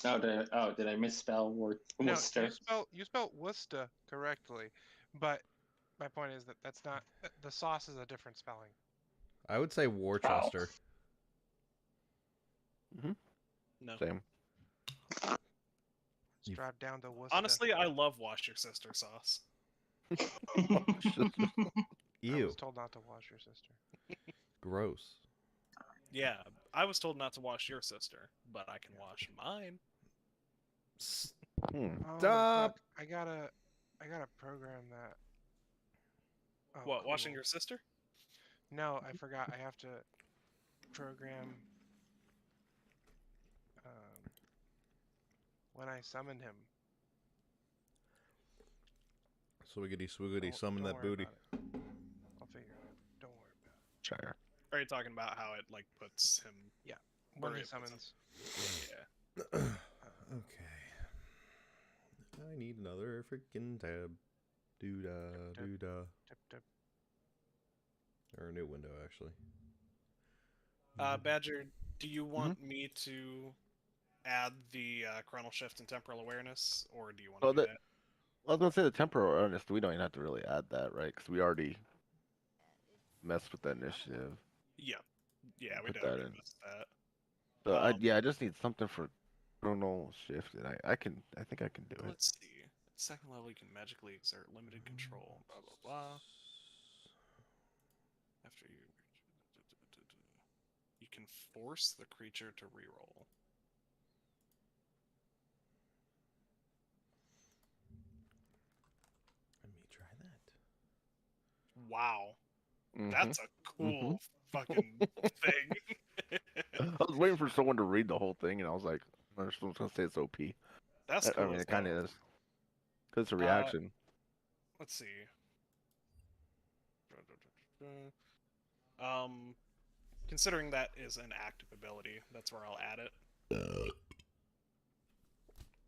Did I misspell No, Worcester? you spelled Worcester correctly, but my point is that that's not the sauce is a different spelling. I would say Oh, Worcester. Hmm. No. Same. Let's You- drive down to Worcester. Honestly, I love Wash Your Sister sauce. I Ew. was told not to wash your sister. Gross. Yeah, I was told not to wash your sister, but I can wash mine. Hmm. Oh, Stop. fuck. I gotta program that. Oh, What, cool. washing your sister? No, I forgot. I have to program when I summon him. Swiggity swiggity, summon Don't that worry booty. about it. I'll figure it out. Don't worry about it. Sure. Are you talking about how it like puts him? When Or he it puts summons. Yeah. Okay. I need another freaking tab. Doo-da, Tip, tip. doo-da. Tip, tip. Or a new window, actually. Badger, do you want me to add the chronal shift and temporal awareness, or do you want to Oh, do that- that? I was gonna say the temporal awareness. We don't even have to really add that, right? Because we already messed with the initiative. Yeah. Yeah, we Put don't that in. miss that. So Um, I just need something for chronal shift, and I think I can do it. Let's see. Second level, you can magically exert limited control. Blah blah blah. After you can force the creature to reroll. Let me try that. Wow, Mhm. that's a cool fucking thing. I was waiting for someone to read the whole thing, and I was like, I was gonna say it's OP. That's I cool. mean, as it kind hell. of is. Because it's a reaction. Let's see. Um, considering that is an active ability, that's where I'll add it.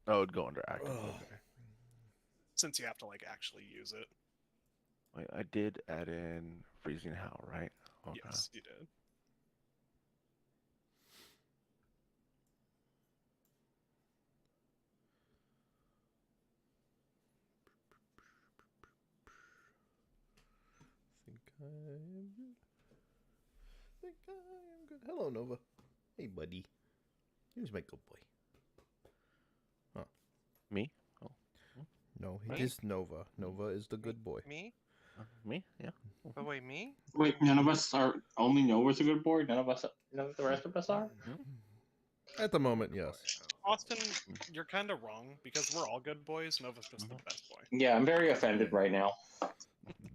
Oh, it'd go under active. Ugh. Okay. Since you have to like actually use it. Wait, I did add in freezing hell, right? Okay. Yes, you did. Think I am good. Think I am good. Hello, Nova. Hey, buddy. Here's my good boy. Me? No, it Me? is Nova. Nova is the good boy. Me? Me? Yeah. Oh wait, me? Wait, none of us are. Only Nova's a good boy. None of the rest of us are. At the moment, yes. Austin, you're kind of wrong because we're all good boys. Nova's just the best boy. Yeah, I'm very offended right now.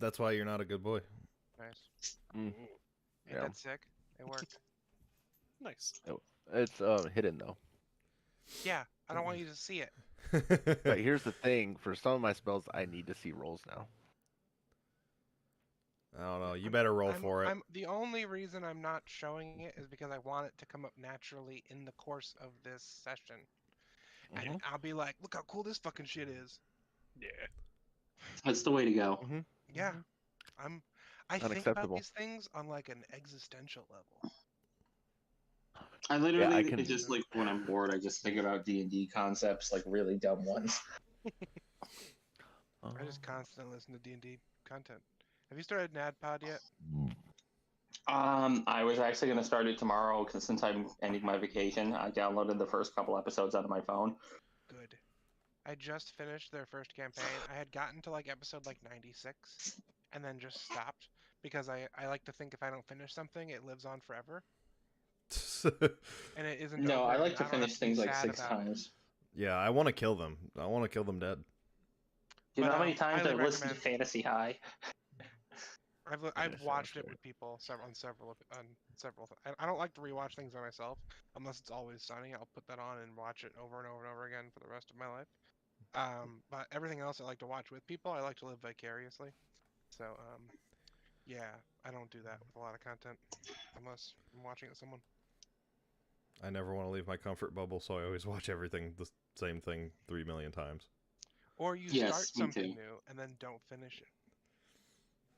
That's why you're not a good boy. Nice. Mm. Ooh, Ain't Yeah. that sick? It worked. nice. It's hidden though. Yeah, I don't want you to see it. But here's the thing: for some of my spells, I need to see rolls now. I don't know. You better roll for it. I'm the only reason I'm not showing it is because I want it to come up naturally in the course of this session. And I'll be like, look how cool this fucking shit is. Yeah. That's the way to go. Mm-hmm. Yeah. I think about Unacceptable. these things on like an existential level. I literally I can- it's just like when I'm bored, I just think about D&D concepts, like really dumb ones. I just constantly listen to D&D content. Have you started NADPOD yet? I was actually gonna start it tomorrow because since I'm ending my vacation, I downloaded the first couple episodes out of my phone. Good. I just finished their first campaign. I had gotten to like episode like 96 and then just stopped because I like to think if I don't finish something, it lives on forever. And it isn't No, over, I like and to don't have finish be things like sad 6 about it. times. Yeah, I want to kill them. I want to kill them dead. Do you know But, how many times highly I've listened to recommend- Fantasy High? I've watched it okay. with people on several. I don't like to rewatch things by myself unless it's Always Sunny. I'll put that on and watch it over and over and over again for the rest of my life. But everything else I like to watch with people. I like to live vicariously. So yeah, I don't do that with a lot of content unless I'm watching it with someone. I never want to leave my comfort bubble, so I always watch everything the same thing 3 million times. Or you Yes, start me something too. new and then don't finish it.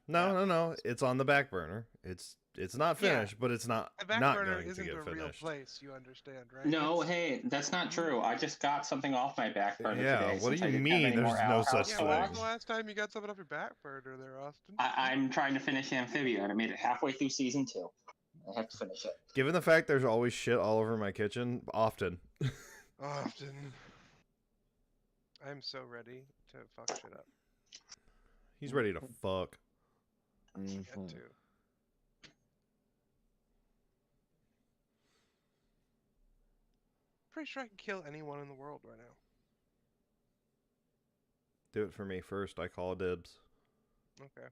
No. It's on the back burner. It's not Yeah. finished, but it's not A back not burner going to isn't get a real finished. place, you understand, right? No, hey, that's not true. I just got something off my back burner Yeah, today. what do since I you didn't have mean any more there's no Owl such House Yeah, to when was watch. the last time you got something off your back burner there, Austin? I'm trying to finish Amphibia, and I made it halfway through season 2. I have to finish it. Given the fact there's always shit all over my kitchen, often. Often. I'm so ready to fuck shit up. He's ready to fuck. Get Mhm. to. Pretty sure I can kill anyone in the world right now. Do it for me first. I call dibs. Okay.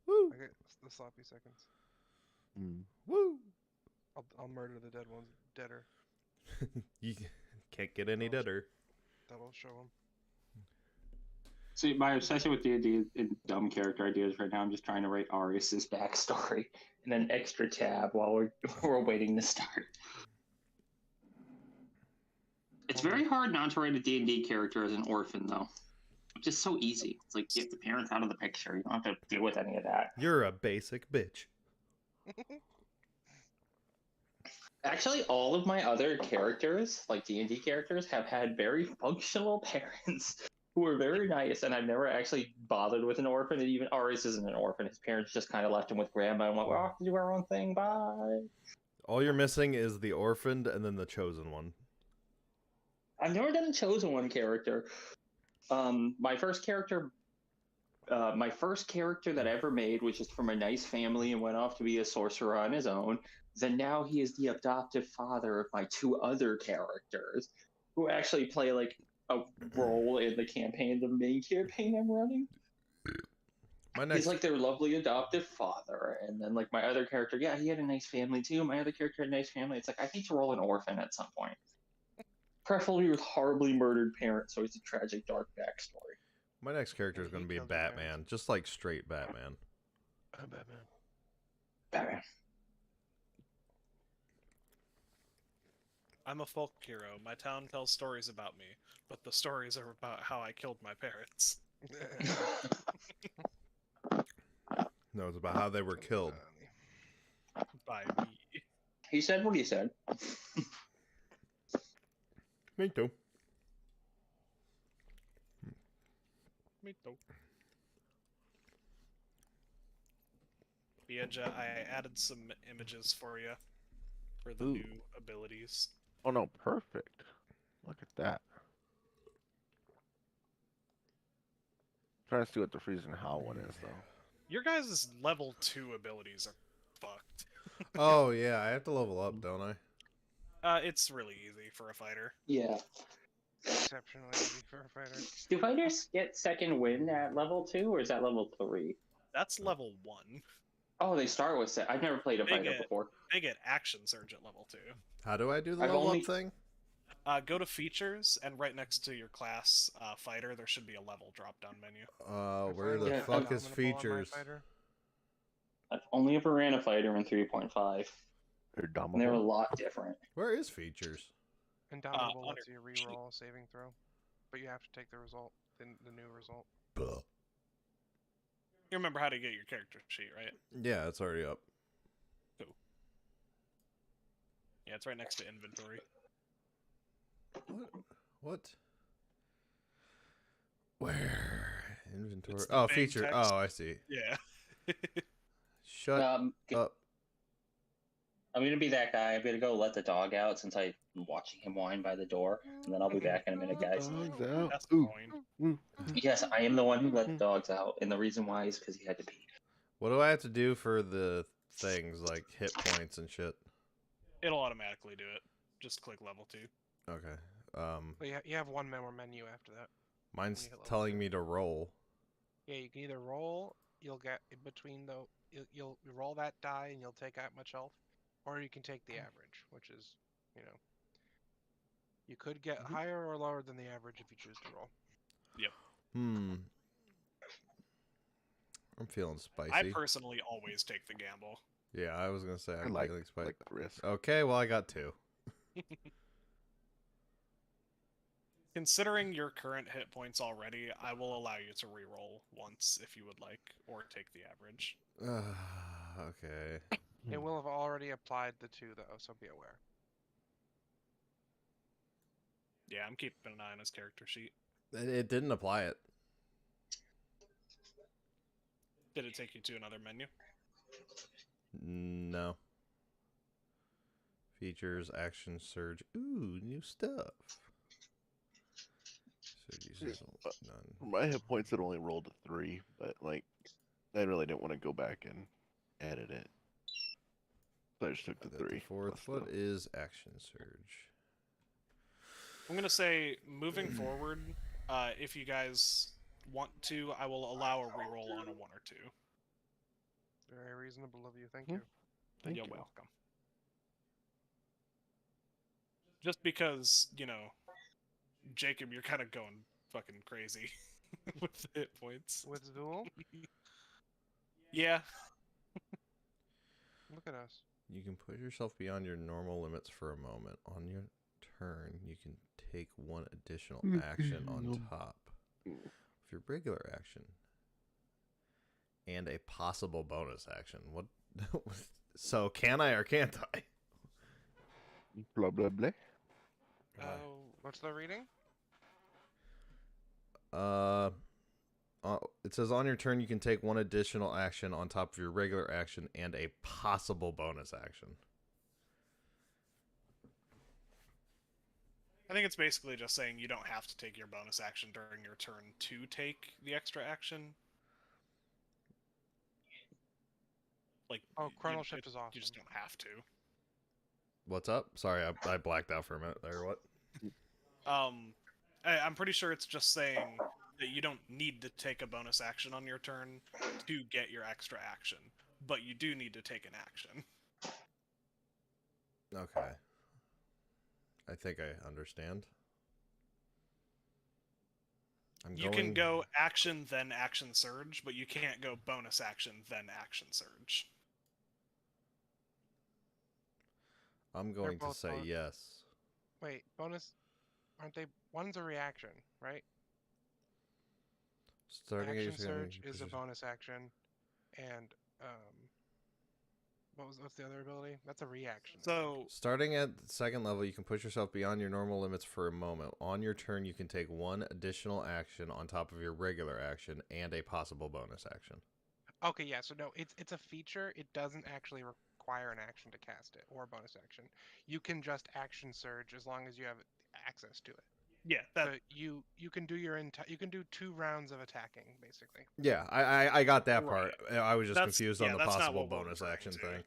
Woo! I get the sloppy seconds. Mm. Woo! I'll murder the dead ones deader. You can't get any deader. That'll show them. See, my obsession with D&D and dumb character ideas right now, I'm just trying to write Arius's backstory in an extra tab while we're waiting to start. It's very hard not to write a D&D character as an orphan, though. It's just so easy. It's like, get the parents out of the picture. You don't have to deal with any of that. You're a basic bitch. Actually, all of my other characters, like D&D characters, have had very functional parents who were very nice, and I've never actually bothered with an orphan. And even Arius isn't an orphan. His parents just kind of left him with grandma and went, we're off to do our own thing. Bye. All you're missing is the orphaned and then the chosen one. I've never done a chosen one character. My first character that I ever made was just from a nice family and went off to be a sorcerer on his own. Then now he is the adoptive father of my 2 other characters, who actually play like a role in the campaign, the main campaign I'm running. He's like their lovely adoptive father, and then like my other character, yeah, he had a nice family too. My other character had a nice family. It's like I need to roll an orphan at some point. Preferably with horribly murdered parents, so it's a tragic, dark backstory. My next character is going to be a Batman, just like straight Batman. Batman. I'm a folk hero. My town tells stories about me, but the stories are about how I killed my parents. No, it's about how they were killed. By me. He said what he said. Me too. Me too. Bieja, I added some images for you for the Ooh. new abilities. Oh no, perfect. Look at that. Trying to see what the freezing howl one is though. Your guys' level 2 abilities are fucked. Oh, yeah, I have to level up, don't I? It's really easy for a fighter. Yeah. Exceptionally easy for a fighter. Do fighters get second wind at level 2, or is that level 3? That's level 1. Oh, they start with I've never played a They fighter get- before. They get action surge at level 2. How do I do the I've level only- up thing? Go to features, and right next to your class fighter, there should be a level drop-down menu. Where the Yeah, fuck I'm is features? I've only ever ran a fighter in 3.5, They're and they're a dumbable. lot different. Where is features? Indomitable under lets you sheet. reroll a saving throw, but you have to take the result, the new result. Buh. You remember how to get your character sheet, right? Yeah, it's already up. Yeah, it's right next to inventory. What? Where? Inventory. It's the Oh, big feature. text. Oh, I see. Yeah. Shut up. I'm gonna be that guy. I'm gonna go let the dog out since I'm watching him whine by the door, and then I'll be back in a minute, guys. Dogs out. That's Ooh. annoying. Yes, I am the one who let the dogs out, and the reason why is because he had to pee. What do I have to do for the things like hit points and shit? It'll automatically do it. Just click level 2. Okay. But you have one more menu after that. Mine's hit level telling 2. me to roll. Yeah, you can either roll, you'll get in between you'll roll that die and you'll take that much health, or you can take the average, which is, you could get higher or lower than the average if you choose to roll. I'm feeling spicy. I personally always take the gamble. Yeah, I was gonna say I'm like feeling spicy. the risk. Okay, well I got 2. Considering your current hit points already, I will allow you to reroll once if you would like, or take the average. Okay. It will have already applied the 2 though, so be aware. Yeah, I'm keeping an eye on his character sheet. It didn't apply it. Did it take you to another menu? No. Features, action, surge. Ooh, new stuff. Surge uses none. My hit points had only rolled a 3, but like, I really didn't want to go back and edit it. So I just took the 3. Fourth. plus What is action surge? I'm gonna say, moving forward, if you guys want to, I will allow a reroll on a 1 or 2. Very reasonable of you. Thank Hmm. you. Thank You're you. welcome. Just because, you know, Jacob, you're kind of going fucking crazy with the hit points. With Zool, Yeah. look at us. You can push yourself beyond your normal limits for a moment. On your turn, you can take 1 additional action on top of your regular action. And a possible bonus action. What? So, can I or can't I? Blah, blah, blah. What's the reading? It says on your turn you can take 1 additional action on top of your regular action and a possible bonus action. I think it's basically just saying you don't have to take your bonus action during your turn to take the extra action. Like, Oh, Chronal Shift is awesome. You just don't have to. What's up? Sorry, I blacked out for a minute there. What? I'm pretty sure it's just saying that you don't need to take a bonus action on your turn to get your extra action, but you do need to take an action. Okay. I think I understand. You can go action, then action surge, but you can't go bonus action, then action surge. I'm going to both say yes. Wait, bonus? Aren't they? One's a reaction, right? Starting Action surge is a bonus action, and what's the other ability? That's a reaction. So starting at the 2nd level, you can push yourself beyond your normal limits for a moment. On your turn, you can take 1 additional action on top of your regular action and a possible bonus action. Okay, yeah. So no, it's a feature. It doesn't actually require an action to cast it or a bonus action. You can just action surge as long as you have access to it. yeah, So you can do you can do 2 rounds of attacking basically. Yeah, I got that Right. part. I was just confused on the that's not possible what we're bonus referring action to.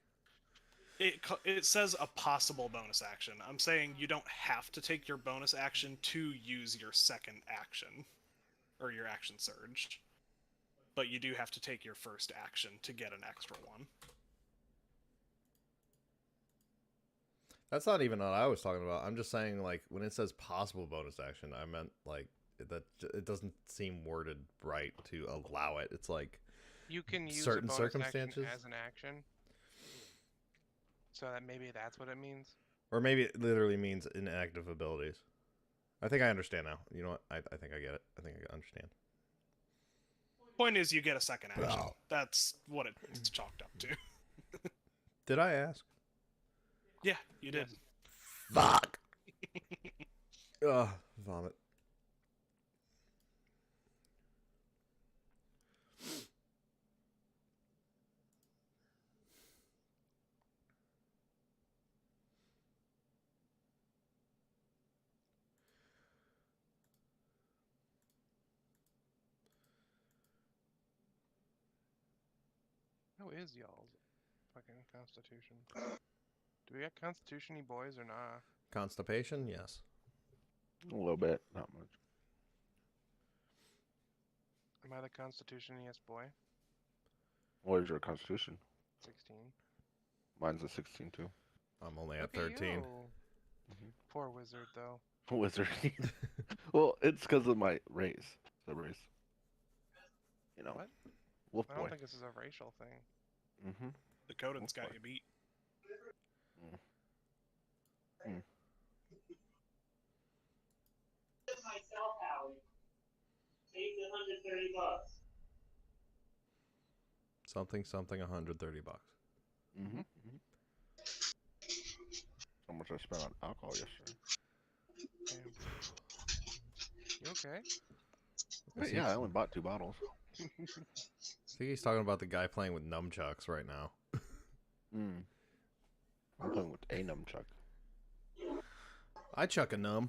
thing. It says a possible bonus action. I'm saying you don't have to take your bonus action to use your second action, or your action surge, but you do have to take your first action to get an extra one. That's not even what I was talking about. I'm just saying, like, when it says possible bonus action, I meant, like, that it doesn't seem worded right to allow it. It's like You can use certain a bonus circumstances action as an action. So that maybe that's what it means. Or maybe it literally means inactive abilities. I think I understand now. You know what? I think I get it. I think I understand. Point is, you get a second action. Wow. That's what it's chalked up to. Did I ask? Yeah, you did. Fuck! Ugh, vomit. How is y'all's fucking constitution? Do we got constitution-y boys or nah? Constipation? Yes. A little bit, not much. Am I the constitution-iest boy? What is your constitution? 16. Mine's a 16 too. I'm only at Look 13. you. Poor wizard, though. Wizard. Well, it's because of my race. The race. You know. What? Wolf I don't boy. think this is a racial thing. Mm-hmm. Dakotan's got you beat. Something, something, 130 bucks. Mm-hmm. How much I spent on alcohol yesterday? Damn. You okay? Wait, yeah, I only bought 2 bottles. I think he's talking about the guy playing with nunchucks right now. Mm. I'm playing with a nunchuck. I chuck a num.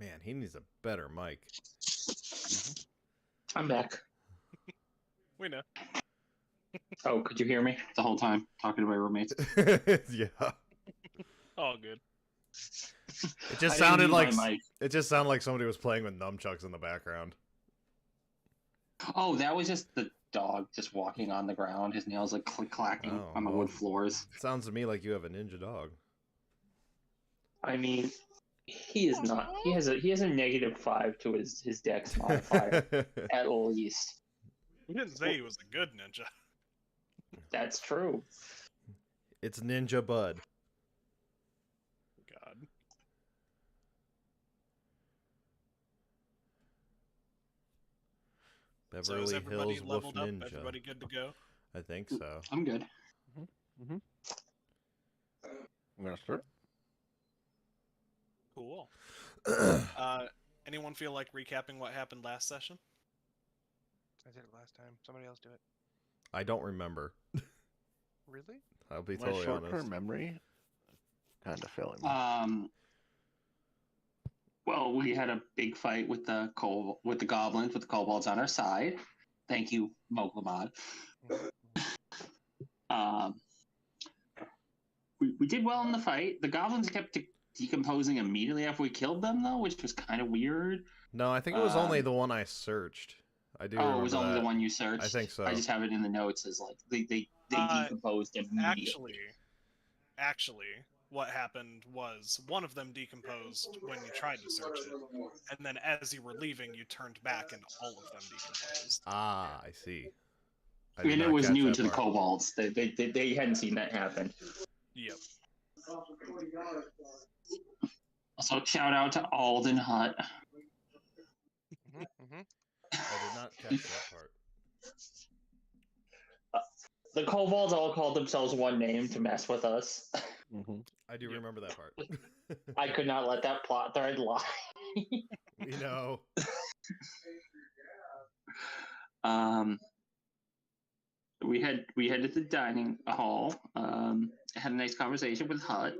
Man, he needs a better mic. I'm back. We know. Oh, could you hear me the whole time talking to my roommates? Yeah. All good. It just I didn't sounded mute like my mic. it just sounded like somebody was playing with nunchucks in the background. Oh, that was just the dog just walking on the ground. His nails like click clacking Oh, on the well. wood floors. It sounds to me like you have a ninja dog. I mean, he is not. He has a -5 to his dex modifier at least. We didn't say he was a good ninja. That's true. It's Ninja Bud. God. So is Beverly everybody Hills Wolf leveled up? Ninja. Everybody good to go? I think so. I'm good. I'm gonna start. Cool. Anyone feel like recapping what happened last session? I did it last time. Somebody else do it. I don't remember. Really? I'll be My totally short-term honest. memory kind of failing me. Well, we had a big fight with the goblins, with the kobolds on our side. Thank you, Moglamad. We did well in the fight. The goblins kept decomposing immediately after we killed them, though, which was kind of weird. No, I think it was only the one I searched. I do remember it was only that. the one you searched? I think so. I just have it in the notes as like they decomposed immediately. Actually, what happened was one of them decomposed when you tried to search it, and then as you were leaving, you turned back and all of them decomposed. Ah, I see. And it was new to the kobolds. They hadn't seen that happen. Yep. Also, shout out to Alden Hutt. I did not catch that part. The kobolds all called themselves one name to mess with us. I do remember that part. I could not let that plot thread lie. We know. We headed to the dining hall. Had a nice conversation with Hutt.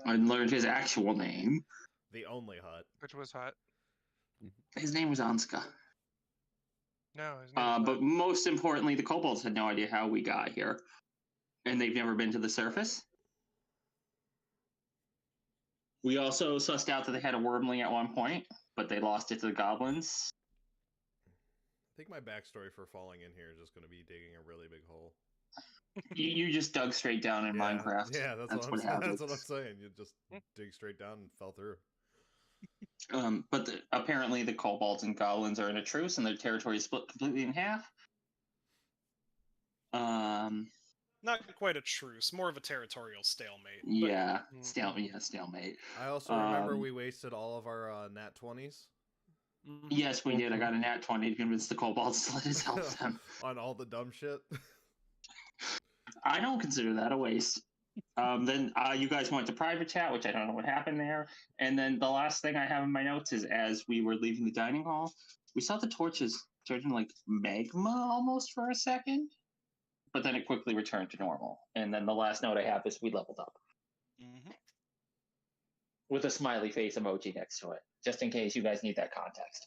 I learned his actual name. The only Hutt. Which was hot. His name was Anska. No, his name was but most importantly, the kobolds had no idea how we got here, and they've never been to the surface. We also sussed out that they had a wormling at one point, but they lost it to the goblins. I think my backstory for falling in here is just going to be digging a really big hole. You just dug straight down in Minecraft. Yeah, that's what happened. That's what I'm saying. You just dig straight down and fell through. But apparently the kobolds and goblins are in a truce, and their territory is split completely in half. Not quite a truce, more of a territorial stalemate. Yeah, stalemate. I also remember we wasted all of our nat 20s. Yes, we did. I got a nat 20 to convince the kobolds to let us help them. On all the dumb shit. I don't consider that a waste. Then you guys went to private chat, which I don't know what happened there. And then the last thing I have in my notes is as we were leaving the dining hall, we saw the torches turning like magma almost for a second, but then it quickly returned to normal. And then the last note I have is we leveled up. With a smiley face emoji next to it, just in case you guys need that context.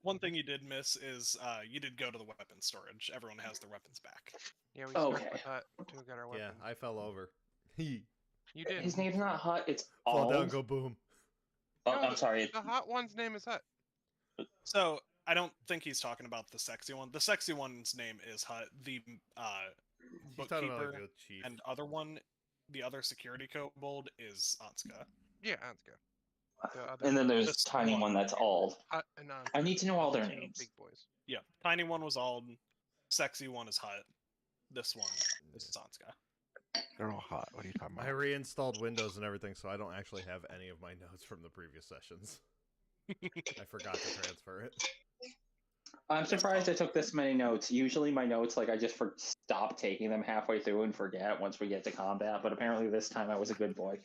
One thing you did miss is you did go to the weapons storage. Everyone has their weapons back. Yeah, we started with Hut to get our weapons. Yeah, I fell over. You did. His name's not Hut, it's Fall Ald. down, go boom. Oh, No, I'm sorry. The hot one's name is Hut. So I don't think he's talking about the sexy one. The sexy one's name is Hut. The He's talking about bookkeeper like the chief. and other one, the other security kobold is Anska. Yeah, that's good. And then there's This tiny one that's Ald. Hut and I need to know all their two names. Big boys. Yeah, tiny one was Ald. Sexy one is Hut. This one is Anska. They're all hot. What are you talking I about? reinstalled Windows and everything, so I don't actually have any of my notes from the previous sessions. I forgot to transfer it. I'm surprised I took this many notes. Usually my notes, like I just stop taking them halfway through and forget once we get to combat, but apparently this time I was a good boy.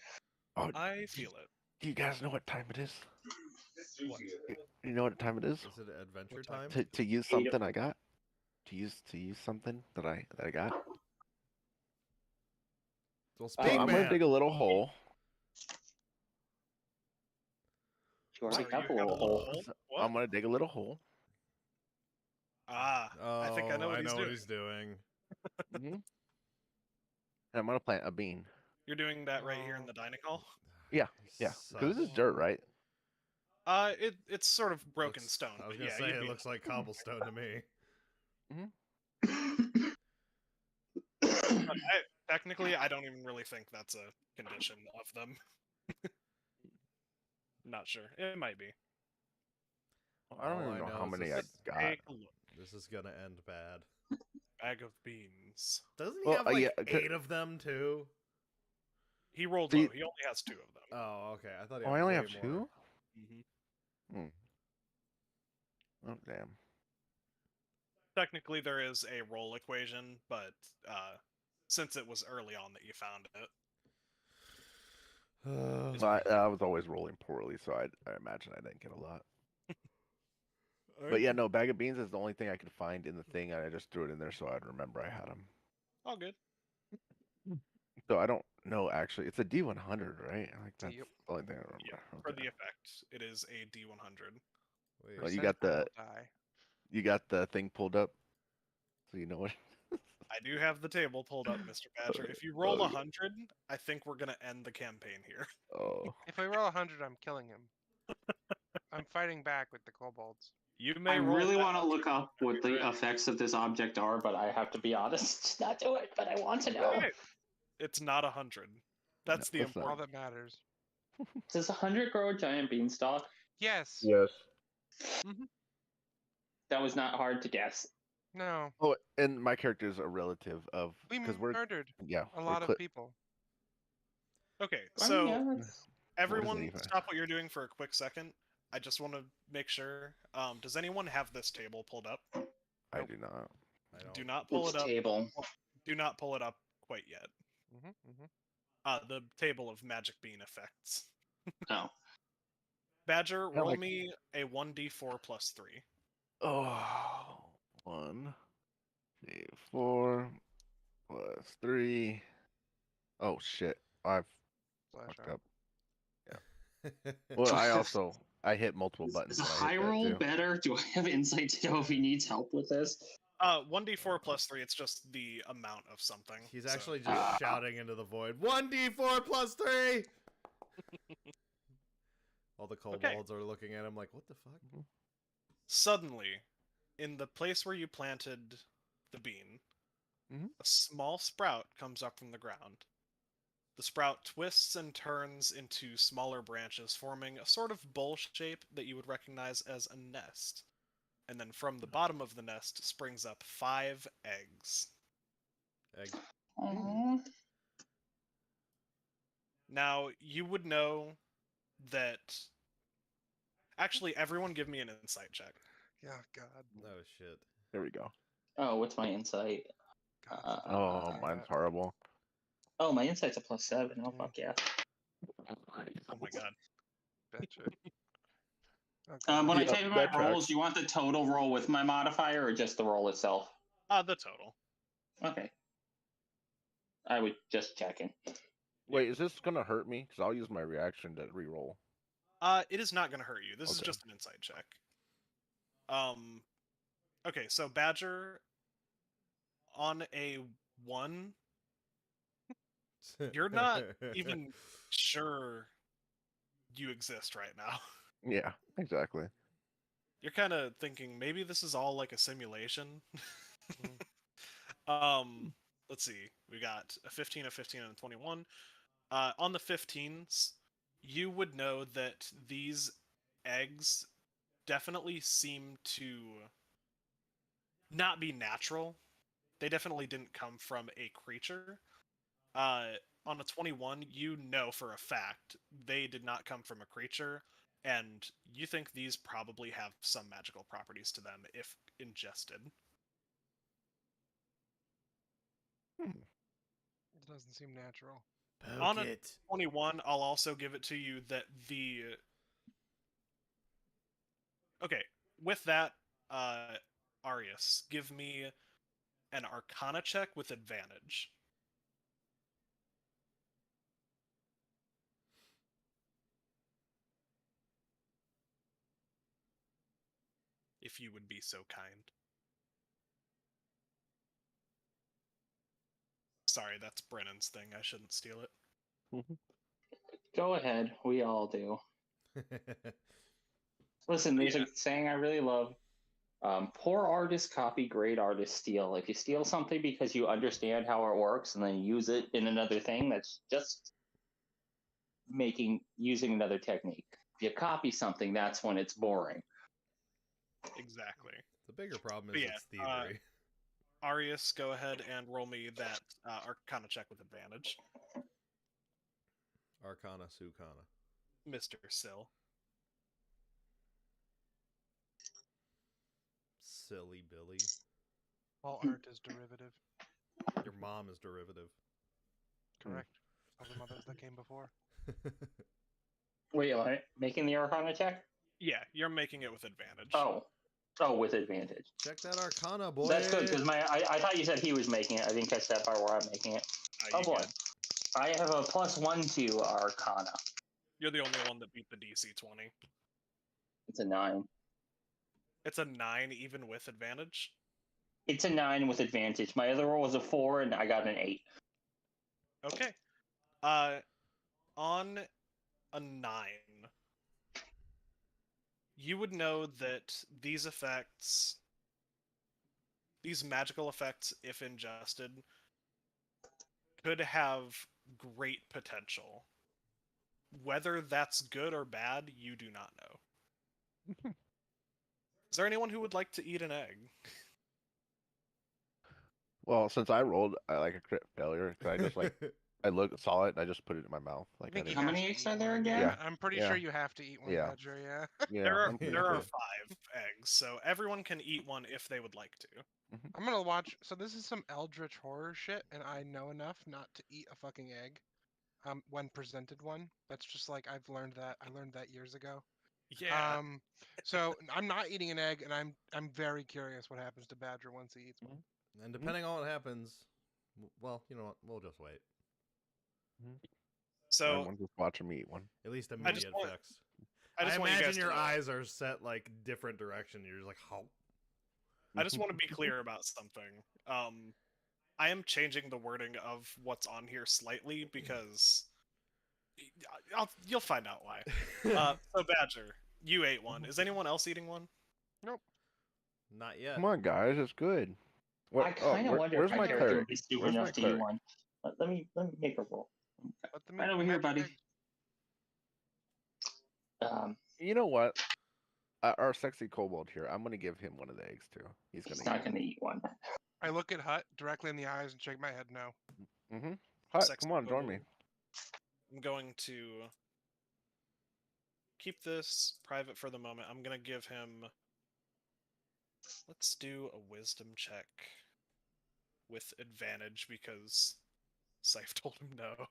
Oh, I feel it. do you guys know what time it is? What? You know what time it is? Is it adventure What time? time? To use something I got. To use something that I got. Well, So speak, I'm man. gonna dig a little hole. You already So got you the got a little little hole. hole? So What? I'm gonna dig a little hole. I think I know what he's doing. Mm-hmm. And I'm gonna plant a bean. You're doing that right here in the dining hall. Yeah, yeah. Because this is dirt, right? It's sort of broken Looks- stone. I was but gonna yeah, say you'd it be looks like cobblestone to me. technically, I don't even really think that's a condition of them. Not sure. It might be. I don't All even know how is many I this, got. Take a look. this is gonna end bad. Bag of beans. Doesn't he Well, have like yeah, 8 of them too? He rolled See- low. He only has 2 of them. Oh, okay. I thought he Oh, had I only way have more. 2. Oh damn. Technically, there is a roll equation, but since it was early on that you found it, Well, I was always rolling poorly, so I imagine I didn't get a lot. But yeah, no, bag of beans is the only thing I could find in the thing, and I just threw it in there so I'd remember I had them. all good. So I don't know actually. It's a D100, right? Like that's Yep. the only thing I remember. Yeah, for the effect, it is a D100. Wait, Oh, you got the die. you got the thing pulled up, so you know what. I do have the table pulled up, Mr. Badger. If you roll 100, I think we're gonna end the campaign here. Oh, If I roll 100, I'm killing him. I'm fighting back with the kobolds. You may I roll really that want to 100. look up what the effects of this object are, but I have to be honest, not do it. But I want to know. Okay. It's not 100. That's the that's not- All important. that matters. Does 100 grow a giant beanstalk? Yes. yes. That was not hard to guess. No. Oh, and my character is a relative of We because we're murdered yeah a we're lot of people. Okay, I mean, so yeah, that's- everyone, even? stop what you're doing for a quick second. I just want to make sure. Does anyone have this table pulled up? I do not. I don't. Do not pull Which it up. table? Do not pull it up quite yet. The table of magic bean effects. Oh, Badger, Yeah, roll like- me a 1d4 plus 3. Oh, 1, 2, 4 plus 3. Oh shit! I've Flash fucked out. up. Well, I hit multiple buttons. is a when I high hit that, roll too. better? Do I have insight to know if he needs help with this? 1d4 plus 3, it's just the amount of something. He's so- actually just shouting into the void. 1d4 plus 3. All the kobolds are looking at him like, what the fuck? Suddenly, in the place where you planted the bean, a small sprout comes up from the ground. The sprout twists and turns into smaller branches, forming a sort of bowl shape that you would recognize as a nest. And then from the bottom of the nest springs up 5 eggs. Egg. Aw. Now, you would know that... Actually, everyone give me an insight check. Yeah, God. Oh shit. There we go. Oh, what's my insight? God. Oh, mine's horrible. Oh, my insight's a +7. Oh, fuck yeah. Oh my god. Betcha. Okay. When I Yeah, take my that rolls, tracks. do you want the total roll with my modifier or just the roll itself? The total. Okay. I was just checking. Wait, is this gonna hurt me? Because I'll use my reaction to re-roll. It is not going to hurt you. This is Okay. just an insight check. Okay, so Badger, on a 1, you're not even sure you exist right now. Yeah, exactly. You're kind of thinking maybe this is all like a simulation. Let's see. We got a 15, a 15, and a 21. On the 15s, you would know that these eggs definitely seem to not be natural. They definitely didn't come from a creature. On a 21, you know for a fact they did not come from a creature, and you think these probably have some magical properties to them if ingested. It doesn't seem natural. On Poke a it. 21, I'll also give it to you that the... Okay, with that, Arius, give me an Arcana check with advantage. If you would be so kind. Sorry, that's Brennan's thing. I shouldn't steal it. Go ahead. We all do. Listen, there's Yeah. a saying I really love. Poor artists copy, great artists steal. If you steal something because you understand how it works and then use it in another thing, that's just using another technique. If you copy something, that's when it's boring. Exactly. The bigger problem But is yeah, it's thievery. Arius, go ahead and roll me that Arcana check with advantage. Arcana, Sucana. Mr. Sill. Silly Billy. All art is derivative. Your mom is derivative. Correct. Of the mothers that came before. Wait, what? Making the Arcana check? Yeah, you're making it with advantage. Oh, with advantage. Check that Arcana, boy. That's good because I thought you said he was making it. I didn't catch that part where I'm making it. Oh You boy, good. I have a +1 to Arcana. You're the only one that beat the DC 20. It's a 9. It's a 9 even with advantage? It's a 9 with advantage. My other roll was a 4, and I got an 8. Okay. On a 9, you would know that these magical effects, if ingested, could have great potential. Whether that's good or bad, you do not know. Is there anyone who would like to eat an egg? Well, since I rolled like a crit failure, 'cause I just saw it and I just put it in my mouth. Like, think I he How didn't- many has to eggs eat are there one. again? Yeah. I'm pretty Yeah. sure you have to eat one, Yeah. Badger, yeah. yeah, There I'm pretty are sure. 5 eggs, so everyone can eat one if they would like to. I'm gonna watch. So this is some eldritch horror shit, and I know enough not to eat a fucking egg. When presented one, that's just like I learned that years ago. Yeah. So I'm not eating an egg, and I'm very curious what happens to Badger once he eats one. And depending on what happens, well, you know what? We'll just wait. So I'm just watching me eat one. At least I just immediate want- effects. I just want you imagine guys your to know. eyes are set like different direction. You're just like, how? I just want to be clear about something. I am changing the wording of what's on here slightly because you'll find out why. So Badger, you ate one. Is anyone else eating one? Not yet. Come on, guys, it's good. I kind of wonder where's if my my character cleric? would be stupid Where's my enough to eat cleric? one. Let me make a roll. Let them Right eat over here, magic buddy. eggs. You know what? Our sexy kobold here. I'm gonna give him one of the eggs too. He's He's gonna not going to eat one. I look at Hut directly in the eyes and shake my head no. Mm-hmm. Hut, Sexy come on, join kobold. me. I'm going to keep this private for the moment. I'm going to give him... Let's do a wisdom check with advantage because Scythe told him no.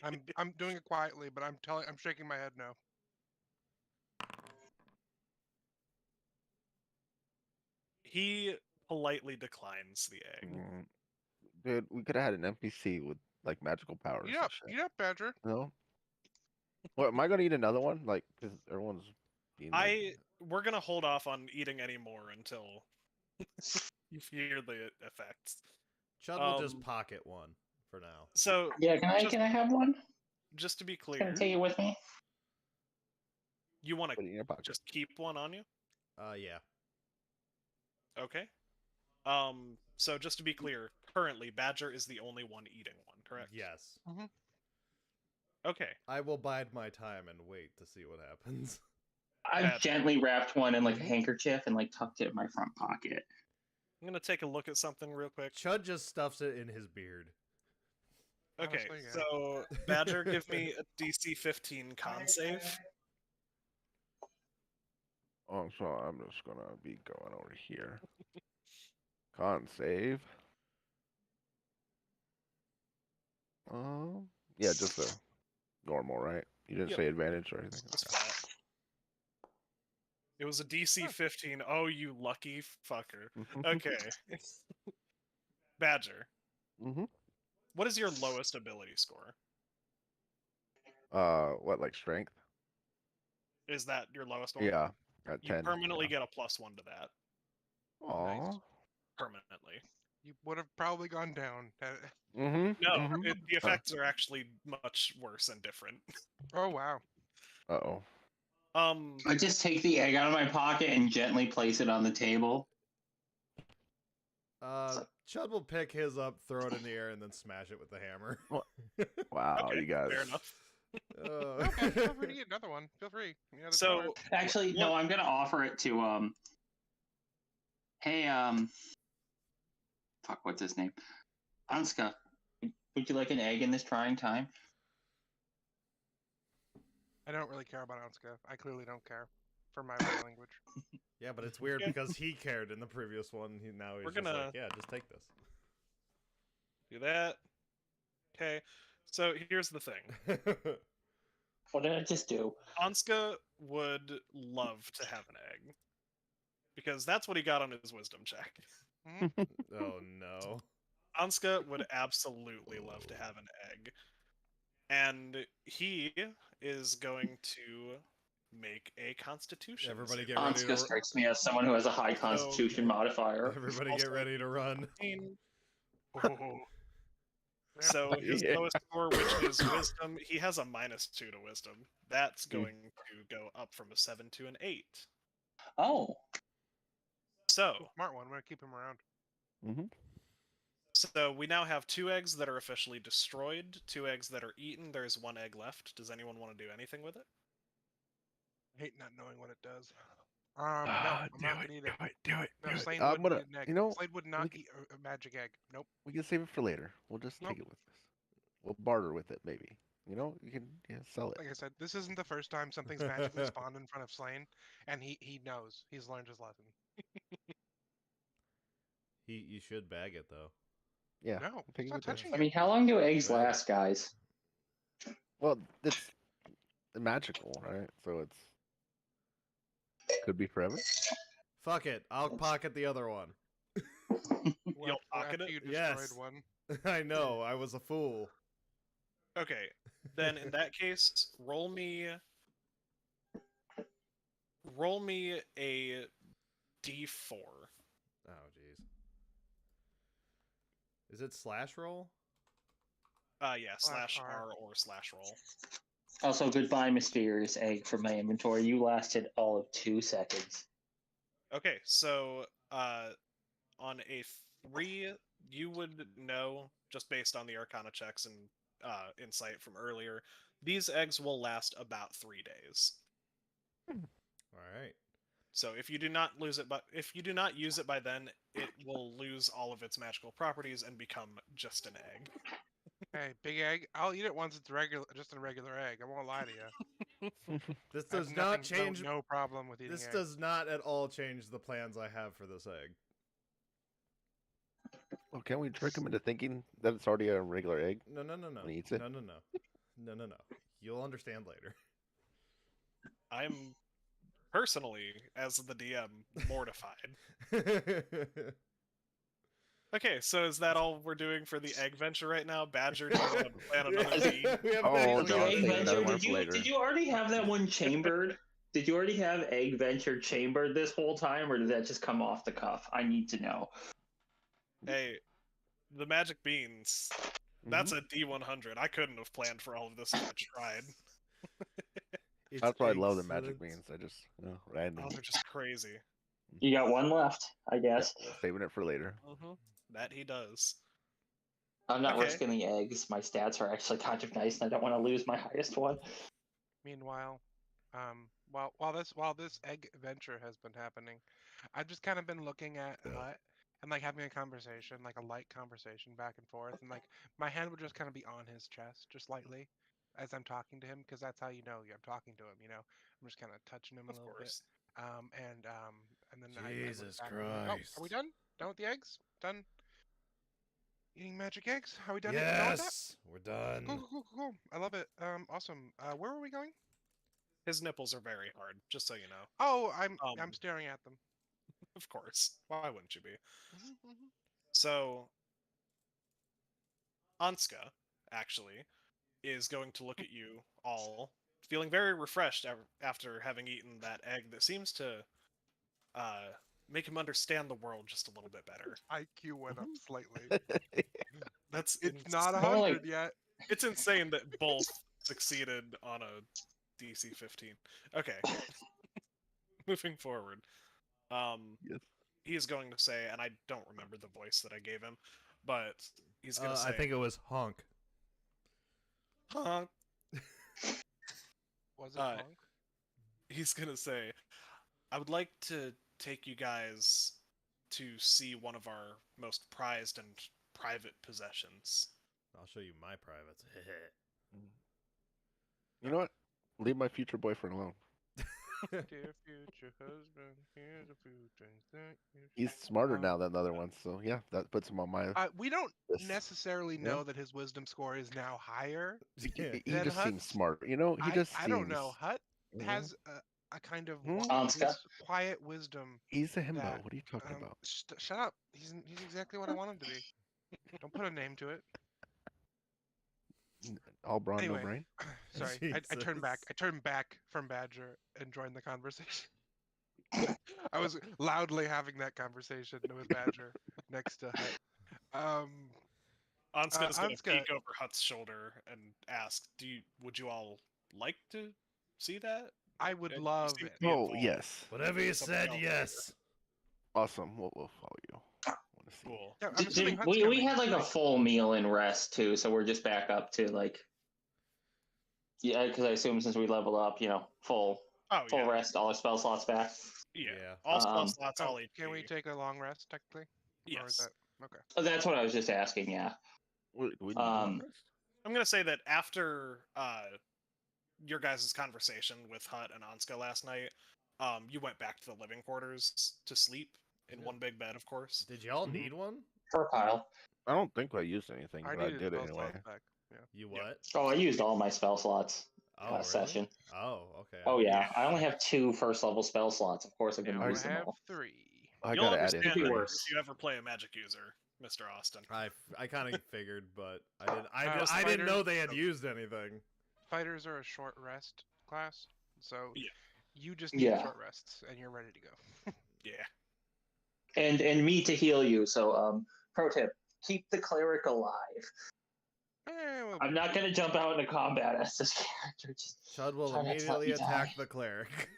I'm doing it quietly, but I'm shaking my head no. He politely declines the egg. Dude, we could have had an NPC with like magical powers. Eat and up, shit. eat up, Badger. No. What am I gonna eat another one? Like, because everyone's. Being like, We're gonna hold off on eating any more until you hear the effects. Chud will just pocket one for now. So Yeah, can I have one? just to be Can I clear, take it with me? you want put it in your to pocket. just keep one on you? Yeah. Okay. So just to be clear, currently Badger is the only one eating one, correct? Yes. Okay. I will bide my time and wait to see what happens. I gently wrapped one in like a handkerchief and like tucked it in my front pocket. I'm gonna take a look at something real quick. Chud just stuffs it in his beard. Okay, Honestly, yeah. so Badger, give me a DC 15 con save. Oh, so I'm just gonna be going over here. Con save. Yeah, just a normal, right? You didn't Yep. say advantage or anything. Just flat. It was a DC 15. Oh, you lucky fucker. Okay. Badger, Mm-hmm. what is your lowest ability score? What, like strength? Is that your lowest one? Yeah, at You 10. permanently get a +1 to that. Aw. Nice. Permanently. You would have probably gone down. Mm-hmm. No, the effects are actually much worse and different. Oh wow. Uh-oh. I just take the egg out of my pocket and gently place it on the table. Chud will pick his up, throw it in the air, and then smash it with the hammer. Wow, Okay, you guys. fair enough. Okay, feel free to eat another one. Feel free. Another So, jar. Actually, no, I'm gonna offer it to hey fuck, what's his name? Anska. Would you like an egg in this trying time? I don't really care about Anska. I clearly don't care for my body language. Yeah, but it's weird Okay. because he cared in the previous one. Now he's We're just gonna- like, yeah, just take this. do that. Okay. So here's the thing. What did I just do? Anska would love to have an egg. Because that's what he got on his wisdom check. Oh no. Anska would absolutely love to have an egg. And he is going to make a constitution. Everybody save. get ready Anska to strikes me as someone who has a high constitution modifier. everybody Also- get ready to run. Oh. So his Yeah. lowest score, which is wisdom, he has a -2 to wisdom. That's going to go up from a 7 to an 8. Oh. So, Smart one. I'm gonna keep him around. Mm-hmm. so we now have 2 eggs that are officially destroyed, 2 eggs that are eaten. There's 1 egg left. Does anyone want to do anything with it? I hate not knowing what it does. No, I'm not gonna eat it. Do it. No, do it. Slade I'm wouldn't gonna, eat an egg. you know, Slade would we not can- eat a magic egg. Nope. we can save it for later. We'll just Nope. take it with us. We'll barter with it, maybe. You know, you can sell it. Like I said, this isn't the first time something's magically spawned in front of Slane, and he knows. He's learned his lesson. You should bag it though. Yeah. No, take he's it not with us. touching I it. mean, how long do eggs Right. last, guys? Well, it's magical, right? So it's could be forever. Fuck it. I'll pocket the other one. You'll pocket After it? you destroyed Yes. one. I know. I was a fool. Okay. Then in that case, roll me a d4. Oh jeez. Is it slash roll? Yeah, Slash /R R. or /roll. Also, goodbye, mysterious egg from my inventory. You lasted all of 2 seconds. Okay, so on a 3, you would know, just based on the Arcana checks and insight from earlier, these eggs will last about 3 days. All right. So if you do not use it by then, it will lose all of its magical properties and become just an egg. Hey, big egg. I'll eat it once it's just a regular egg. I won't lie to you. This I have does not change. No problem with eating This eggs. does not at all change the plans I have for this egg. Well, can we trick him into thinking that it's already a regular egg? No. When he eats it? No. You'll understand later. I'm personally, as the DM, mortified. Okay, so is that all we're doing for the egg venture right now? Badger, do you want to plan another scene? We have Oh, many no, The I'll egg take another venture, one for later. did you already have that one chambered? Did you already have egg venture chambered this whole time, or did that just come off the cuff? I need to know. Hey, the magic beans. That's a D100. I couldn't have planned for all of this if I tried. It's That's why I love the magic excellent. beans. I just random. Oh, they're just crazy. You got one left, I guess. Saving it for later. That he does. I'm not Okay. risking the eggs. My stats are actually kind of nice, and I don't want to lose my highest one. Meanwhile, while this egg venture has been happening, I've just kind of been looking at Yeah. Hut and like having a conversation, like a light conversation back and forth, and like my hand would just kind of be on his chest, just lightly, as I'm talking to him, because that's how you know I'm talking to him. You know, I'm just kind of touching him a Of little bit, course. and then I look Jesus back and I'm like, oh, are we Christ. done? Done with the eggs? Done eating magic eggs? Are we done? Done with that? Yes, we're done. Cool. I love it. Awesome. Where are we going? His nipples are very hard, just so you know. Oh, I'm Um, staring at them. Of course. Why wouldn't you be? Mhm. So, Anska, actually, is going to look at you all, feeling very refreshed after having eaten that egg that seems to uh, make him understand the world just a little bit better. IQ went up Mhm. slightly. That's It's not More 100 like- yet. It's insane that both succeeded on a DC 15. Okay. Moving forward. Yes. He is going to say, and I don't remember the voice that I gave him, but he's going to say, I think it was honk. "Huh?" Was it Uh, punk? He's going to say, I would like to take you guys to see one of our most prized and private possessions. I'll show you my privates. You know what? Leave my future boyfriend alone. Dear future husband, here's a few things that you He's should smarter know. now than the other ones, so yeah, that puts him on my We don't list. necessarily Yeah. know that his wisdom score is now higher. He Then just seems Hut's- smart. You know, he just I seems. don't know. Hut Mhm. has a kind of Hmm? Anska. quiet wisdom. He's a himbo. that, What are you talking about? Shut up. He's exactly what I want him to be. Don't put a name to it. All brawn, no Anyway, brain. sorry. I turned back. Jesus. I turned back from Badger and joined the conversation. I was loudly having that conversation with Badger next to Hut. Anska's going to Anska, peek over Hut's shoulder and ask, would you all like to see that? I would And you love seem it. to be Oh involved yes, Whatever you in something said, else yes. awesome. We'll follow you. Want to see? Cool. Yeah, I'm assuming Hut's we coming, had like a right? full meal and rest too, so we're just back up to like, yeah, because I assume since we leveled up, full Oh, yeah. rest, all our spell slots back. Yeah. Yeah. All spell Um, slots, Oh, all can we HP. take a long rest technically? Or is Yes. that okay? That's what I was just asking. Yeah. Wait, do we need a long rest? I'm going to say that after your guys' conversation with Hut and Anska last night, you went back to the living quarters to sleep in Yeah. one big bed, of course. Did y'all Mhm. need one? For a pile. I don't think I used anything, but I needed did spell anyway. slots back. Yeah. You Yeah. what? Oh, I used all my spell slots Oh, really? session. Oh, okay. Oh yeah. Yeah. I only have 2 first level spell slots. Of course, I'm Now gonna I use them have all. 3. I You'll gotta add understand Could be in. that worse. if you ever play a magic user, Mr. Austin. I kind of figured, but I didn't. Most I didn't know fighters- they had used anything. Fighters are a short rest class, so Yeah. you just need Yeah. short rests and you're ready to go. Yeah. And me to heal you. So pro tip: keep the cleric alive. Well, I'm not gonna jump out into combat as this character. Just Chud will try not to let immediately me attack die. the cleric.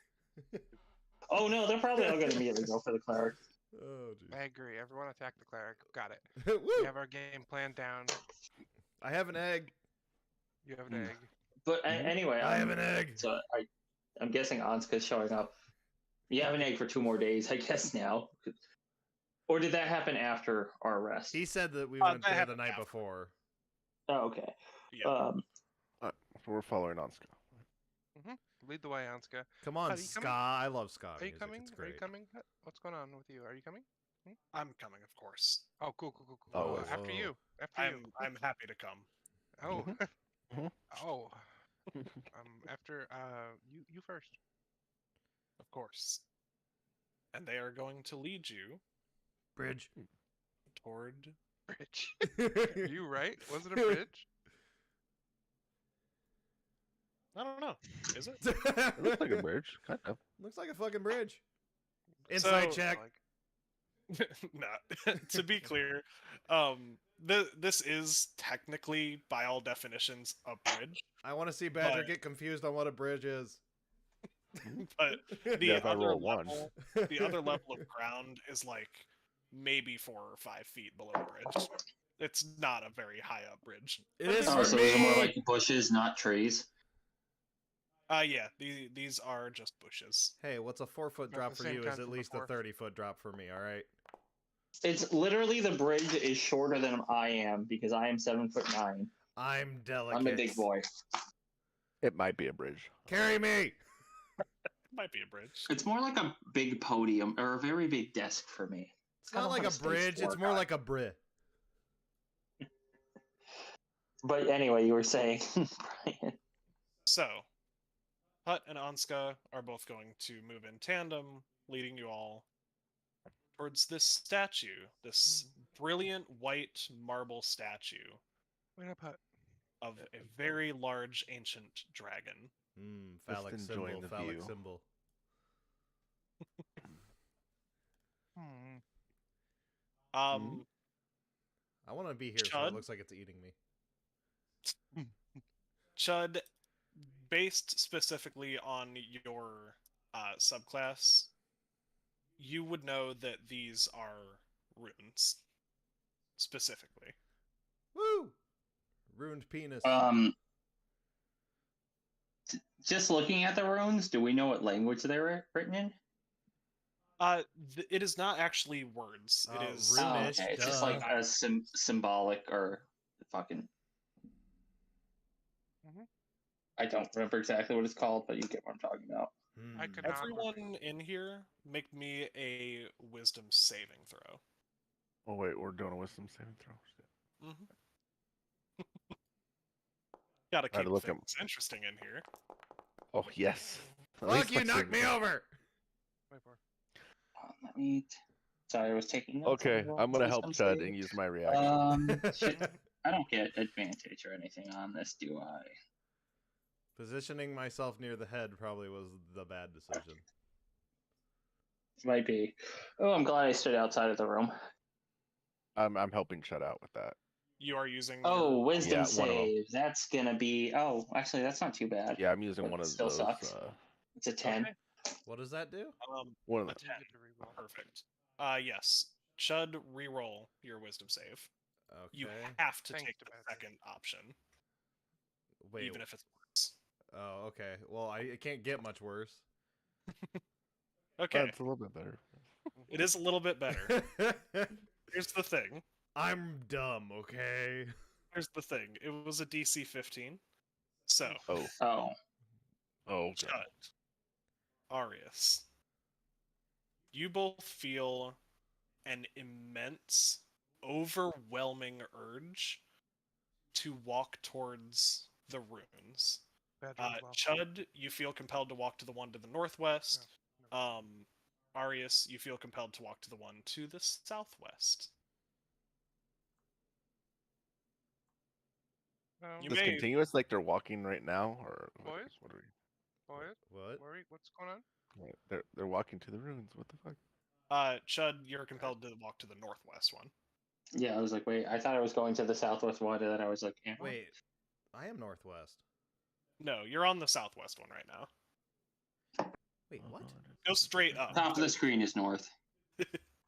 Oh no, they're probably all gonna immediately go for the cleric. Oh, I agree. Everyone attack the cleric. Got it. jeez. We Woo! have our game plan down. I have an egg. You have an egg. But Mhm. anyway, I have an egg. so I'm guessing Anska's showing up. You have an egg for 2 more days, I guess now. Or did that happen after our rest? He said that we that went there the happened night after. before. Oh, okay. Yeah. So we're following Anska. Lead the way, Anska. Come on, Hut, are you ska. coming? I love ska Are you music. coming? It's Are you great. coming? Hut? What's going on with you? Are you coming? I'm coming, of course. Oh, cool. Oh, After whoa. you. After you. I'm happy to come. Oh. Mhm. Oh. After you first. Of course. And they are going to lead you Bridge. toward. Bridge. Are you right? Was it a bridge? I don't know. Is it? It looks like a bridge, kind of. Looks like a fucking bridge. Inside So- check. Like, Not. To be clear, this is technically, by all definitions, a bridge. I want to see Badger but- get confused on what a bridge is. But the Yeah, if I other roll one. level, the other level of ground is like maybe 4 or 5 feet below the bridge. It's not a very high up bridge. It is Oh, for so me. those are more like bushes, not trees. Yeah, these are just bushes. Hey, what's a 4-foot Not drop the for same you is kind at from least a before. 30-foot drop for me, all right? It's literally the bridge is shorter than I am because I am 7'9". I'm delicate. I'm a big boy. It might be a bridge. Carry me. Might be a bridge. It's more like a big podium or a very big desk for me. It's not like a bridge. It's more like a bridge. But anyway, you were saying, Brian. So, Hut and Anska are both going to move in tandem, leading you all towards this statue, this brilliant white marble statue Wait up, Hut. of a very large ancient dragon. Phallic Just symbol. enjoying the Phallic view. symbol. I want to be here so Chud? it looks like it's eating me. Chud, based specifically on your subclass, you would know that these are runes, specifically. Woo! Ruined penis. Just looking at the runes, do we know what language they're written in? It is not actually words. It is Runish, okay. It's just like a symbolic or fucking. I don't remember exactly what it's called, but you get what I'm talking about. I could not Everyone in here, make me a wisdom saving throw. Oh wait, we're doing a wisdom saving throw. Shit. Gotta Try keep to look things interesting in here. Oh yes. At Fuck least you! my Knock saving me throw. over. Wait for. Let me. Sorry, I was taking notes. Okay, I'm gonna help Wisdom Chud save. and use my reaction. Shit. I don't get advantage or anything on this, do I? Positioning myself near the head probably was the bad decision. Might be. Oh, I'm glad I stood outside of the room. I'm helping Chud out with that. You are using. Oh, your... wisdom Yeah, one of 'em. save. That's gonna be. Oh, actually, that's not too bad. Yeah, I'm using But one it of still those. sucks. It's a 10. Okay. What does that do? One of A the 10. Perfect. Yes. Chud, reroll your wisdom save. Okay. You have to Thanks take to the Betsy. second option, Wait. even if it's worse. Oh, okay. Well, it can't get much worse. Okay, That's a little bit better. it is a little bit better. Here's the thing. I'm dumb, okay? Here's the thing. It was a DC 15. So, Oh. Oh. Oh. Okay. Chud, Arius, you both feel an immense, overwhelming urge to walk towards the runes. Chud, you feel compelled to walk to the one to the northwest. Arius, you feel compelled to walk to the one to the southwest. You This may continuous like they're walking right now, or what, Boys? what are we? What? What's going on? Right, they're walking to the ruins. What the fuck? Chud, you're compelled to walk to the northwest one. Yeah, I was like, wait, I thought I was going to the southwest one, and then I was like, Wait, I am northwest. No, you're on the southwest one right now. Wait, what? Go straight up. top of the screen is north.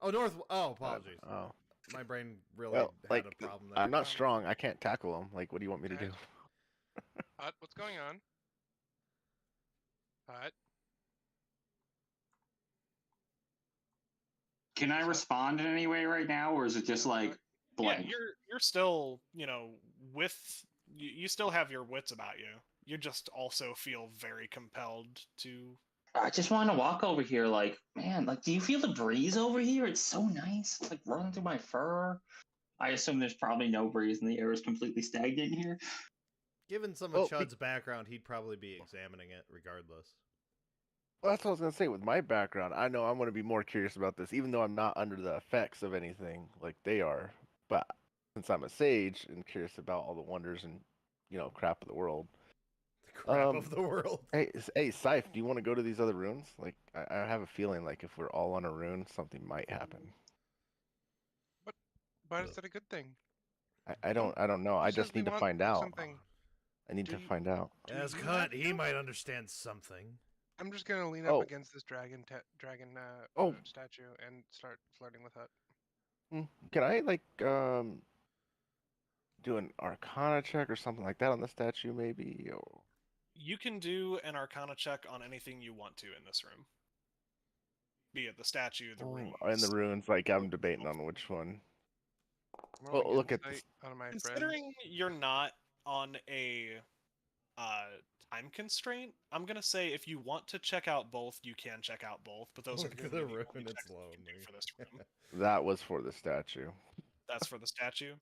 Oh, north. Oh, apologies. Oh. My brain really Well, had like, a problem there. I'm not strong. I can't tackle them. Like, what do you want me to do? Hut, what's going on? Hut. Can I respond in any way right now, or is it just like blank? Yeah, you're still, you still have your wits about you. You just also feel very compelled to. I just want to walk over here. Like, man, like, do you feel the breeze over here? It's so nice. It's like running through my fur. I assume there's probably no breeze, and the air is completely stagnant here. Given some of Chud's background, he'd probably be examining it regardless. Well, that's what I was gonna say. With my background, I know I'm gonna be more curious about this, even though I'm not under the effects of anything like they are. But since I'm a sage and curious about all the wonders and crap of the world, The crap of the world. Hey, Scythe, do you want to go to these other runes? Like, I have a feeling like if we're all on a rune, something might happen. But is that a good thing? I don't know. I just need to find out. Something. I need to find out. As Cut, he might understand something. I'm just gonna lean up against this dragon statue and start flirting with Hut. Can I do an Arcana check or something like that on the statue, maybe? Or... You can do an Arcana check on anything you want to in this room. be it the statue, the runes. And the ruins, like I'm debating on which one. Well, Rolling look at insight on my friends. Considering you're not on a time constraint, I'm gonna say if you want to check out both, you can check out both. But those are Look gonna at be the the ruin, only it's checks you can do lonely. for this room. That was for the statue. That's for the statue.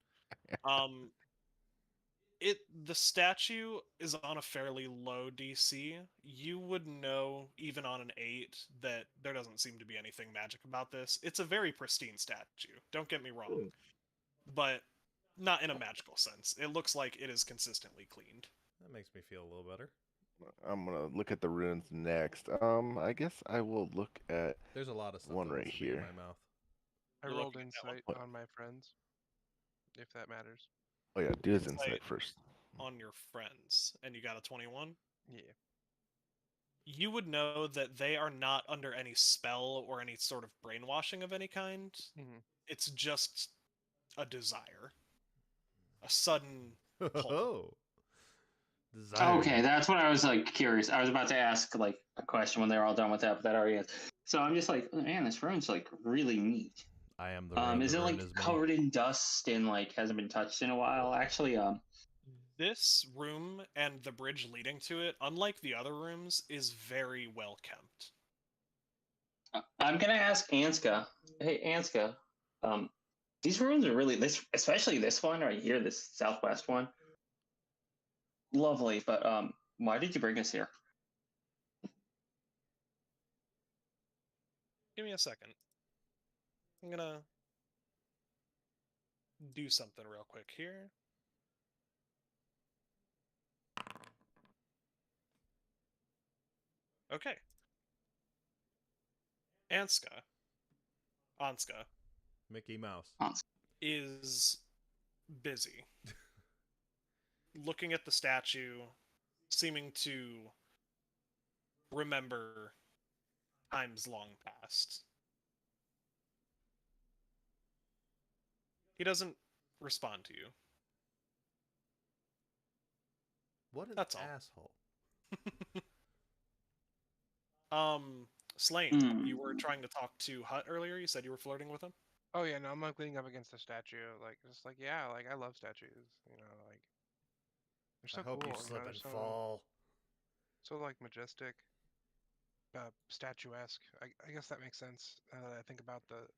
The statue is on a fairly low DC. You would know, even on an 8, that there doesn't seem to be anything magic about this. It's a very pristine statue, don't get me wrong. But not in a magical sense. It looks like it is consistently cleaned. That makes me feel a little better. I'm gonna look at the ruins next. I guess I will look at There's a lot of stuff one that right wants to be in here. my mouth. I You're rolled looking at that one? insight on my friends, if that matters. Oh yeah, do his Insight. insight first. On your friends, and you got a 21. Yeah. You would know that they are not under any spell or any sort of brainwashing of any kind. Mhm. It's just a desire, a sudden pull. Oh. Desire. Okay, that's what I was like curious. I was about to ask like a question when they're all done with that, but that already is. So I'm just like, oh, man, this rune's like really neat. I am the rune. Is the it rune like is me. covered in dust and like hasn't been touched in a while? Actually, This room and the bridge leading to it, unlike the other rooms, is very well kept. I'm gonna ask Anska. Hey, Anska, these runes are really especially this one right here, this southwest one. Lovely, but why did you bring us here? Give me a second. I'm gonna do something real quick here. Okay. Anska Mickey Mouse. is busy looking at the statue, seeming to remember times long past. He doesn't respond to you. What an That's all. asshole. Slane, you were trying to talk to Hut earlier. You said you were flirting with him. Oh yeah, no, I'm like leaning up against the statue, like just like yeah, like I love statues, like they're so I hope cool. you slip they're and so, fall. so like majestic, statuesque. I guess that makes sense. I think about the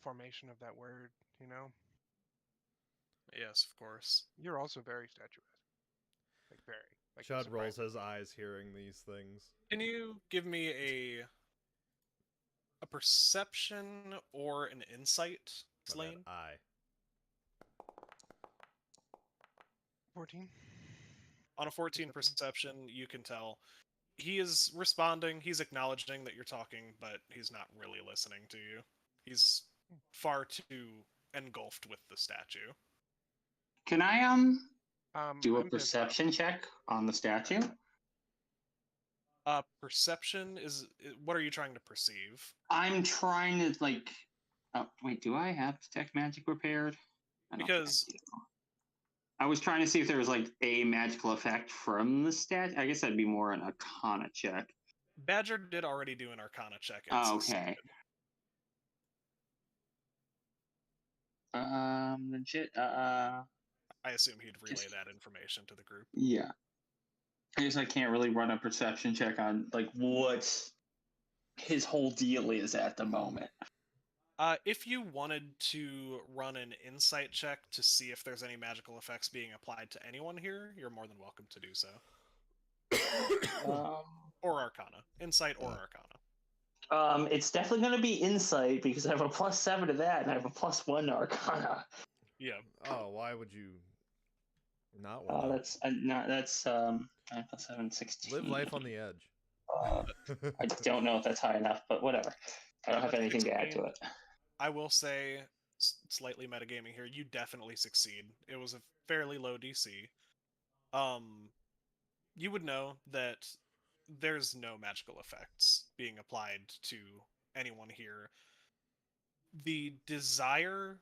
formation of that word. Yes, of course. You're also very statuesque, like very. Like Chud rolls surprising. his eyes hearing these things. Can you give me a perception or an insight, My bad, Slane? I. 14. On a 14 perception, you can tell he is responding, he's acknowledging that you're talking, but he's not really listening to you. He's far too engulfed with the statue. Can I do a I'm pissed off. perception check on the statue? Perception is what are you trying to perceive? I'm trying to like. Oh, wait, do I have detect magic repaired? I don't think I Because do. I was trying to see if there was like a magical effect from the stat. I guess that'd be more an Arcana check. Badger did already do an Arcana check. Oh, okay. Legit. I assume he'd relay that information to the group. Yeah. I guess I can't really run a perception check on like what his whole deal is at the moment. If you wanted to run an insight check to see if there's any magical effects being applied to anyone here, you're more than welcome to do so. Or Arcana. Insight or Arcana. It's definitely going to be insight because I have a +7 to that and I have a +1 to Arcana. Yeah. Oh, why would you not want that's 9 + 7, 16. Live life on the edge. I don't know if that's high enough, but whatever. I don't have anything to add to it. I will say, slightly metagaming here, you definitely succeed. It was a fairly low DC. You would know that there's no magical effects being applied to anyone here. The desire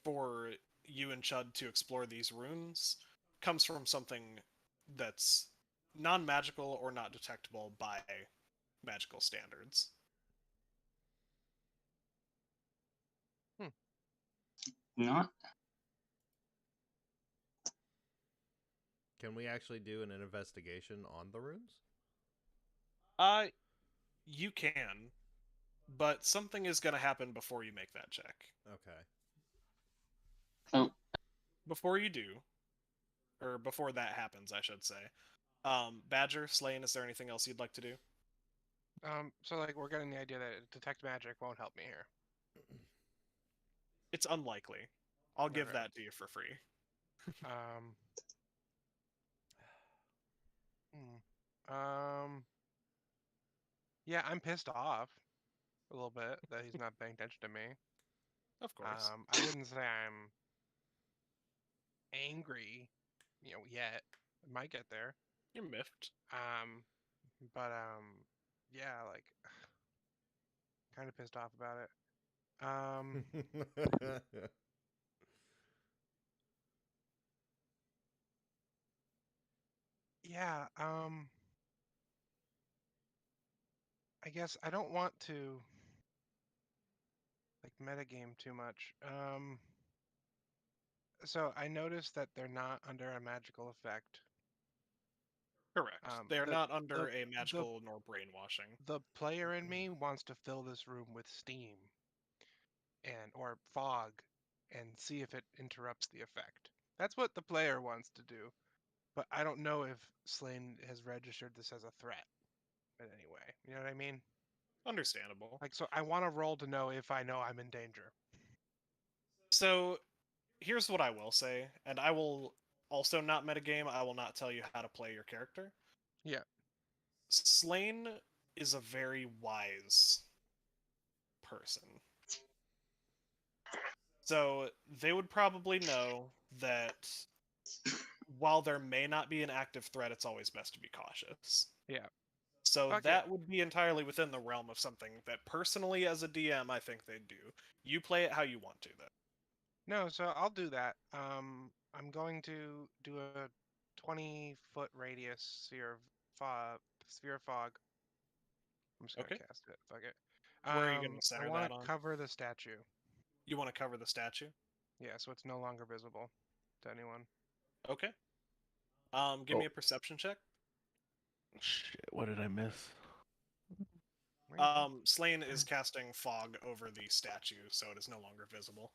for you and Chud to explore these runes comes from something that's non-magical or not detectable by magical standards. Not Can we actually do an investigation on the runes? You can, but something is going to happen before you make that check. Okay. so. Before you do, or before that happens, I should say. Badger, Slane, is there anything else you'd like to do? So like we're getting the idea that detect magic won't help me here. It's unlikely. I'll give Okay. that to you for free. Um. Yeah, I'm pissed off a little bit that he's not paying attention to me. Of course. I wouldn't say I'm angry, yet. I might get there. You're miffed. But yeah, like kind of pissed off about it. Yeah, I guess I don't want to like metagame too much. So I noticed that they're not under a magical effect. Correct. They're The not under the a magical nor brainwashing. the player in me wants to fill this room with steam or fog and see if it interrupts the effect. That's what the player wants to do. But I don't know if Slane has registered this as a threat in any way. You know what I mean? Understandable. Like, so I want to roll to know if I know I'm in danger. So, here's what I will say, and I will also not metagame, I will not tell you how to play your character. Yeah. Slane is a very wise person. So, they would probably know that while there may not be an active threat, it's always best to be cautious. Yeah. So Fuck that it. would be entirely within the realm of something that personally as a DM I think they'd do. You play it how you want to though. No, so I'll do that. I'm going to do a 20-foot radius sphere of fog. I'm just gonna Okay. cast it. Fuck it. Where are you going to I center want that to on? cover the statue. You want to cover the statue? Yeah, so it's no longer visible to anyone. Okay. Give me a perception check. Shit, what did I miss? Slane is casting fog over the statue, so it is no longer visible.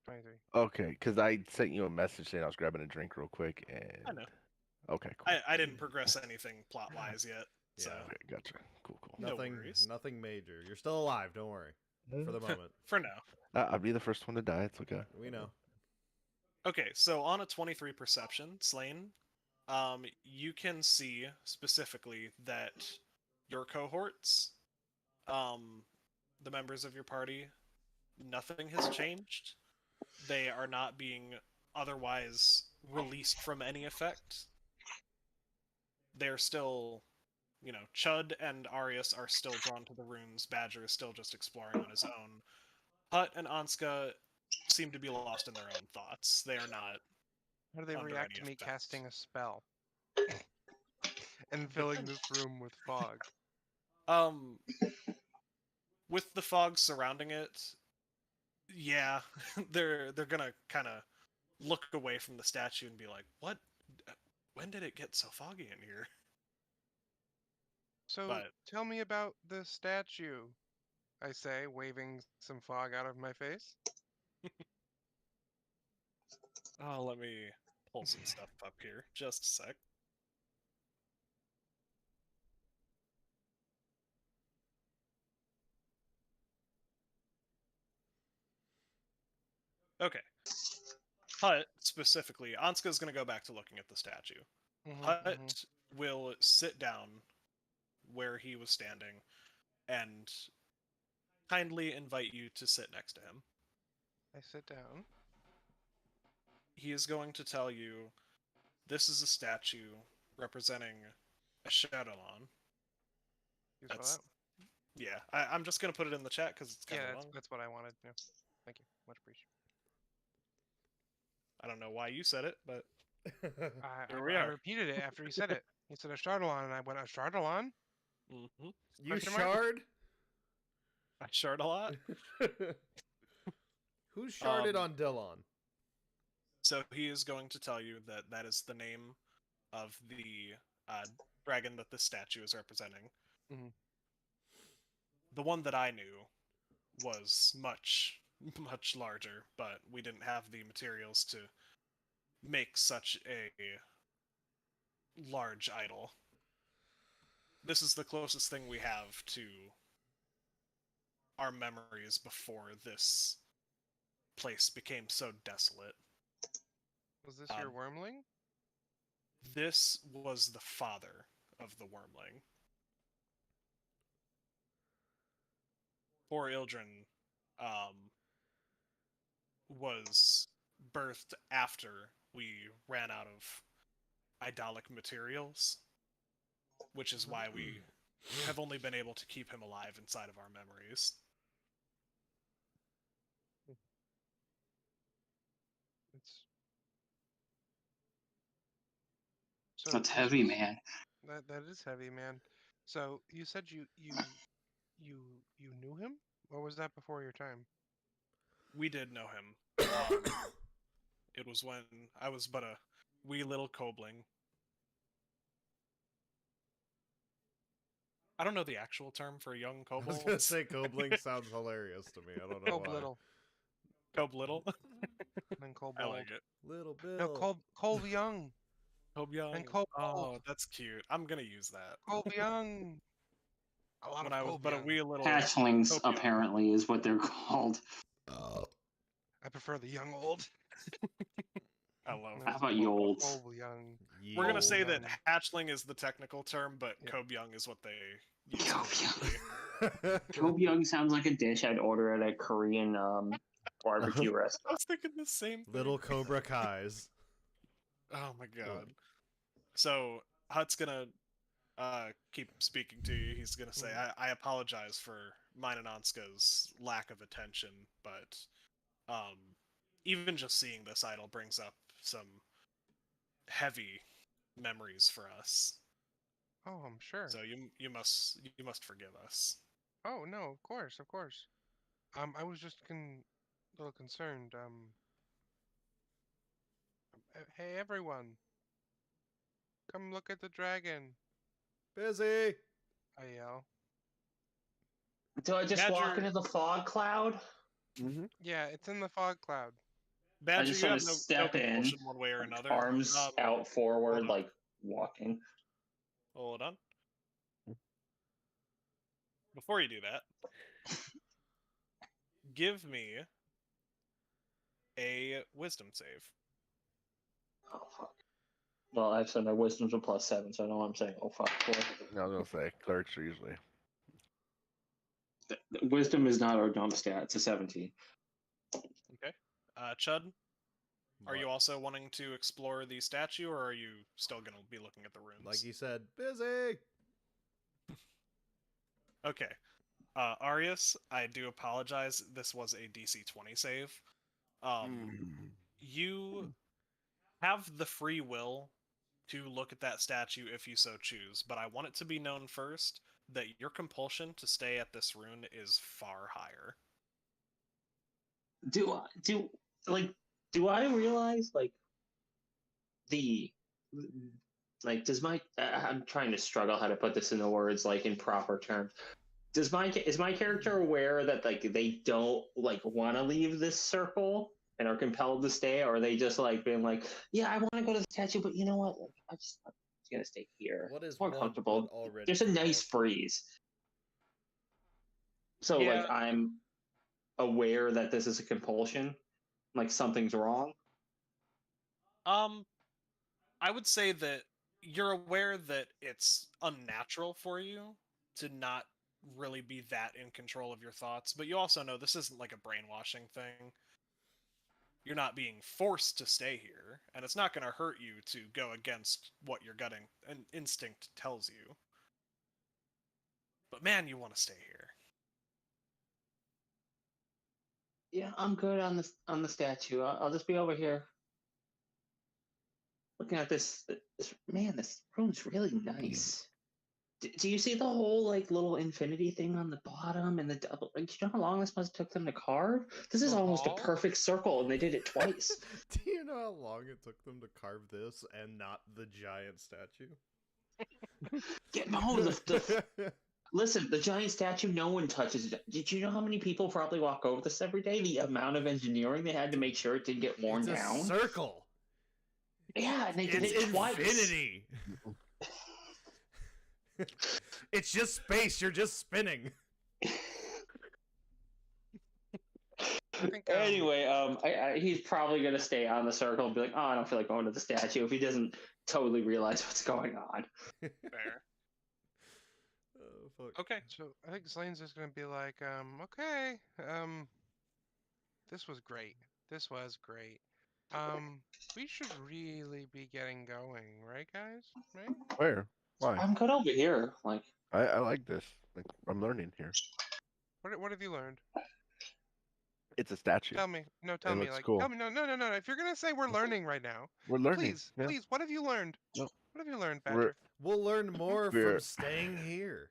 23. Okay, because I sent you a message saying I was grabbing a drink real quick, and I know. Okay, cool. I didn't progress anything plot wise yet. So Yeah. Okay, gotcha. Cool. No Nothing. worries. Nothing major. You're still alive. Don't worry. For the moment, for now. I'll be the first one to die. It's okay. we know. Okay, so on a 23 perception, Slane, you can see specifically that your cohorts, the members of your party, nothing has changed. They are not being otherwise released from any effect. They're still, Chud and Arius are still drawn to the runes. Badger is still just exploring on his own. Hut and Anska seem to be lost in their own thoughts. They are not. How do they under react any to me effect. casting a spell and filling this room with fog? With the fog surrounding it, yeah, they're gonna kind of look away from the statue and be like, "What? When did it get so foggy in here?" So But tell me about the statue, I say, waving some fog out of my face. oh, let me pull some stuff up here. Just a sec. Okay. Hut, specifically, Anska's going to go back to looking at the statue. Hut will sit down where he was standing and kindly invite you to sit next to him. I sit down. He is going to tell you this is a statue representing a Shadowlon. Yeah, I'm just going to put it in the chat because it's kind of long. That's what I wanted. Yeah. Thank you. Much appreciated. I don't know why you said it, but I here we are. repeated it after he said it. He said a Shardalon, and I went, a Shardalon? Mm-hmm. You Question mark? shard? I shard a lot. Who sharded Um, on Dillon? So he is going to tell you that that is the name of the dragon that this statue is representing. Mhm. The one that I knew was much, much larger, but we didn't have the materials to make such a large idol. This is the closest thing we have to our memories before this place became so desolate. Was this your wormling? This was the father of the wormling. Poor Ildren was birthed after we ran out of idolic materials, which is why we have only been able to keep him alive inside of our memories. It's so That's this heavy, was man. that is heavy, man. So you said you knew him, or was that before your time? We did know him. It was when I was but a wee little cobling. I don't know the actual term for a young I was kobold. gonna say Kobling sounds hilarious to me. I don't know Cold why. little, Cob little. then cold I bold. like it. Little Bill. No, cold young, Cob young. and cold Oh, bold. that's cute. I'm gonna use that. Cold young. A lot When of I was cold but a young. wee little Hatchlings, Cob young. apparently, is what they're called. I prefer the young old. I love No, How it. about cold- Yolds? cold young. We're gonna Old say that young. hatchling is the technical term, but Yeah. Cob young is what they use Cob colloquially. Kobe Young sounds like a dish I'd order at a Korean barbecue I restaurant. was thinking the same thing. Little Cobra Kai's. Oh my god. So Hut's gonna keep speaking to you. He's gonna say, I apologize for mine and Anska's lack of attention, but even just seeing this idol brings up some heavy memories for us. Oh, I'm sure. So you must forgive us. Oh no, of course, of course. I was just a little concerned. Hey everyone, come look at the dragon. Busy. I yell. Do I just walk Badger- into the fog cloud? Mm-hmm. Yeah, it's in the fog cloud. Badger, just you sort have of no step in, compulsion one way or another. arms out forward, hold on. like walking. Hold on. Before you do that, give me a wisdom save. Oh, fuck. Well, actually, my wisdom's a +7, so I know what I'm saying. Oh, fuck. I was gonna say clerks are usually. Wisdom is not our dump stat. It's a 17. Okay. Chud, are you What? also wanting to explore the statue, or are you still going to be looking at the runes? Like you said, busy. Okay. Arius, I do apologize. This was a DC 20 save. You have the free will to look at that statue if you so choose, but I want it to be known first that your compulsion to stay at this rune is far higher. Do I realize the does my I'm trying to struggle how to put this into words in proper terms. Is my character aware that they don't want to leave this circle and are compelled to stay, or are they just being yeah, I want to go to the statue, but you know what, I'm just gonna stay here. What is It's more one comfortable. but already There's a nice compulsion? breeze. So Yeah. I'm aware that this is a compulsion, something's wrong. I would say that you're aware that it's unnatural for you to not really be that in control of your thoughts, but you also know this isn't like a brainwashing thing. You're not being forced to stay here, and it's not going to hurt you to go against what your gut and instinct tells you. But man, you want to stay here. Yeah, I'm good on the statue. I'll just be over here looking at this. This room's really nice. Do you see the whole like little infinity thing on the bottom and the double? Like, do you know how long this must have took them to carve? This is The almost a ball? perfect circle, and they did it twice. Do you know how long it took them to carve this and not the giant statue? Listen, the giant statue, no one touches it. Did you know how many people probably walk over this every day? The amount of engineering they had to make sure it didn't get worn It's a down. circle. Yeah, and they did It's it twice. infinity. It's just space. You're just spinning. Anyway, he's probably gonna stay on the circle and be like, "Oh, I don't feel like going to the statue." If he doesn't totally realize what's going on. Fair. Oh, fuck. Okay. So I think Slane's just gonna be like, okay, this was great. This was great. We should really be getting going, right, guys? Right? Where? Why? I'm good over here. Like, I like this. Like, I'm learning here. What have you learned? It's a statue. Tell me. No, tell It me. looks Like, cool. tell me. No. If you're gonna say we're learning right now, We're learning. please, yeah. please, what have you learned? No. What have you learned, We're- Patrick? We'll learn more We're- from staying here.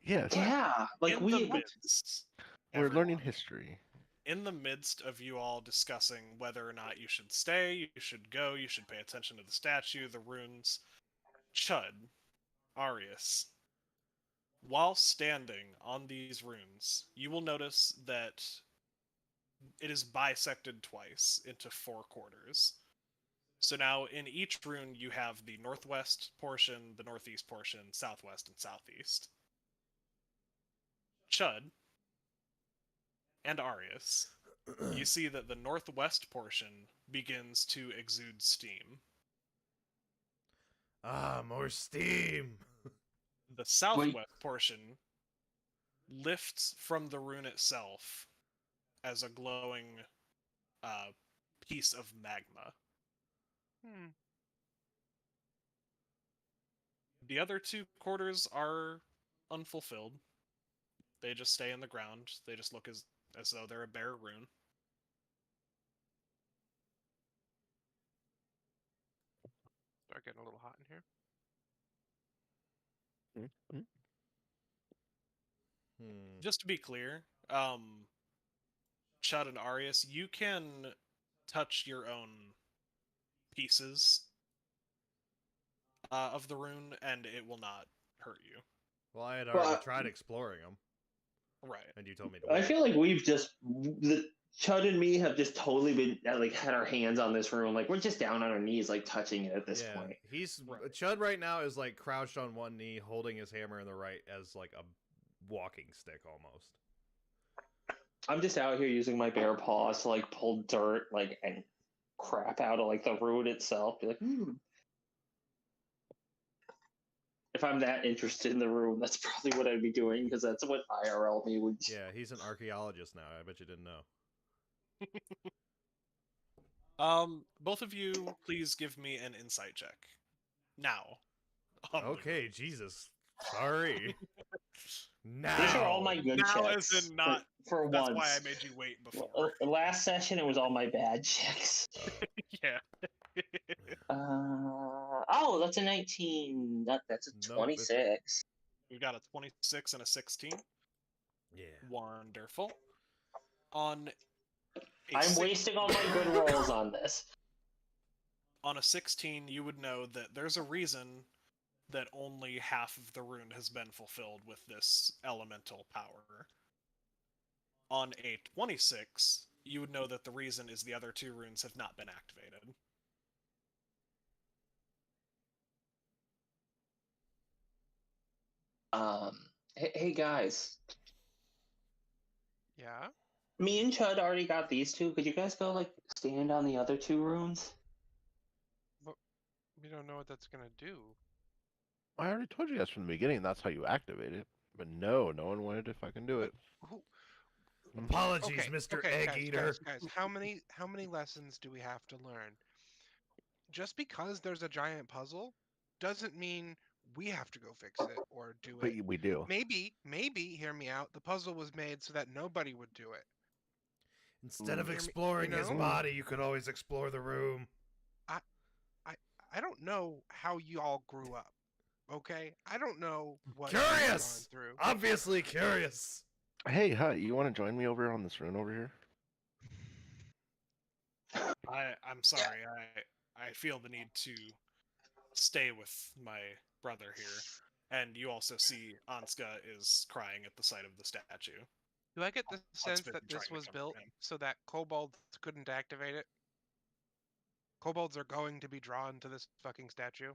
Yes. yeah, like In the midst, We're learning everyone, history. in the midst of you all discussing whether or not you should stay, you should go, you should pay attention to the statue, the runes, Chud, Arius, while standing on these runes, you will notice that it is bisected twice into 4 quarters. So now in each rune you have the northwest portion, the northeast portion, southwest, and southeast. Chud and Arius, you see that the northwest portion begins to exude steam. Ah, more steam. The southwest portion lifts from the rune itself as a glowing piece of magma. Hmm. The other 2 quarters are unfulfilled. They just stay in the ground. They just look as though they're a bare rune. Start getting a little hot in here. Mhm. Just to be clear, Chud and Arius, you can touch your own pieces of the rune, and it will not hurt you. Well, I had Well, already tried exploring them, Right. and you told me to I wait. feel like Chud and me have just totally been like had our hands on this room. Like, we're just down on our knees, like touching it at this Yeah, point. Chud right now is like crouched on one knee, holding his hammer in the right as like a walking stick almost. I'm just out here using my bare paws to like pull dirt, like, and crap out of like the root itself. Be like, If I'm that interested in the room, that's probably what I'd be doing, because that's what IRL me would. Yeah, he's an archaeologist now. I bet you didn't know. Both of you, please give me an insight check. Now. Okay, Jesus. Sorry. Now. These are all my good Now checks. as in not- for That's once. why I made you wait before. Last session, it was all my bad checks. Yeah. Oh, that's a 19. That's a No, 26. We've got a 26 and a 16. Yeah. Wonderful. On a I'm six- wasting all my good rolls on this. On a 16, you would know that there's a reason that only half of the rune has been fulfilled with this elemental power. On a 26, you would know that the reason is the other 2 runes have not been activated. Hey guys, Yeah. me and Chud already got these 2. Could you guys go like stand on the other 2 runes? We don't know what that's gonna do. I already told you guys from the beginning that's how you activate it. But no one wanted to fucking do it. Who? Apologies, Okay, Mr. okay, Egg guys, Eater. Guys, how many lessons do we have to learn? Just because there's a giant puzzle doesn't mean we have to go fix it or do But it. we do. Maybe, hear me out. The puzzle was made so that nobody would do it. Instead of Hear me- exploring you his know? body, you could always explore the room. I don't know how you all grew up. Okay, I don't know what you've gone Curious! through. Obviously curious. Hey, Hut, you want to join me over on this rune over here? I'm sorry. I feel the need to stay with my brother here. And you also see Anska is crying at the sight of the statue. Do I get the Hutt's sense been that trying this to was comfort built him. so that kobolds couldn't activate it? Kobolds are going to be drawn to this fucking statue,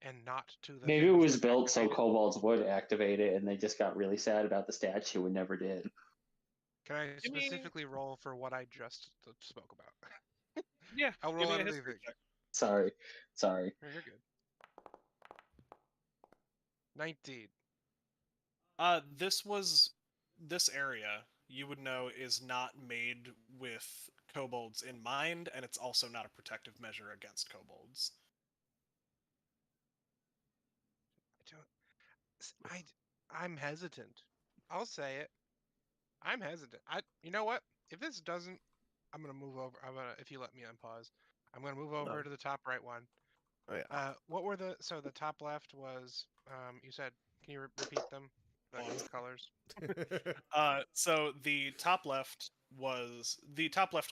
and not to the Maybe it things was that built so activate it? kobolds would activate it, and they just got really sad about the statue and never did. Can I Give me- specifically roll for what I just spoke about? Yeah, I'll give roll me a anything. history check. Sorry. No, you're good. 19. This area you would know is not made with kobolds in mind, and it's also not a protective measure against kobolds. I don't. I'm hesitant. I'll say it. I'm hesitant. You know what? If this doesn't, I'm gonna move over. If you let me unpause, I'm gonna move over No. to the top right one. Oh yeah. What were the top left was, you said, can you repeat them? The Well, colors. So the top left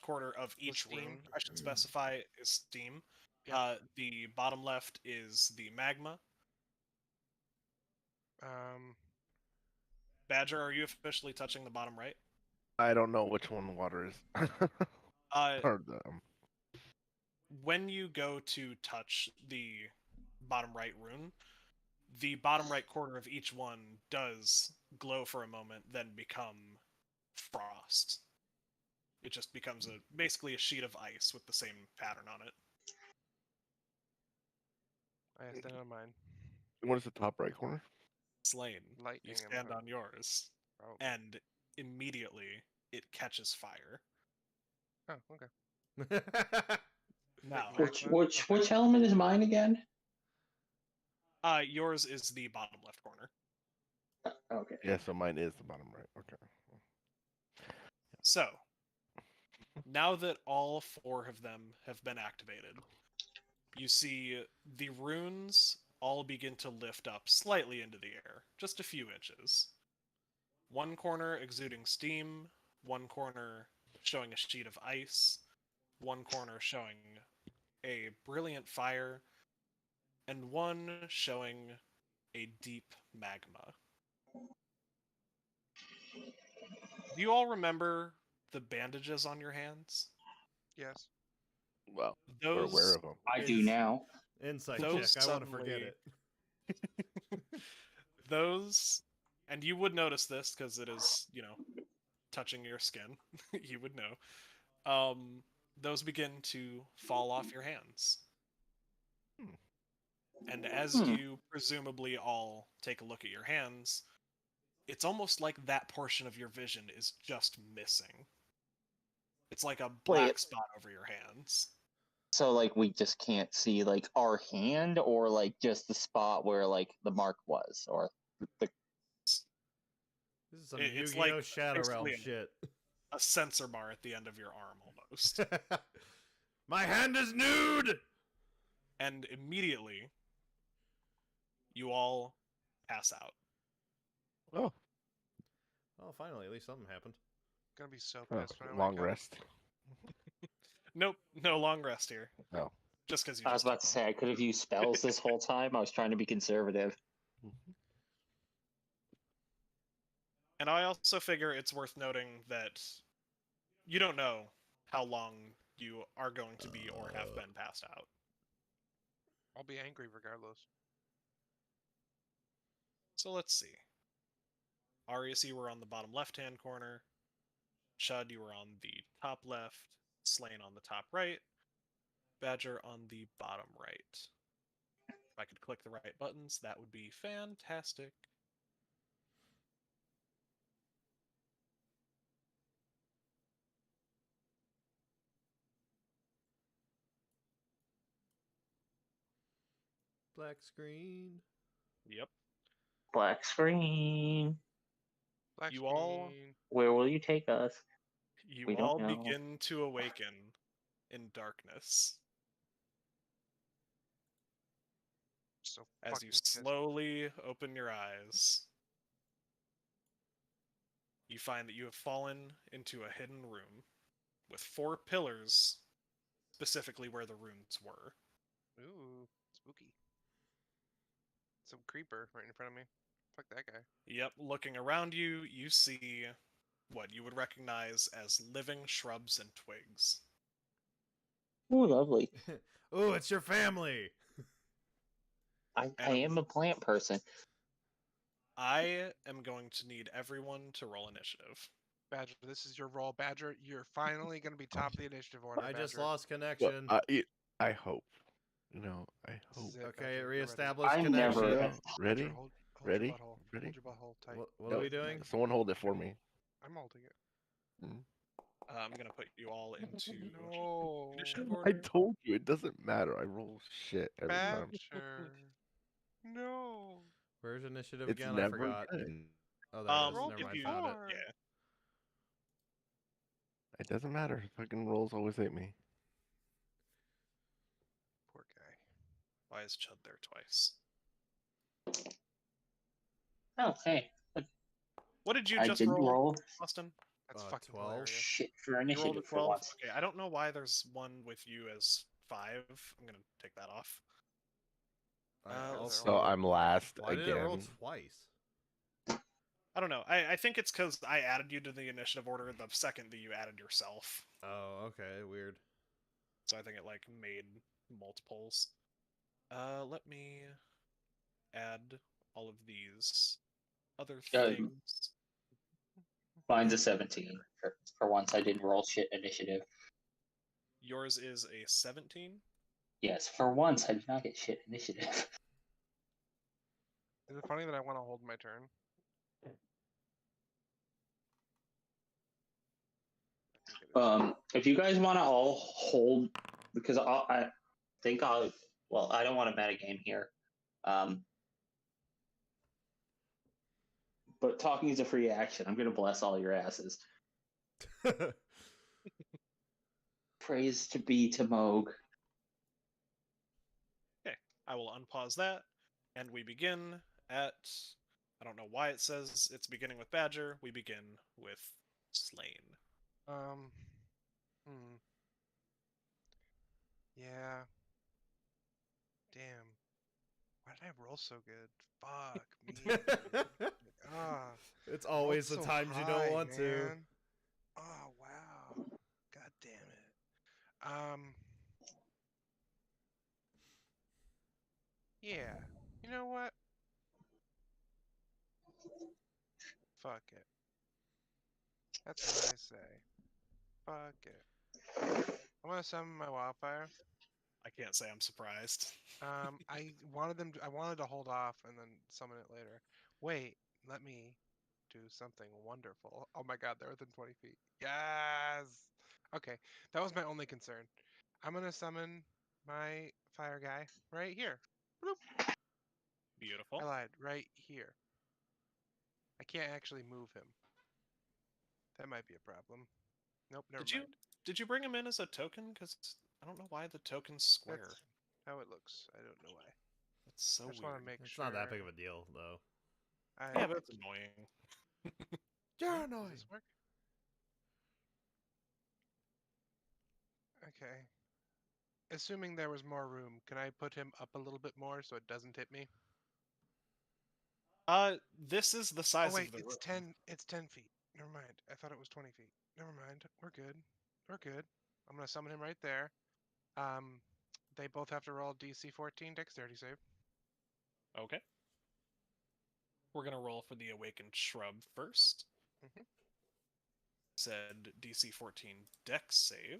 corner of each steam? rune, I should specify, is steam. Yep. The bottom left is the magma. Badger, are you officially touching the bottom right? I don't know which one the water is. Or the, When you go to touch the bottom right rune, the bottom right corner of each one does glow for a moment, then become frost. It just becomes basically a sheet of ice with the same pattern on it. I have that on mine. what is the top right corner? Slane, Lightning you and stand hook. on yours, Oh. and immediately it catches fire. Oh, okay. Now, Magma? Which element is mine again? yours is the bottom left corner. Okay. Yeah, so mine is the bottom right. Okay. So, now that all four of them have been activated, you see the runes all begin to lift up slightly into the air, just a few inches. One corner exuding steam, one corner showing a sheet of ice, one corner showing a brilliant fire, and one showing a deep magma. Do you all remember the bandages on your hands? Yes. Well, we're aware of them. I do if now. Insight Those check. I want to forget suddenly- it. those, and you would notice this because it is, touching your skin. You would know. Those begin to fall off your hands. And as you presumably all take a look at your hands, it's almost like that portion of your vision is just missing. It's like a black Wait. spot over your hands. So like we just can't see like our hand, or like just the spot where like the mark was, or the. This is some It's Yu-Gi-Oh! like Shadow Realm basically shit. a sensor bar at the end of your arm almost. My hand is nude! And immediately, you all pass out. Oh, Oh, finally, at least something happened. Gonna be so oh, pissed when I long wake up. rest. Nope, no long rest here. Oh. Just because you I was just about took to one. say I could have used spells this whole time. I was trying to be conservative. And I also figure it's worth noting that you don't know how long you are going to be or have been passed out. I'll be angry regardless. So let's see. Arius, you were on the bottom left-hand corner. Chud, you were on the top left. Slane on the top right. Badger on the bottom right. If I could click the right buttons, that would be fantastic. Black screen. Yep. Black screen. Black You all- screen. Where will you take us? You We don't all know. begin to awaken in darkness. so As you fucking pissed. slowly open your eyes, you find that you have fallen into a hidden room with 4 pillars, specifically where the runes were. Ooh, spooky. Some creeper right in front of me. Fuck that guy. Yep, looking around you, you see what you would recognize as living shrubs and twigs. Oh, lovely. Oh, it's your family. I And am a plant person. I am going to need everyone to roll initiative. Badger, this is your role. Badger, you're finally going to be top of the initiative order. I just Badger. lost Well, connection. I hope. You know, I This hope. is it, Okay, Badger. You're ready. reestablished I'm connection. never- Badger, ready? Badger, hold Ready? your butthole. Ready? Hold your butthole tight. What are we doing? Someone hold it for me. I'm holding it. I'm going to put you all into No. initiative I order. told you it doesn't matter. I roll shit every time. Badger. No. Where's initiative It's again? I never forgot. good. Oh, there it is. roll Never mind. if you- Found it. before. Yeah. It doesn't matter. Fucking rolls always hate me. Poor guy. Why is Chud there twice? Oh, hey. What did you I just did roll, roll Austin? That's fucking 12. hilarious. shit for You rolled initiative a for 12? once. Okay, I don't know why there's one with you as 5. I'm going to take that off. I let's So I'm last Why did it roll again. twice? I don't know. I think it's because I added you to the initiative order the second that you added yourself. Oh, okay. Weird. So I think it like made multiples. Let me add all of these other things. Mine's a 17. For once, I didn't roll shit initiative. Yours is a 17. Yes, for once, I did not get shit initiative. Is it funny that I want to hold my turn? I think it is. If you guys want to all hold, because I think I'll. Well, I don't want to metagame here. But talking is a free action. I'm going to bless all your asses. Praise to be to Moog. I will unpause that, and we begin at. I don't know why it says it's beginning with Badger. We begin with Slain. Hmm. Yeah. Damn. Why did I roll so good? Fuck me. Ah. It's always the rolled so times you high, don't want to. man. Oh wow. God damn it. Yeah. You know what? Fuck it. That's what I say. Fuck it. I'm gonna summon my wildfire. I can't say I'm surprised. I wanted to hold off and then summon it later. Wait, let me do something wonderful. Oh my god, they're within 20 feet. Yes! Okay, that was my only concern. I'm gonna summon my fire guy right here. Bloop. Beautiful. I lied, right here. I can't actually move him. That might be a problem. Nope, never mind. Did you bring him in as a token? Because I don't know why the token's square. That's how it looks. I don't know why. That's so I just weird. want to make It's sure. not that big of a deal, though. Yeah, but it's annoying. You're Does annoying. this work? Okay. Assuming there was more room, can I put him up a little bit more so it doesn't hit me? This is the Oh size wait, of the it's room. 10. It's 10 feet. Never mind. I thought it was 20 feet. Never mind. We're good. We're good. I'm gonna summon him right there. They both have to roll DC 14 Dexterity save. Okay. We're gonna roll for the awakened shrub first. Mhm. Said DC 14 Dex save.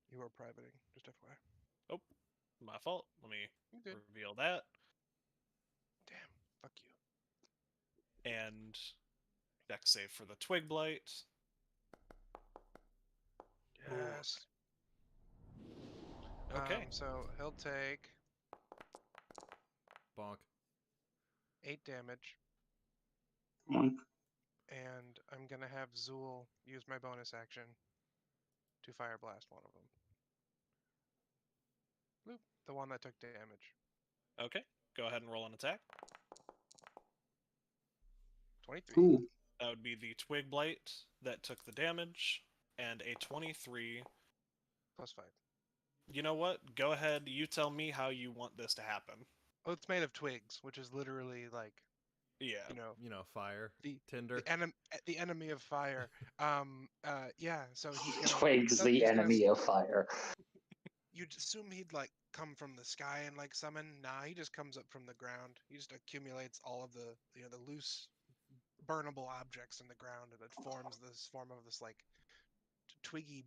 You are privating, just FYI. Oh, my fault. Let me You good? reveal that. Damn. Fuck you. And Dex save for the twig blight. Yes. Okay. So he'll take Bonk. 8 damage, One. and I'm gonna have Zool use my bonus action to fire blast one of them. Boop. The one that took damage. Okay, go ahead and roll an attack. 23. Ooh. That would be the Twig Blight that took the damage, and a 23. +5. You know what? Go ahead, you tell me how you want this to happen. Well, it's made of twigs, which is literally like, Yeah. You know, fire, the tinder. the enemy of fire. Yeah. So he's gonna Twigs, the he's gonna- enemy of fire. You'd assume he'd like come from the sky and like summon. Nah, he just comes up from the ground. He just accumulates all of the the loose, burnable objects in the ground, and it forms this form of this like twiggy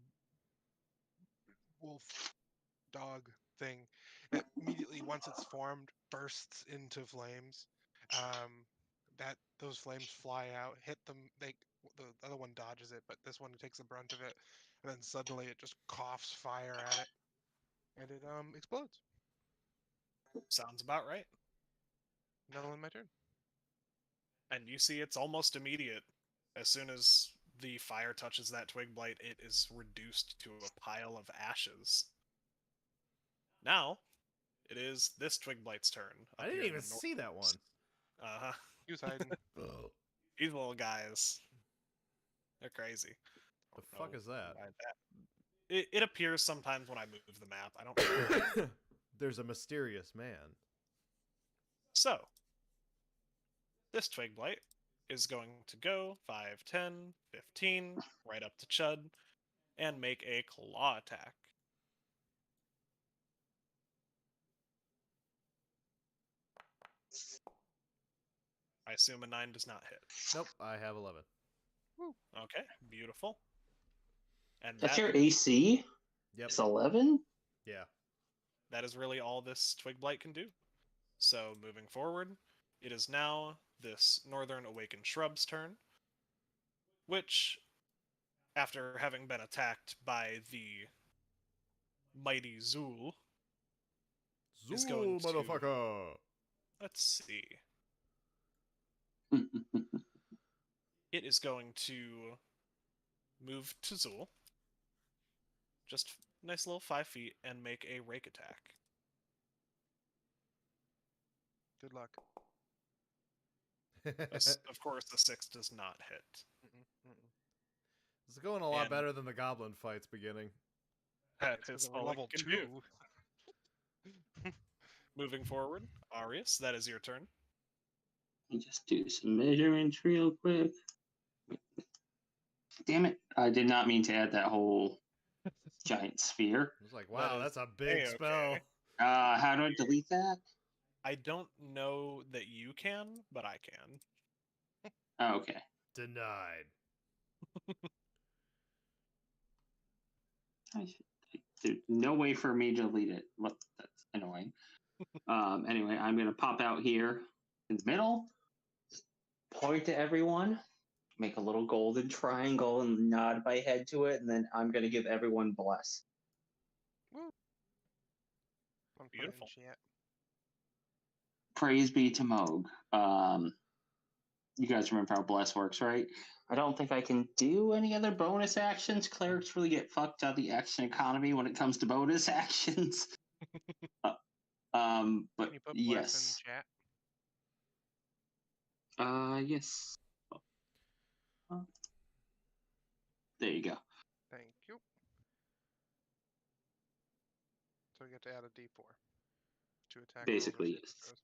wolf dog thing that immediately, once it's formed, bursts into flames. That those flames fly out, hit them. The other one dodges it, but this one takes the brunt of it, and then suddenly it just coughs fire at it, and it explodes. Sounds about right. Now in my turn. And you see it's almost immediate. As soon as the fire touches that Twig Blight, it is reduced to a pile of ashes. Now, it is this Twig Blight's turn. I didn't even see that one. Uh-huh. He was hiding. Oh, These little guys. They're crazy. the fuck Oh, is that? why that? It appears sometimes when I move the map. I don't know. There's a mysterious man. So, this Twig Blight is going to go 5, 10, 15, right up to Chud, and make a claw attack. I assume a 9 does not hit. Nope, I have 11. Okay, beautiful. And That's that, your AC? Yep. It's 11? Yeah. that is really all this Twig Blight can do. So, moving forward, it is now this Northern Awakened Shrub's turn, which, after having been attacked by the mighty Zool, is going Zool, to- motherfucker! let's see. It is going to move to Zool, just nice little 5 feet, and make a rake attack. Good luck. Of course, the 6 does not hit. Mm-mm, mm-mm. It's going a lot And- better than the goblin fights beginning. That It's 'cause is we're all level it can 2. do. Moving forward, Arius, that is your turn. Let me just do some measurements real quick. Damn it. I did not mean to add that whole giant sphere. I was like, wow, is that's a big A-okay. spell. How do I delete that? I don't know that you can, but I can. Oh, okay. Denied. There's no way for me to delete it. What? That's annoying. Anyway, I'm going to pop out here in the middle, point to everyone, make a little golden triangle and nod my head to it, and then I'm going to give everyone bless. I'm putting in Beautiful. chat. Praise be to Moog. You guys remember how bless works, right? I don't think I can do any other bonus actions. Clerics really get fucked out the action economy when it comes to bonus actions. But Can you put bless yes. in chat? Yes. There you go. Thank you. So we get to add a D4 to attack. Basically, rolls or yes. saving throws.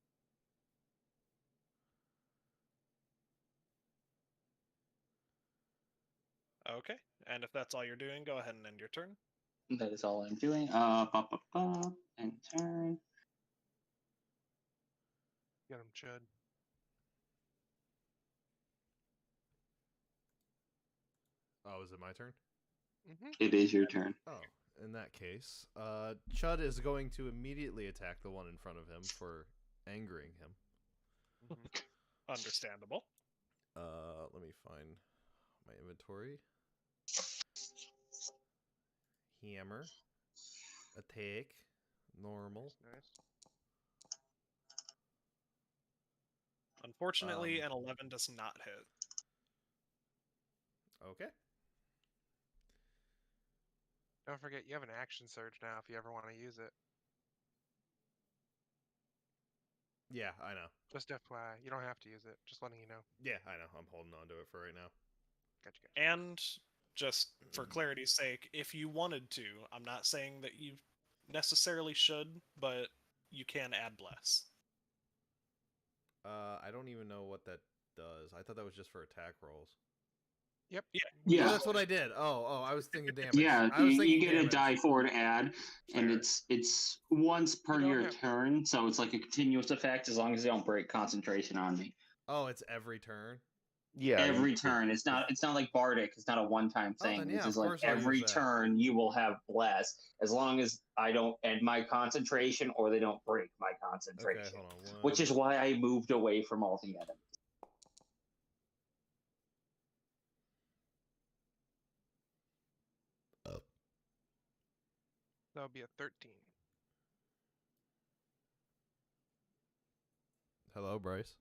Okay, and if that's all you're doing, go ahead and end your turn. That is all I'm doing. And turn. Get him, Chud. Oh, is it my turn? Mm-hmm. It is your turn. Oh, in that case, Chud is going to immediately attack the one in front of him for angering him. Understandable. Let me find my inventory. Hammer. Attack. Normal. Nice. Unfortunately, an 11 does not hit. Okay. Don't forget, you have an action surge now if you ever want to use it. Yeah, I know. Just FYI, you don't have to use it. Just letting you know. Yeah, I know. I'm holding on to it for right now. Gotcha. And just for clarity's sake, if you wanted to, I'm not saying that you necessarily should, but you can add bless. I don't even know what that does. I thought that was just for attack rolls. Yep. Yeah. Yeah. Oh, that's what I did. I was thinking damage. Yeah, I was thinking you get damage. a die for to add, and Fair. it's once per don't your have- turn, so it's like a continuous effect as long as they don't break concentration on me. Oh, it's every turn. Yeah, Every turn. It's not like Bardic. It's not a one-time Oh, thing. then It's yeah, just of like course I'll use every that. turn you will have bless as long as I don't end my concentration or they don't break my concentration. Okay, hold on. Which is why I moved away from all the enemies. That would be a 13. Hello, Bryce.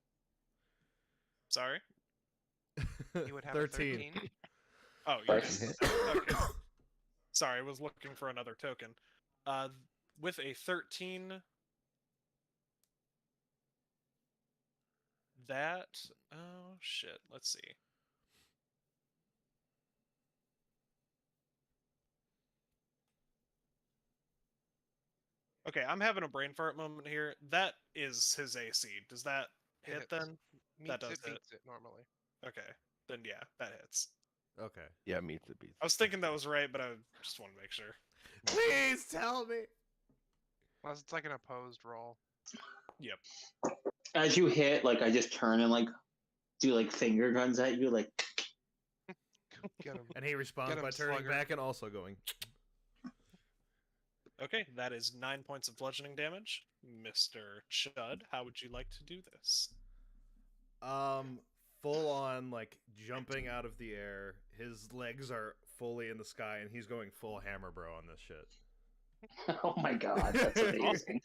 Sorry? You would have 13. a 13. Oh, you Bryce. didn't. Okay. Sorry, I was looking for another token. With a 13, that... Oh, shit. Let's see. Okay, I'm having a brain fart moment here. That is his AC. Does that It hit hits. then? Meets does it, hit. beats it normally. Okay, then yeah, that hits. Okay. Yeah, meets it beats. I was thinking that was right, but I just want to make sure. Please tell me. Unless it's like an opposed roll. Yep. As you hit, like I just turn and like do like finger guns at you, like Get him. And he responds Get him, by turning slugger. back and also going. Okay, that is 9 points of bludgeoning damage. Mr. Chud, how would you like to do this? Full on like jumping out of the air. His legs are fully in the sky, and he's going full hammer bro on this shit. oh my god, that's amazing.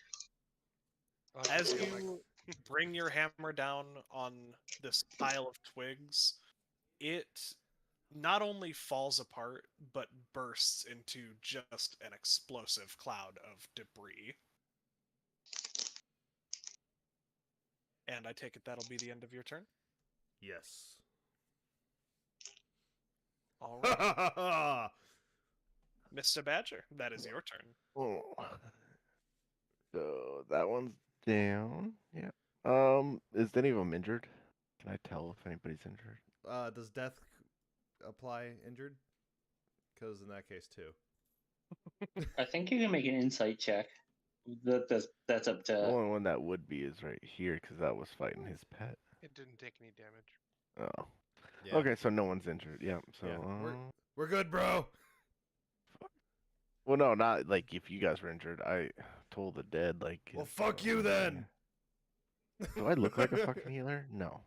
I like As the feeling. you bring your hammer down on this pile of twigs, it not only falls apart, but bursts into just an explosive cloud of debris. And I take it that'll be the end of your turn? Yes. All right. Mr. Badger, that is your turn. Oh. So that one's down. Yeah. Is any of them injured? Can I tell if anybody's injured? Does death apply injured? Because in that case, too. I think you can make an insight check. That's up The to. only one that would be is right here because that was fighting his pet. It didn't take any damage. Oh. Yeah. Okay, so no one's injured. Yeah. So. Yeah, we're good, bro. Well, no, not like if you guys were injured. I told the dead like. Well, fuck you then. Do I look like a fucking healer? No,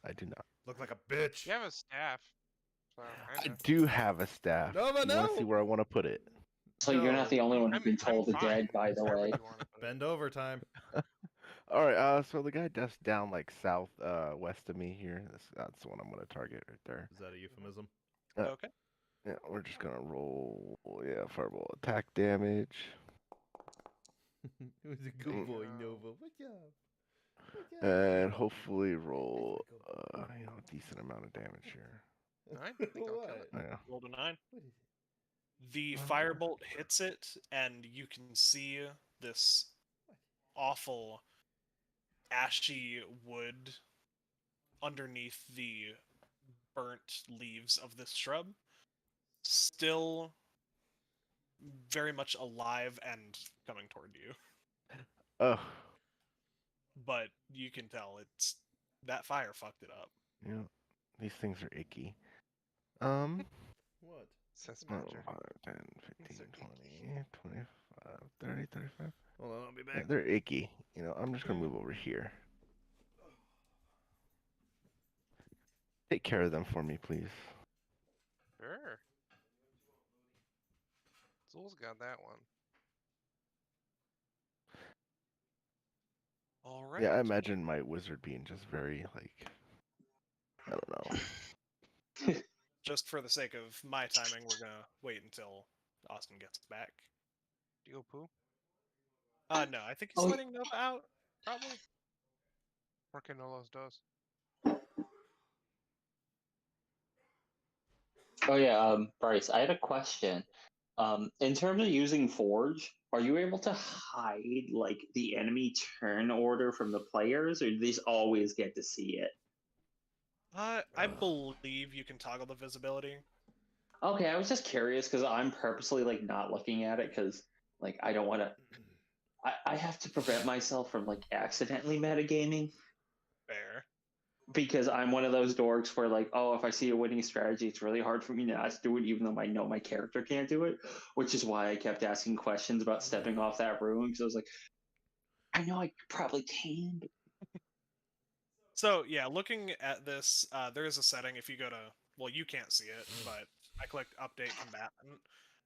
I do not. Look like a bitch. You have a staff. So, I kinda. do have a staff. Nova, You want no. to see where I want to put it? So you're not the only one who's I'm- been told I'm to fine. dead, by the Wherever way. you wanna put it. Bend over time. All right. So the guy just down like south west of me here. That's the one I'm gonna target right there. Is that a euphemism? Okay. Yeah, we're just gonna roll. Yeah, fireball attack damage. It was a good Mm. boy, No. Nova. What job? And hopefully roll a decent amount of damage here. 9? I think I'll kill it. What? Yeah. Roll to 9. What is it? The firebolt hits it, and you can see this awful ashy wood underneath the burnt leaves of this shrub. Still very much alive and coming toward you. Oh, But you can tell it's that fire fucked it up. yeah. These things are icky. What? Says Oh, Badger. 5, 10, 15, 20, 25, 30, 35. Hold on, I'll be Yeah, back. they're icky. You know, I'm just gonna move over here. Take care of them for me, please. Sure. Zool's got that one. All right. Yeah, I imagine my wizard being just very like, I don't know. Just for the sake of my timing, we're gonna wait until Austin gets back. Do you go poo? No, I think he's Oh. letting Nova out, probably. Porque no los dos. Oh yeah, Bryce, I had a question. In terms of using Forge, are you able to hide like the enemy turn order from the players, or do these always get to see it? I believe you can toggle the visibility. Okay, I was just curious because I'm purposely like not looking at it because like I don't want to. I have to prevent myself from like accidentally metagaming Fair. because I'm one of those dorks where like, oh, if I see a winning strategy, it's really hard for me not to do it, even though I know my character can't do it. Which is why I kept asking questions about stepping off that room because I was like, I know I probably can, but So yeah, looking at this, there is a setting if you go to, well, you can't see it, but I clicked update combatant,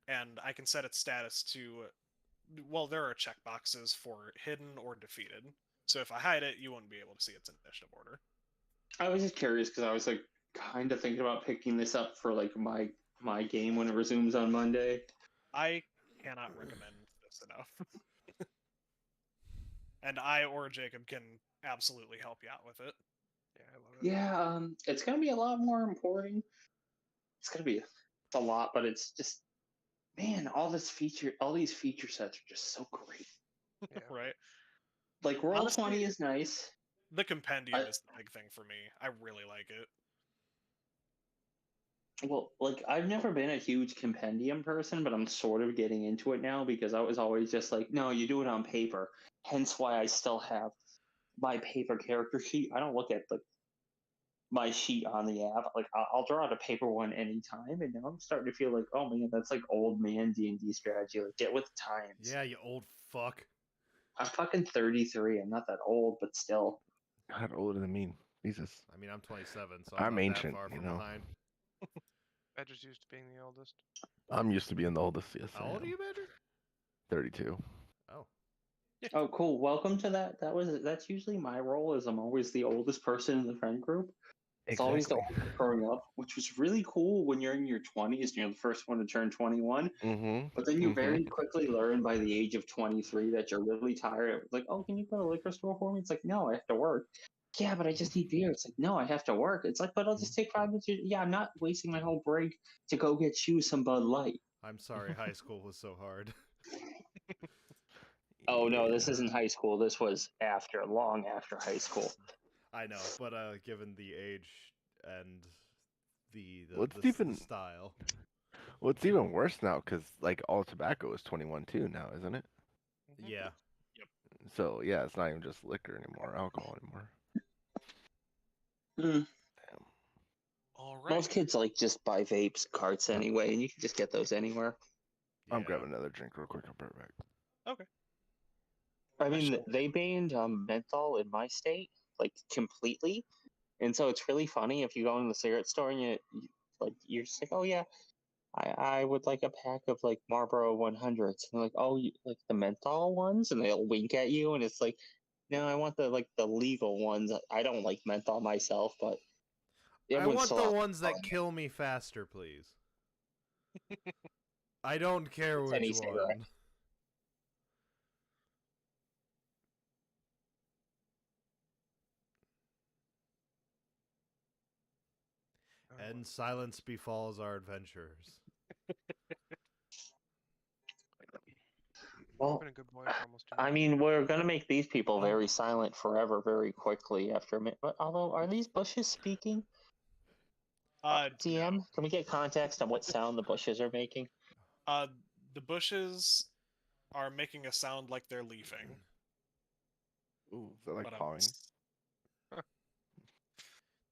and I can set its status to, well, there are checkboxes for hidden or defeated. So if I hide it, you won't be able to see its initiative order. I was just curious because I was like kind of thinking about picking this up for like my game when it resumes on Monday. I cannot recommend this enough. And I or Jacob can absolutely help you out with it. Yeah, I love it. Yeah, it's gonna be a lot more important. It's gonna be it's a lot, but it's just man, all these feature sets are just so great. Yeah. Right? Like Roll Honestly, 20 is nice. the compendium I, is the big thing for me. I really like it. well, like I've never been a huge compendium person, but I'm sort of getting into it now because I was always just like, no, you do it on paper. Hence why I still have my paper character sheet. I don't look at my sheet on the app. Like I'll draw out a paper one anytime, and now I'm starting to feel like, oh man, that's like old man D&D strategy. Like get with the times. Yeah, you old fuck. I'm fucking 33. I'm not that old, but still. God, older than me. Jesus. I mean, I'm 27, so I'm I'm not ancient, that far you from know. behind. Badger's used to being the oldest. I'm used to being the oldest. Yes, How I old are am. you, Badger? 32. Oh. Oh, cool. Welcome to that. That's usually my role. Is I'm always the oldest person in the friend group. It's always the oldest growing up, which was really cool when you're in your 20s and you're the first one to turn 21. Mm-hmm. But then you very quickly learn by the age of 23 that you're really tired. Like, oh, can you go to the liquor store for me? It's like, no, I have to work. Yeah, but I just need beer. It's like, no, I have to work. It's like, but I'll just take 5 minutes. Yeah, I'm not wasting my whole break to go get you some Bud Light. I'm sorry, high school was so hard. Oh no, this Yeah. isn't high school. This was after, long after high school. I know, but given the age and What's the even style. What's even worse now? Because like all tobacco is 21 too now, isn't it? Mhm. Yeah. So yeah, it's not even just liquor anymore, alcohol anymore. Mm. Damn. All right. Most kids like just buy vapes carts anyway, and you can just get those anywhere. Yeah. I'm grabbing another drink real quick. I'll be right back. Okay. I mean, Actually- they banned menthol in my state, like completely, and so it's really funny if you go in the cigarette store and like you're just like, oh yeah, I would like a pack of like Marlboro 100s, and they're like, oh, you like the menthol ones, and they'll wink at you, and it's like, no, I want the legal ones. I don't like menthol myself, but I everyone's want still the out ones that buying it. kill me faster, please. I don't care It's which any cigarette. one. Oh, And silence befalls our adventurers. Well, I've been a good boy for almost 2 I years. mean, we're gonna make these people very silent forever, very quickly after a minute. But although, are these bushes speaking? DM, no. can we get context on what sound the bushes are making? The bushes are making a sound like they're leafing. Ooh, is that like but pawing?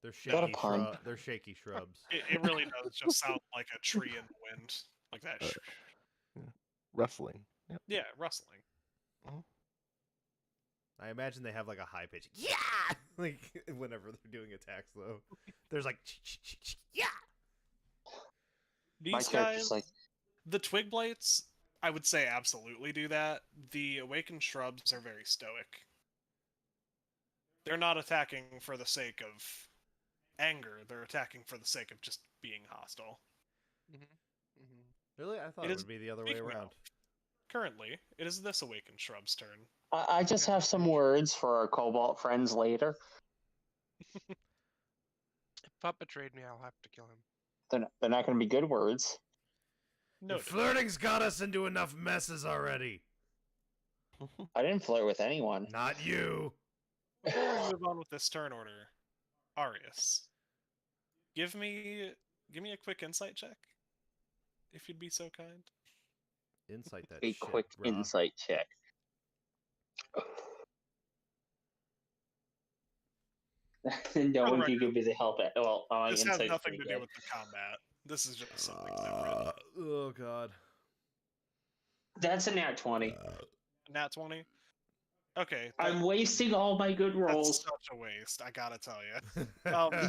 They're What a shaky pun. They're shaky shrubs. It really does just sound like a tree in the wind, like that. Yeah. Rustling. Yep. Yeah, rustling. I imagine they have like a high pitch. Yeah! Like whenever they're doing attacks though. There's like yeah. My These character's guys, like, the twig blights, I would say absolutely do that. The awakened shrubs are very stoic. They're not attacking for the sake of anger. They're attacking for the sake of just being hostile. Really? I thought It it is would be the other way speaking of- around. Currently, it is this awakened shrub's turn. I just Yeah, have some sure. words for our Cobalt friends later. If Pup betrayed me, I'll have to kill him. They're not going to be good words. Your Noted. flirting's got us into enough messes already. I didn't flirt with anyone. Not you. Before we move on with this turn order, Arius, give me a quick insight check, if you'd be so kind. Insight that A shit, quick brah. insight check. No For the one can record, give me the help at well. My This has insight's nothing pretty to good. do with the combat. This is just something separate. Oh god. That's a nat 20. Nat 20. Okay, I'm wasting all my good that's rolls. such a waste. I gotta tell you.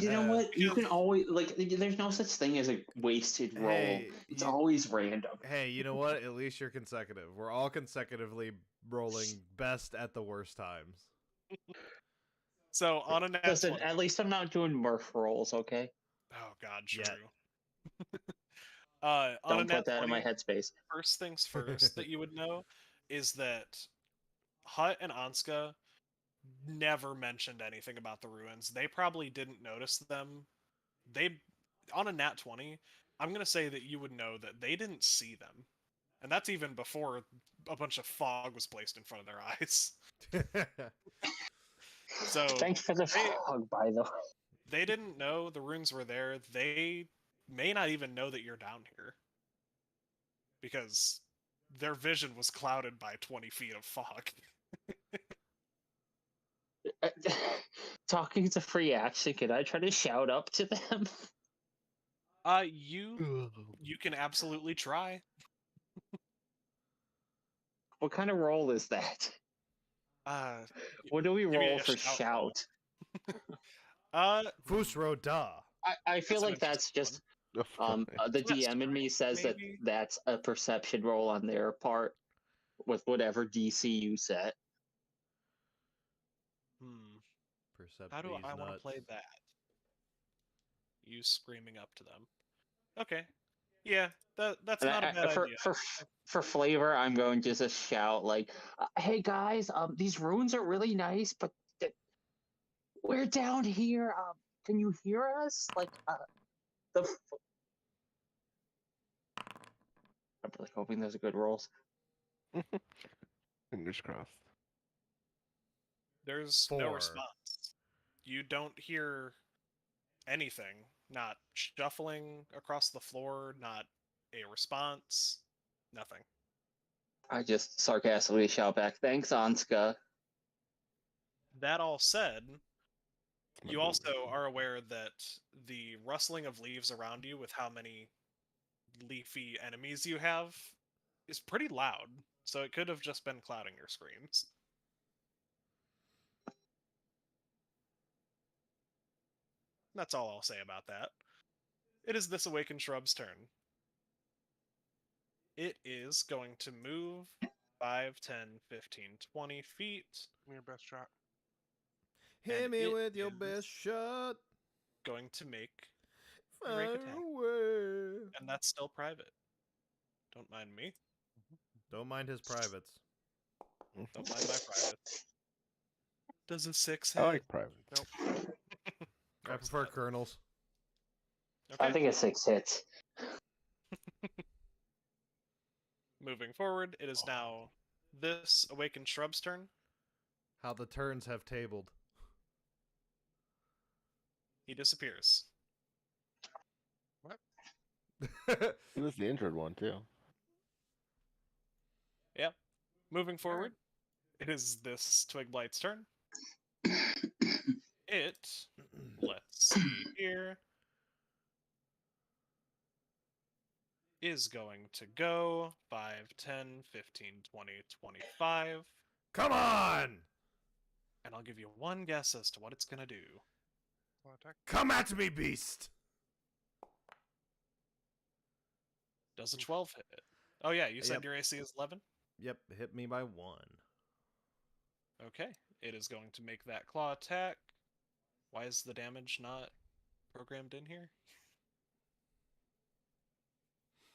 You know what? You because- can always like. There's no such thing as a wasted roll. Hey, It's you- always random. Hey, you know what? At least you're consecutive. We're all consecutively rolling best at the worst times. So on a nat Listen, 20. at least I'm not doing Murph rolls. Okay, Oh god, true. Yeah. On a don't nat put that in 20, my headspace. first things first that you would know is that Hut and Anska never mentioned anything about the ruins. They probably didn't notice them. They on a nat 20, I'm gonna say that you would know that they didn't see them. And that's even before a bunch of fog was placed in front of their eyes. So Thanks for the they- fog, by the way. they didn't know the runes were there. They may not even know that you're down here. Because their vision was clouded by 20 feet of fog. Talking is a free action. Can I try to shout up to them? You can absolutely try. What kind of roll is that? Uh What do we Give me roll a for shout roll. shout? Fusro da. I feel That's an like that's interesting just one. the It's best DM in me roll, says maybe? that that's a perception roll on their part with whatever DC you set. Percept How do these I want to nuts. play that? You screaming up to them. Okay. Yeah, that's And not a bad idea. for flavor, I'm going to just shout like, "Hey guys, these runes are really nice, but we're down here. Can you hear us? Like, the." I'm really hoping those are good rolls. Fingers crossed. There's 4. no response. You don't hear anything. Not shuffling across the floor, not a response, nothing. I just sarcastically shout back, "Thanks, Anska." That all said, It's my you boo. also are aware that the rustling of leaves around you, with how many leafy enemies you have, is pretty loud. So it could have just been clouding your screams. That's all I'll say about that. It is this awakened shrub's turn. It is going to move 5, 10, 15, 20 feet. Give me your best shot. Hit And me it with your is best shot. Going to make a Far rake attack. away. And that's still private. Don't mind me. Don't mind his privates. Don't mind my privates. Does a 6 I hit? like private. Nope. I course prefer not. colonels. Okay. I think a 6 hits. Moving forward, it is now this awakened shrub's turn. How the turns have tabled. He disappears. He was the injured one too. Yep. Moving forward, it is this Twigblight's turn. It, let's see here, is going to go 5, 10, 15, 20, 25. Come on! And I'll give you one guess as to what it's going to do. Claw attack. Come at me, beast! Does a 12 hit? Oh yeah, you said Yep. your AC is 11? Yep, hit me by 1. Okay, it is going to make that claw attack. Why is the damage not programmed in here?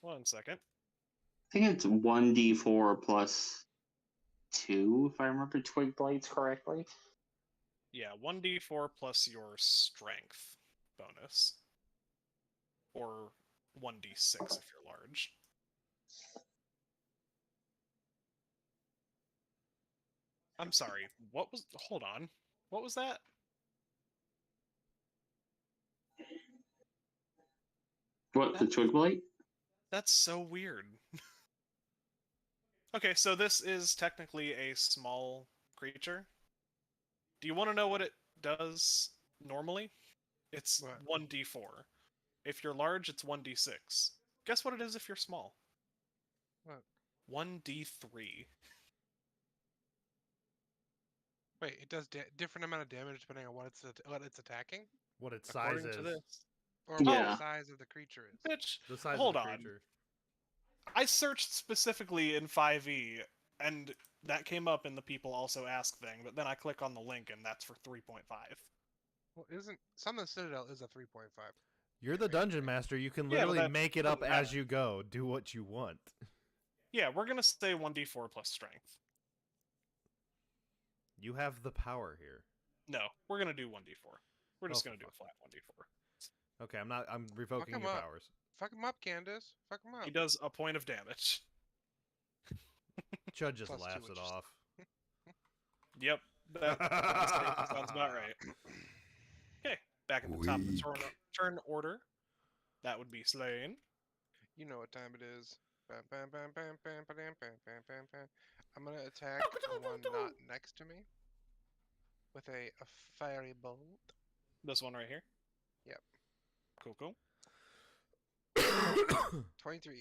1 second. I think it's 1d4 plus 2, if I remember Twig Blights correctly. Yeah, 1d4 plus your strength bonus. Or 1d6 if you're large. I'm sorry, what was... Hold on. What was that? What, the twig blight? That's so weird. Okay, so this is technically a small creature. Do you want to know what it does normally? It's What? 1d4. If you're large, it's 1d6. Guess what it is if you're small? What? 1d3. Wait, it does different amount of damage depending on what it's attacking, What its size According to is. this. or what Yeah. the size of the creature is. Bitch, The size hold of the on. creature. I searched specifically in 5e, and that came up in the people also ask thing, but then I click on the link and that's for 3.5. Well, isn't Summon the Citadel is a 3.5? You're the dungeon master. You can Yeah, but literally that make it up doesn't as matter. you go. Do what you want. Yeah, we're gonna say 1d4 plus strength. You have the power here. No, we're gonna do 1d4. We're just Oh, gonna for do a flat 1d4. Okay, I'm revoking him your up. powers. Fuck him up, Candace. Fuck him up. He does a point of damage. Chud just Plus 2 laughs it inches. off. Yep, that sounds about right. Okay, back at the top of the turn order. That would be Slain. You know what time it is. Bam, bam, bam, bam, bam, bam, bam, bam, bam, bam. I'm gonna attack the one not next to me with a fiery bolt. This one right here. Yep. Cool. 23.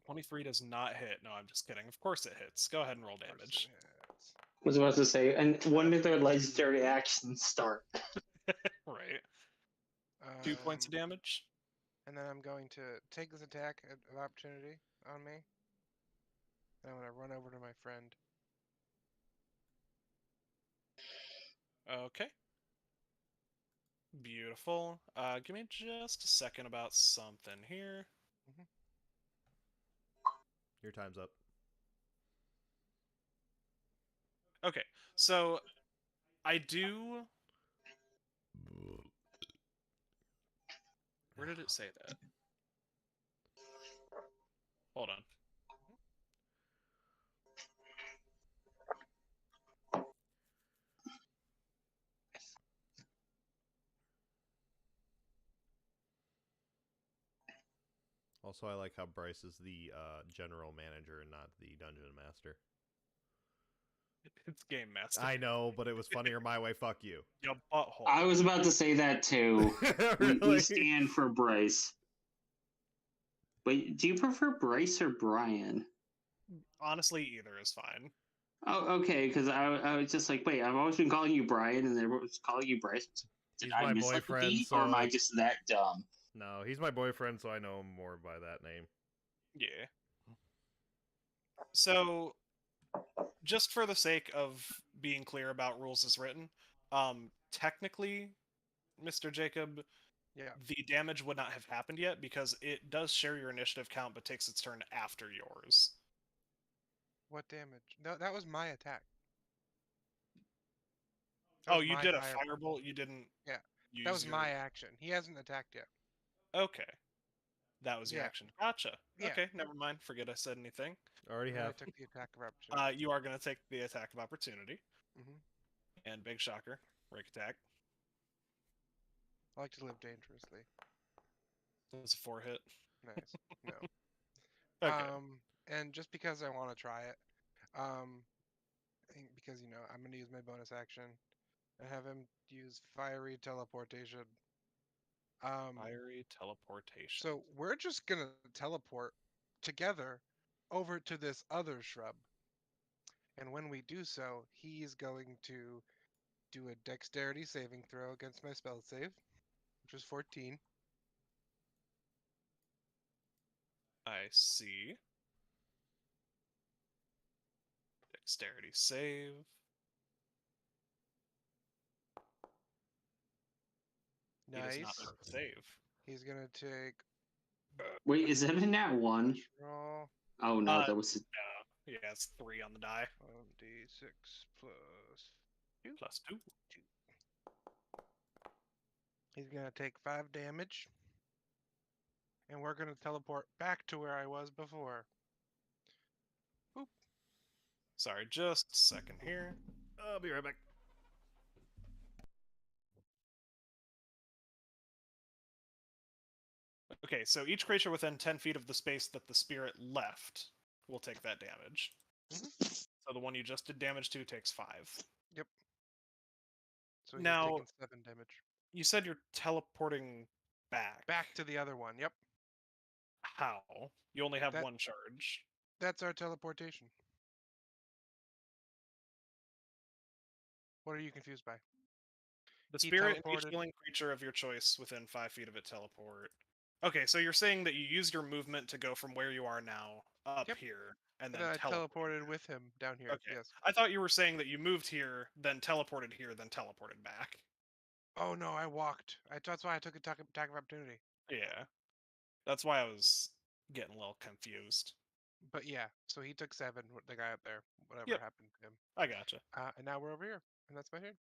23 does not hit. No, I'm just kidding. Of course it hits. Go ahead and roll Of course damage. it hits. Was about to say, and when did their legendary actions start? Right. 2 points of damage. And then I'm going to take this attack of opportunity on me. And I'm gonna run over to my friend. Okay. Beautiful. Give me just a second about something here. Your time's up. Okay, so I do... Where did it say that? Hold on. Also, I like how Bryce is the general manager and not the dungeon master. It's Game Master. I know, but it was funnier my way. Fuck you. Your butthole. I was about to say that too. We Really? stand for Bryce. Wait, do you prefer Bryce or Brian? Honestly, either is fine. Oh, okay, because I was just like, wait, I've always been calling you Brian, and everyone was calling you Bryce. Did He's I my miss like a boyfriend, beat, so or am I like- just that dumb? No, he's my boyfriend, so I know him more by that name. Yeah. So, just for the sake of being clear about rules as written, technically, Mr. Jacob, Yeah. the damage would not have happened yet because it does share your initiative count but takes its turn after yours. What damage? No, that was my attack. Oh, you did a firebolt? You didn't Yeah, use that was your... my action. He hasn't attacked yet. Okay. That was your Yeah. action. Gotcha. Yeah. Okay, never mind. Forget I said anything. Already And then I have. took the attack of opportunity. You are going to take the attack of opportunity. Mhm. And big shocker. Break attack. I like to live dangerously. That's a 4 hit. Nice. No. Okay. And just because I want to try it, because I'm gonna use my bonus action and have him use fiery teleportation. Fiery teleportation. So we're just gonna teleport together over to this other shrub, and when we do so, he's going to do a dexterity saving throw against my spell save, which is 14. I see. Dexterity save. He does not Nice. save. He's gonna take Wait, is that a nat one? roll Oh no, that was. Yeah, it's 3 on the die. 1d6 plus 2. Plus 2. He's gonna take 5 damage. And we're gonna teleport back to where I was before. Sorry, just a second here. I'll be right back. Okay, so each creature within 10 feet of the space that the spirit left will take that damage. So the one you just did damage to takes 5. So he's Now- taking 7 damage. You said you're teleporting back. Back to the other one. Yep. How? You only have That- one charge. That's our teleportation. What are you confused by? The He spirit and each teleported- healing creature of your choice within 5 feet of it teleport. Okay, so you're saying that you use your movement to go from where you are now up Yep. here, and And then I teleport teleported here. with him down here. Okay. Yes. I thought you were saying that you moved here, then teleported here, then teleported back. Oh no, I walked. That's why I took attack of opportunity. Yeah. That's why I was getting a little confused. But yeah, so he took 7. The guy up there. Whatever Yep. happened to him. I gotcha. And now we're over here, and that's my turn.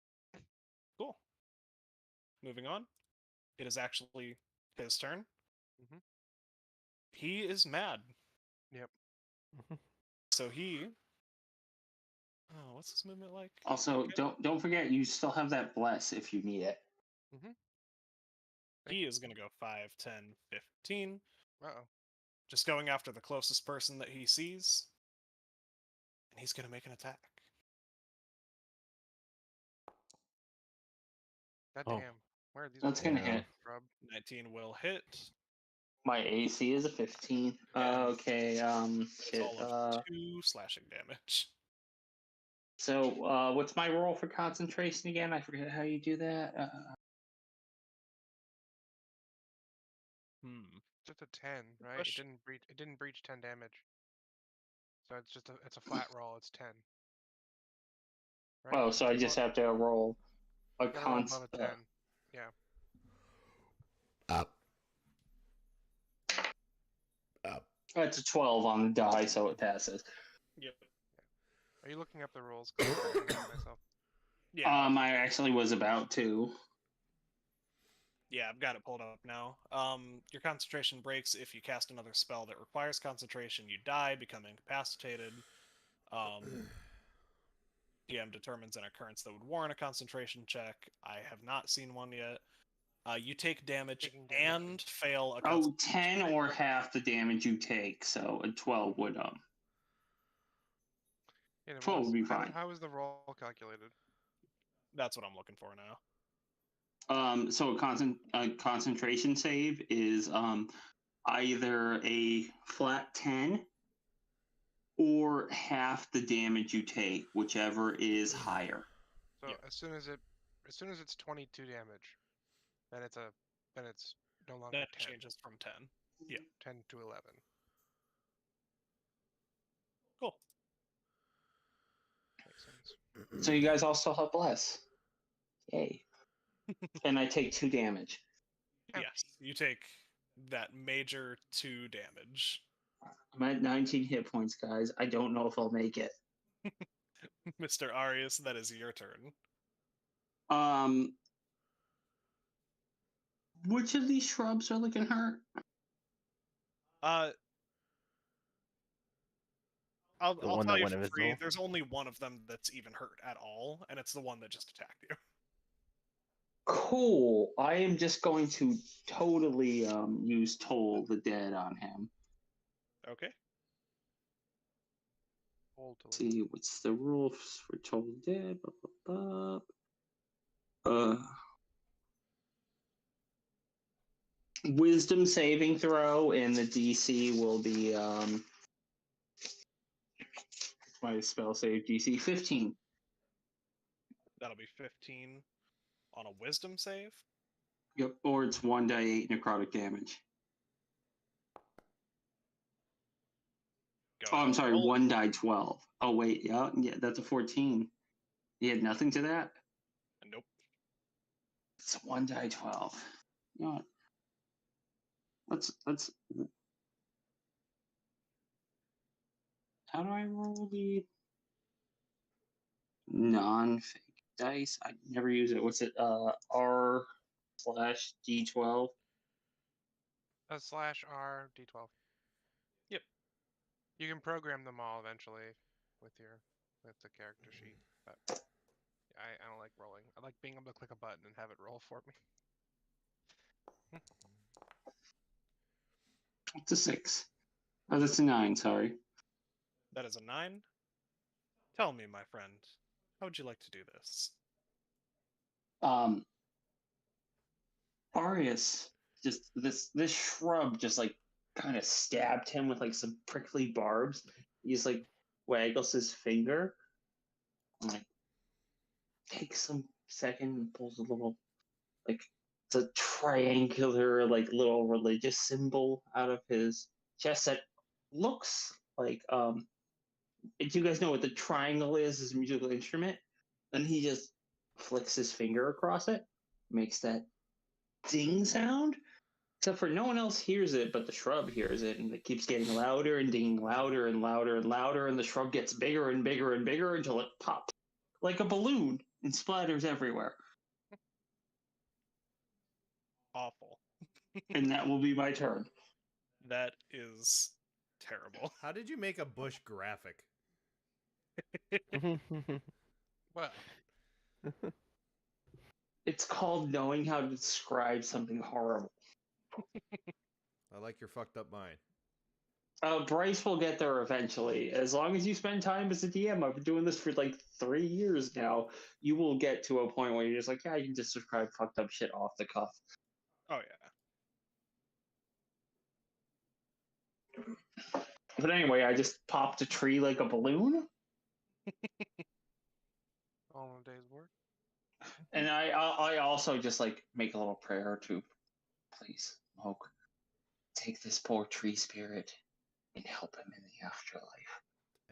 Cool. Moving on. It is actually his turn. Mhm. He is mad. Yep. So he. Oh, what's his movement like? Also, Okay. don't forget you still have that bless if you need it. He is going to go 5, 10, 15. Uh-oh. Just going after the closest person that he sees. And he's going to make an attack. God Oh. damn. Where are these? That's rolls gonna at, hit. Rob? 19 will hit. My AC is a 15. Yeah. Okay. It's Shit. all of 2 slashing damage. So, what's my roll for concentration again? I forget how you do that. Just a 10, right? question. It didn't breach 10 damage. So it's a flat roll. It's 10. Right? Oh, so I just have to roll a You gotta roll above constant. a 10. Yeah. Up. It's a 12 on the die, so it passes. Yep. Are you looking up the rules? 'Cause I'm looking at myself. Yeah. I actually was about to. Yeah, I've got it pulled up now. Your concentration breaks if you cast another spell that requires concentration. You die, become incapacitated. DM determines an occurrence that would warrant a concentration check. I have not seen one yet. You take damage Taking damage. and fail a Oh, concentration 10 or half the damage you take, so a 12 would Yeah, 12 would be fine. How is the roll calculated? That's what I'm looking for now. So a concentration save is either a flat 10 or half the damage you take, whichever is higher. So Yep. as soon as it's 22 damage, then it's no longer That 10. changes from 10. Yeah. 10 to 11. Cool. Makes sense. So you guys all still have bless. Yay. And I take 2 damage. Yeah. Yes, you take that major 2 damage. I'm at 19 hit points, guys. I don't know if I'll make it. Mr. Arius, that is your turn. Which of these shrubs are looking hurt? I'll The I'll one tell that you went for free. invisible? There's only one of them that's even hurt at all, and it's the one that just attacked you. Cool. I am just going to totally use Toll the Dead on him. Okay. Let's see, what's the rules for Toll the Dead? Blah, blah, blah. Wisdom saving throw, and the DC will be my spell save DC 15. That'll be 15 on a wisdom save. Yep, or it's 1d8 necrotic damage. Go Oh, I'm ahead. sorry, Roll. 1 die 12. Oh wait, yeah, that's a 14. You had nothing to that? Nope. It's 1 die 12. You know what? Let's. How do I roll the non-fake dice? I never use it. What's it? R. slash D12. /R D12. Yep. You can program them all eventually with the character sheet, but I don't like rolling. I like being able to click a button and have it roll for me. It's a 6. Oh, that's a 9, sorry. That is a 9. Tell me, my friend, how would you like to do this? Arius, just this shrub just like kind of stabbed him with like some prickly barbs. He's like waggles his finger, and, like takes some second and pulls a little like it's a triangular like little religious symbol out of his chest that looks like do you guys know what the triangle is as a musical instrument? And he just flicks his finger across it, makes that ding sound. Except for no one else hears it, but the shrub hears it, and it keeps getting louder and dinging louder and louder and louder, and the shrub gets bigger and bigger and bigger until it pops like a balloon and splatters everywhere. Awful. And that will be my turn. That is terrible. How did you make a bush graphic? Well, It's called knowing how to describe something horrible. I like your fucked up mind. Bryce will get there eventually. As long as you spend time as a DM, I've been doing this for like 3 years now. You will get to a point where you're just like, yeah, you can just describe fucked up shit off the cuff. Oh yeah. But anyway, I just popped a tree like a balloon, all in a day's work. and I also just like make a little prayer to, please, Moke, take this poor tree spirit and help him in the afterlife.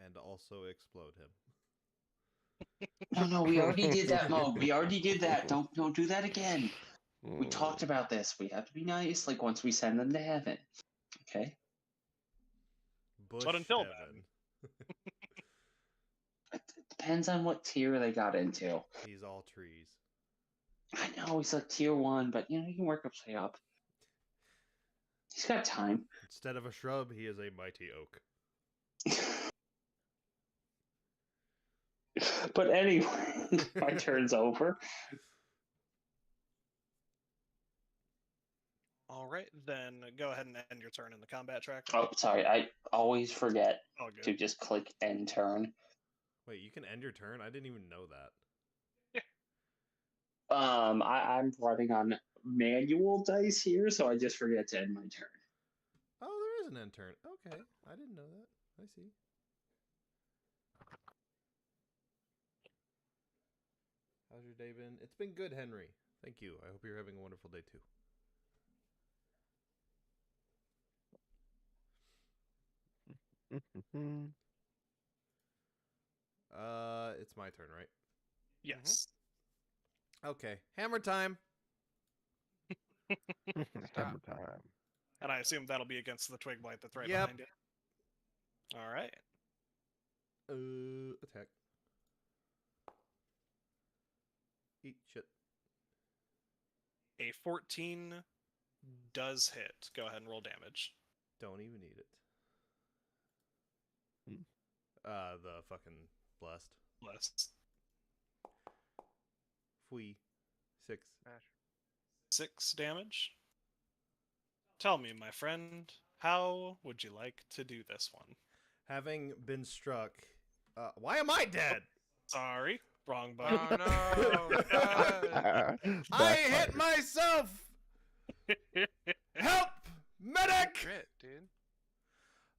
And also explode him. No, we already did that, Moke. We already did that. Don't do that again. We talked about this. We have to be nice. Like once we send them to heaven, okay? Bush But until heaven. It depends on what tier they got into. He's all trees. I know he's like tier 1, but you know, you can work up, say up. He's got time. Instead of a shrub, he is a mighty oak. But anyway, my turn's over. All right, then go ahead and end your turn in the combat track. Oh, sorry. I always forget All to good. just click end turn. Wait, you can end your turn? I didn't even know that. I'm running on manual dice here, so I just forget to end my turn. Oh, there is an end turn. Okay, I didn't know that. I see. How's your day been? It's been good, Henry. Thank you. I hope you're having a wonderful day too. It's my turn, right? Yes. Okay, hammer time. Hammer time. And I assume that'll be against the twig blight that's right Yep. behind you. All right. Attack. Eat shit. A 14 does hit. Go ahead and roll damage. Don't even need it. Hmm. The fucking blessed. Bless. Fui. 6. Smash. 6 damage. Tell me, my friend, how would you like to do this one? Having been struck. Why am I dead? Sorry, wrong button. Oh no! God. I hit myself! Help! Medic! Crit, dude.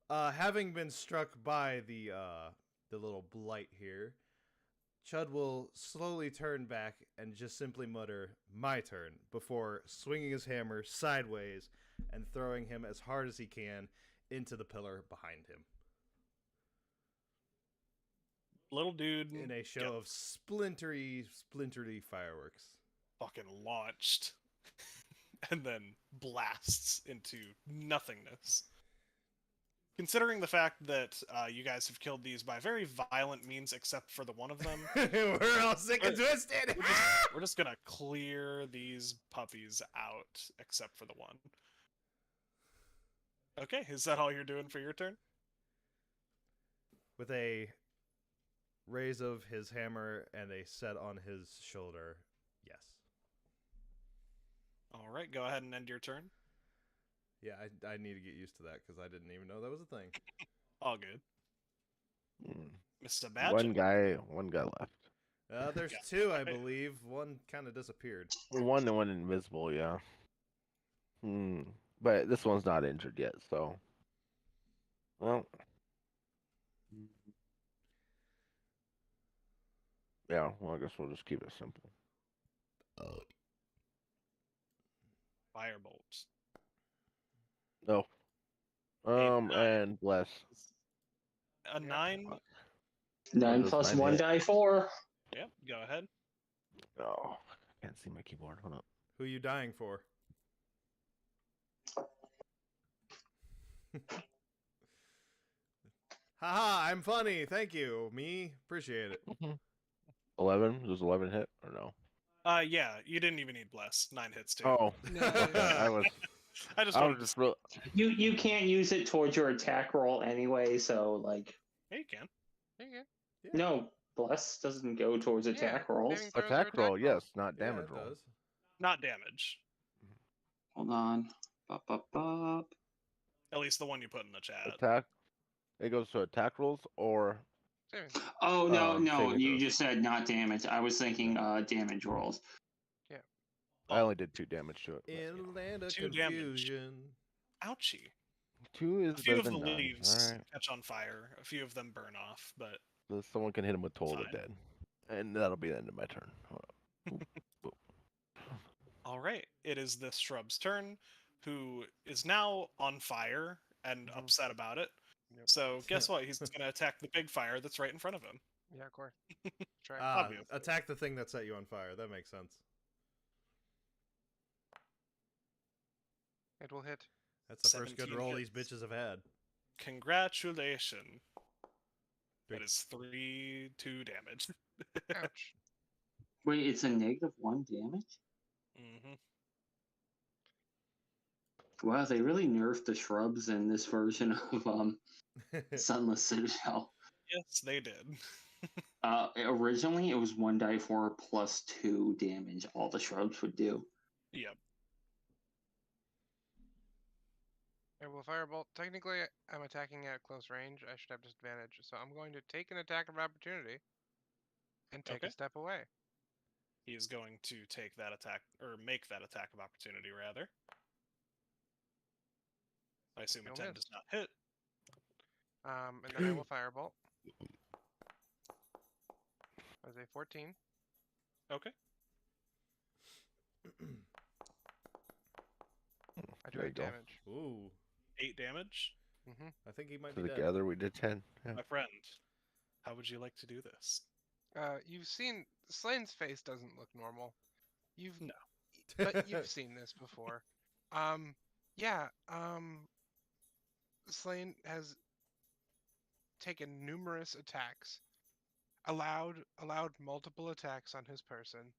Having been struck by the little blight here, Chud will slowly turn back and just simply mutter, "My turn," before swinging his hammer sideways and throwing him as hard as he can into the pillar behind him. Little dude In a show of splintery fireworks. fucking launched and then blasts into nothingness. Considering the fact that you guys have killed these by very violent means, except for the one of them, We're all sick and twisted. we're just gonna clear these puppies out, except for the one. Okay, is that all you're doing for your turn? With a raise of his hammer and a set on his shoulder, yes. All right, go ahead and end your turn. Yeah, I need to get used to that because I didn't even know that was a thing. All good. Hmm. Mr. Badge. One guy left. There's Yeah. two, I believe. One kind of disappeared. One and one invisible, yeah. But this one's not injured yet, so. Well. Yeah, well, I guess we'll just keep it simple. Firebolt. No. nine. And bless. A 9. 9 does plus 9 1 hit? die 4. Yep, go ahead. Oh, can't see my keyboard. Hold up. Who you dying for? Haha, I'm funny. Thank you. Me? Appreciate it. 11? Does 11 hit or no? Yeah, you didn't even need bless. 9 hits too. Oh, Nice. okay. I was I wanted just to. real. You can't use it towards your attack roll anyway, so like Yeah, you can. Okay. no, bless doesn't go towards attack rolls. saving throws or Attack roll, rolls. yes, not Yeah, damage it roll. does. Not damage. Hold on. Bop, bop, bop. At least the one you put in the chat. Attack. It goes to attack rolls or Saving. Oh no, no, saving you throws. just said not damage. I was thinking damage rolls. I only did 2 damage to it. but, In a land of 2 damage. confusion. Ouchie. 2 is A few better of the than 9. leaves All right. catch on fire. A few of them burn off, but So someone can hit him with Toll the Fine. Dead. And that'll be the end of my turn. Hold up. all right. It is this shrub's turn, who is now on fire and upset about it. Yep. So guess what? He's gonna attack the big fire that's right in front of him. Yeah, of course. Try. Obviously. Attack the thing that set you on fire. That makes sense. It will hit. That's the first good 17 roll these hits. bitches have had. Congratulations. Three. That is 2 damage. Ouch. Wait, it's a -1 damage? hmm Wow, they really nerfed the shrubs in this version of Sunless Citadel. Yes, they did. Originally, it was 1 die 4 plus 2 damage. All the shrubs would do. Yep. I will firebolt. Technically, I'm attacking at close range. I should have disadvantage, so I'm going to take an attack of opportunity and take Okay. a step away. He is going to take that attack, or make that attack of opportunity, rather. I assume a You'll 10 miss. does not hit. And then I will firebolt. As a 14. Okay. I do There you 8 go. damage. Ooh, 8 damage. Mm-hmm. I think he might be dead. Together we did 10. Yeah. My friend, how would you like to do this? You've seen Slane's face doesn't look normal. No. But you've seen this before. Yeah. Slane has taken numerous attacks, allowed multiple attacks on his person,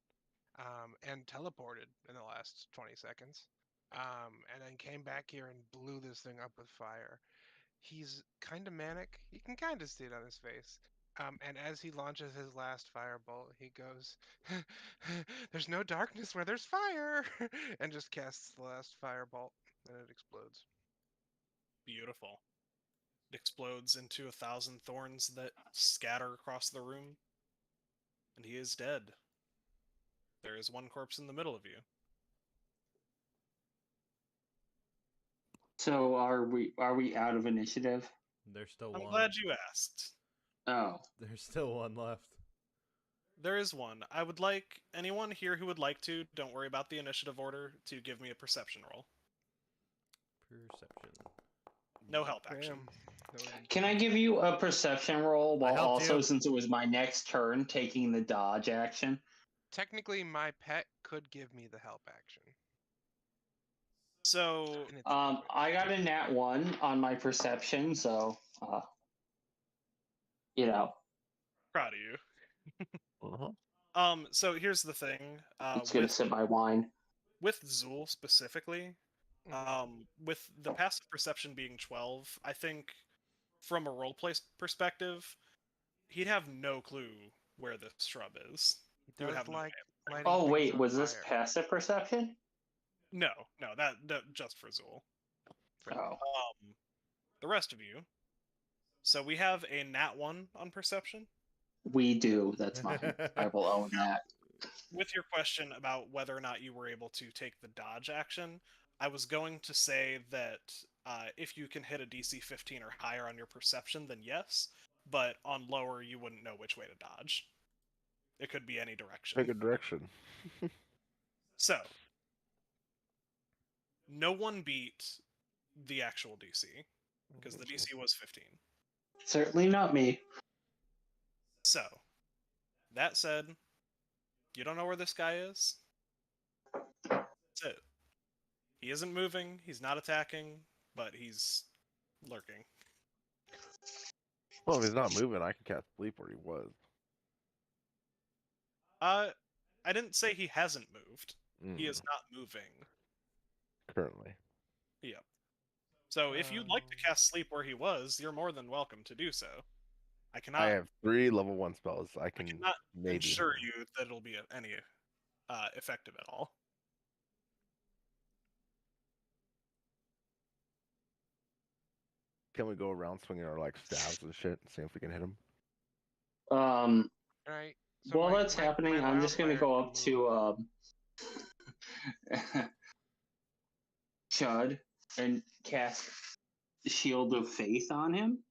and teleported in the last 20 seconds, and then came back here and blew this thing up with fire. He's kind of manic. You can kind of see it on his face. And as he launches his last firebolt, he goes, "There's no darkness where there's fire," and just casts the last firebolt, and it explodes. Beautiful. It explodes into 1,000 thorns that scatter across the room, and he is dead. There is one corpse in the middle of you. So are we out of initiative? There's still I'm one. glad you asked. Oh, There's still one left. There is one. I would like anyone here who would like to, don't worry about the initiative order, to give me a perception roll. Perception. No help action. Damn. That would've been can I cool. give you a perception roll while helped also, you. since it was my next turn, taking the dodge action? Technically, my pet could give me the help action. So And it's liquid. I got a nat 1 on my perception, so you know, proud of you. Uh-huh. So here's the thing. it's gonna sip my wine. With Zool specifically, with the passive perception being 12, I think from a roleplay perspective, he'd have no clue where this shrub is. He would Does have no like idea. lighting Oh things wait, on was this fire. passive perception? No, that just for Zool. Oh, The rest of you. So we have a nat 1 on perception. we do. That's mine. I will own that. With your question about whether or not you were able to take the dodge action, I was going to say that if you can hit a DC 15 or higher on your perception, then yes. But on lower, you wouldn't know which way to dodge. It could be any direction. Pick a direction. So, no one beat the actual DC, because the DC was 15. Certainly not me. So, that said, you don't know where this guy is? That's it. He isn't moving, he's not attacking, but he's lurking. Well, if he's not moving, I can cast sleep where he was. I didn't say he hasn't moved. He is not moving. Currently. Yep. So if you'd like to cast sleep where he was, you're more than welcome to do so. I cannot. I have 3 level 1 spells. I can cannot maybe ensure you that it'll be any effective at all. Can we go around swinging our like staves and shit and see if we can hit him? Right. So While my- that's my- happening, my I'm just gonna wildfire go can up to Chud and cast Shield of Faith on him.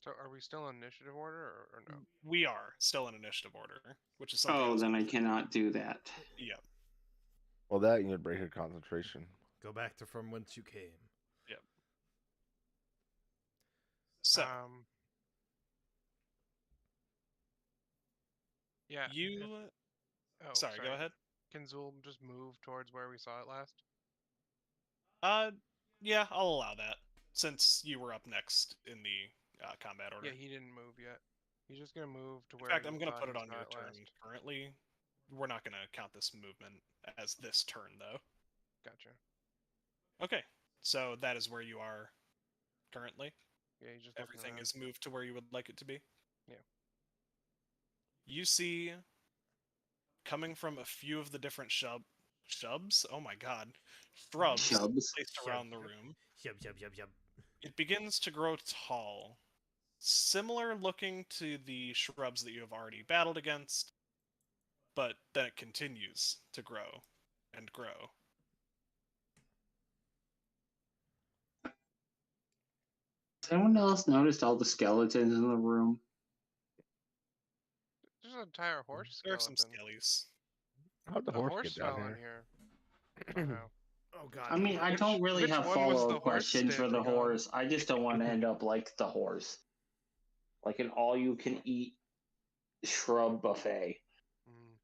So are we still in initiative order or no? We are still in initiative order, which is something. Oh, then I cannot do that. Yep. Well, that you would break your concentration. Go back to from whence you came. Yep. So yeah. you. Oh, sorry, go ahead. Can Zool just move towards where we saw it last? Yeah, I'll allow that since you were up next in the combat order. Yeah, he didn't move yet. He's just gonna move to In where. fact, he I'm gonna thought put he it on saw your it turn last. currently. We're not gonna count this movement as this turn though. Gotcha. Okay, so that is where you are currently. Yeah, he's just looking Everything around. is moved to where you would like it to be. Yeah. You see, coming from a few of the different shrubs. Oh my God, shrubs Chubs. placed around the room. Yub. It begins to grow tall, similar looking to the shrubs that you have already battled against, but then it continues to grow and grow. Has anyone else noticed all the skeletons in the room? There's an entire horse There are some skeleton. skellies. How'd the A horse horse get down fell in here? here. Oh no. Oh god. I mean, I don't really which have one was the follow-up horse questions for the standing on? horse. I just don't want to end up like the horse. Like an all-you-can-eat shrub buffet. Mm,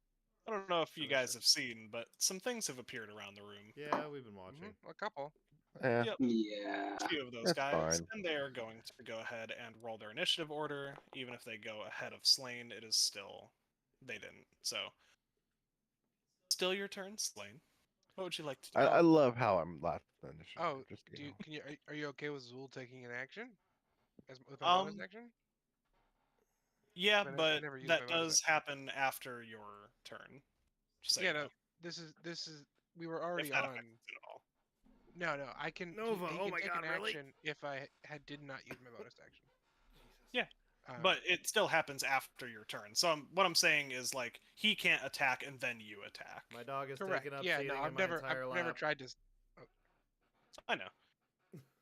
I don't know if you guys Delicious. have seen, but some things have appeared around the room. Yeah, we've been watching. a couple. Yeah. Yep. Yeah. A few of those That's guys, fine. and they are going to go ahead and roll their initiative order. Even if they go ahead of Slain, it is still they didn't. So, still your turn, Slain. What would you like to do? I love how I'm last in the initiative. Oh, just, do you, can you are you okay with Zool taking an action? With a Um, bonus action? Yeah, But I but never used that my bonus does happen after your turn. Just so Yeah, you no. know, This is we were if already that on. affects it at all. No, I can. Nova, He oh can my take God, an really? action if I did not use my bonus action. Yeah, but it still happens after your turn. So what I'm saying is like he can't attack and then you attack. My dog is correct. taking up Yeah, feeding no, in I've my never entire never lap. tried to. I know.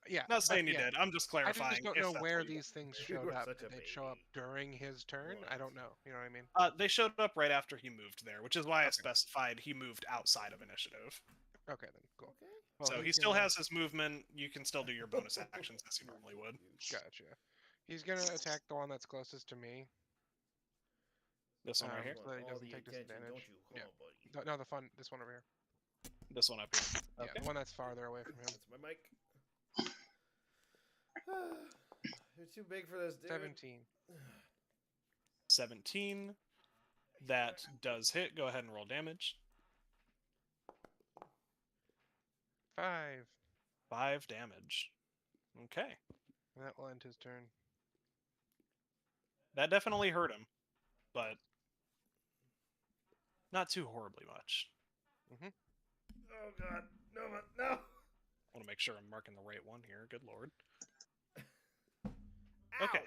Yeah, Not saying but, you yeah. did. I'm just I clarifying. just don't if know that's where what you these things You showed are up. such a Did they show up baby. during his turn? What? I don't know. You know what I mean? They showed up right after he moved there, which is why I Okay. specified he moved outside of initiative. Okay, then cool. Okay. Well, So he he's still gonna- has his movement. You can still do your bonus actions as you normally would. Gotcha. He's gonna attack the one that's closest to me. This one right here. So that he all doesn't the take attention, disadvantage. don't you? Come Yeah. on, buddy. No, this one over here. This one up here. Yeah, Okay. the one that's farther away from him. That's my mic. You're too big for this, dude. 17. 17. That does hit. Go ahead and roll damage. 5. 5 damage. Okay. And that will end his turn. That definitely hurt him, but not too horribly much. Oh god, no, no. I want to make sure I'm marking the right one here. Good lord. Okay.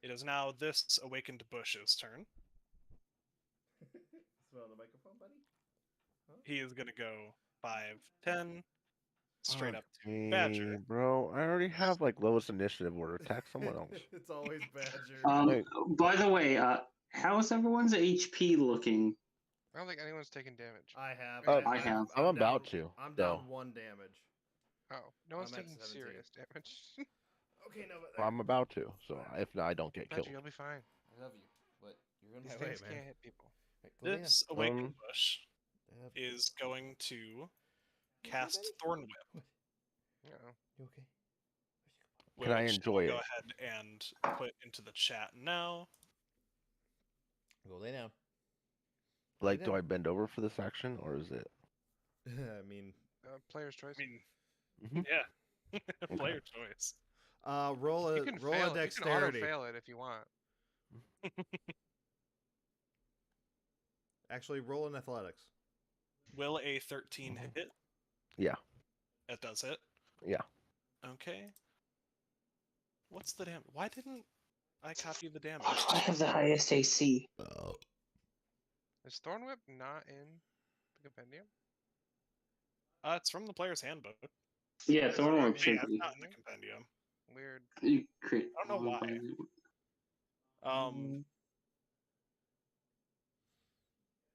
It is now this awakened bush's turn. Smell the microphone, buddy? Huh? He is going to go 5, 10, straight up to Okay, Badger. bro. I already have like lowest initiative order. Attack someone else. It's always Badger. Wait. By the way, how's everyone's HP looking? I don't think anyone's taken damage. I have. Oh, I have. I'm about down, to. I'm though. down 1 damage. Oh, no one's I'm at taking 17. serious damage. Okay, no, but Well, I'm about to. So if not, I don't get killed. Badger, you'll be fine. I love you, but you're gonna These Hey, things man. can't hit people. Go down. This awakened bush Yeah. is going to cast Thorn Whip. Uh-oh. You okay? Can I which enjoy Go it? ahead and put into the chat now. Go lay down. Like, do I bend over for this action, or is it? I mean, Player's choice. I mean, Mhm. yeah, player choice. roll You a can roll fail. a dexterity. You can auto-fail it if you want. Actually, roll an athletics. Will a 13 hit? Yeah. It does hit. Yeah. Okay. What's the damage? Why didn't I copy the damage? I have the highest AC. Is Thorn Whip not in the compendium? It's from the player's handbook. Yeah, Is Thorn it Whip on should Yeah, be. it's not in the compendium. Weird. You create. I don't know why.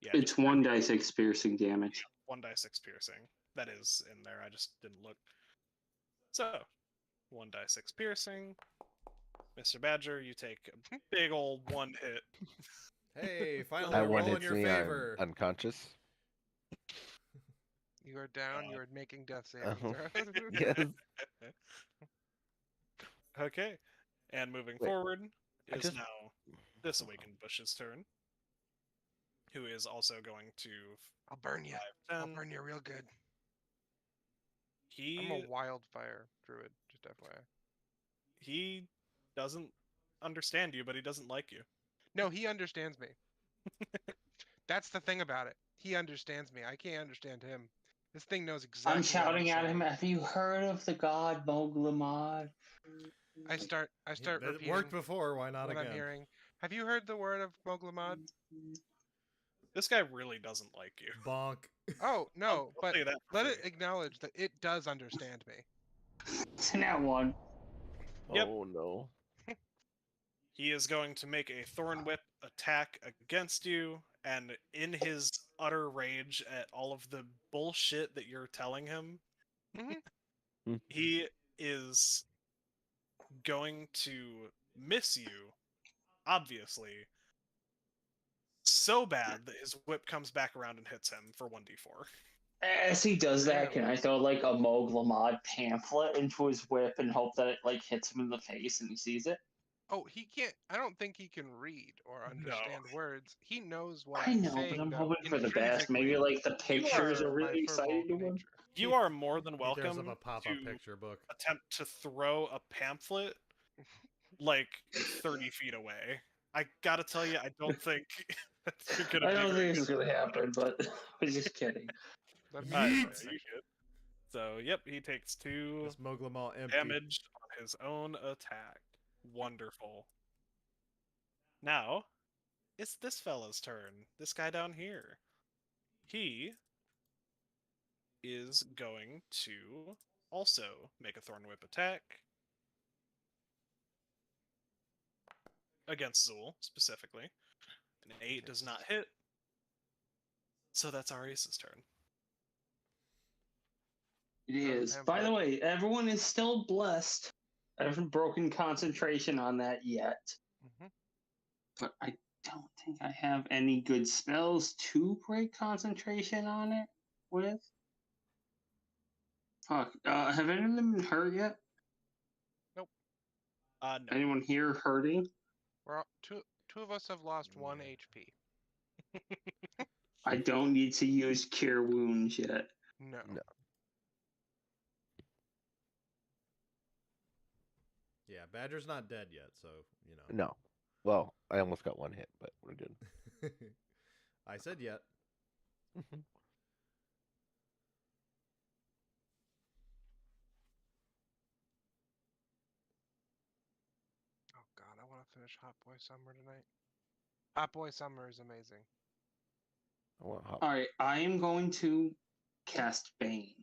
Yeah, It's just 1d6 piercing damage. 1d6 piercing. That is in there. I just didn't look. So, 1d6 piercing. Mr. Badger, you take a big old 1 hit. Hey, finally That roll one in hits your me. favor. I'm unconscious. You are down. You are making death saving Uh-huh. throws. Yes. Okay. And moving Wait, forward I is just- now this awakened bush's turn. Who is also going to I'll burn you. 5, I'll 10. burn you real good. He I'm a wildfire druid, just FYI. he doesn't understand you, but he doesn't like you. No, he understands me. That's the thing about it. He understands me. I can't understand him. This thing knows exactly. I'm what shouting at him. saying. Have you heard of the god Moglamad? I start It repeating worked before. Why not what again? I'm hearing. Have you heard the word of Moglamad? This guy really doesn't like you. Bonk. Oh no, I'll but say that for let it free. acknowledge that it does understand me. It's an at one. Yep. Oh no. He is going to make a Thorn Whip attack against you, and in his utter rage at all of the bullshit that you're telling him, he is going to miss you, obviously, so bad that his whip comes back around and hits him for 1d4. As he does that, can I throw like a Moglamad pamphlet into his whip and hope that it like hits him in the face and he sees it? Oh, he can't. I don't think he can read or understand words. He knows what I I'm know, saying. but I'm though, hoping for the best. Maybe intrinsically, like the pictures are my really exciting to Furbolg him. nature. You are more than He throws welcome up a pop-up to picture book. attempt to throw a pamphlet like 30 feet away. I gotta tell you, I don't think you're gonna I be don't very think it's good. gonna happen, but I was just kidding. That'd be Alright, nice, so actually. you good. So, yep, he takes 2 This Moglamal empty. damage on his own attack. Wonderful. Now, it's this fella's turn. This guy down here. He is going to also make a Thorn Whip attack against Zool, specifically. An 8 does not hit. So that's Arisa's turn. It is. By the way, everyone is still blessed. I haven't broken concentration on that yet. Mhm. But I don't think I have any good spells to break concentration on it with. Fuck. Have any of them been hurt yet? No. Anyone here hurting? We're all, two of us have lost 1 HP. I don't need to use cure wounds yet. No. No. Yeah, Badger's not dead yet, so you know. No. Well, I almost got one hit, but we're good. I said yet. Oh god, I want to finish Hot Boy Summer tonight. Hot Boy Summer is amazing. I want hot. All right, I am going to cast Bane.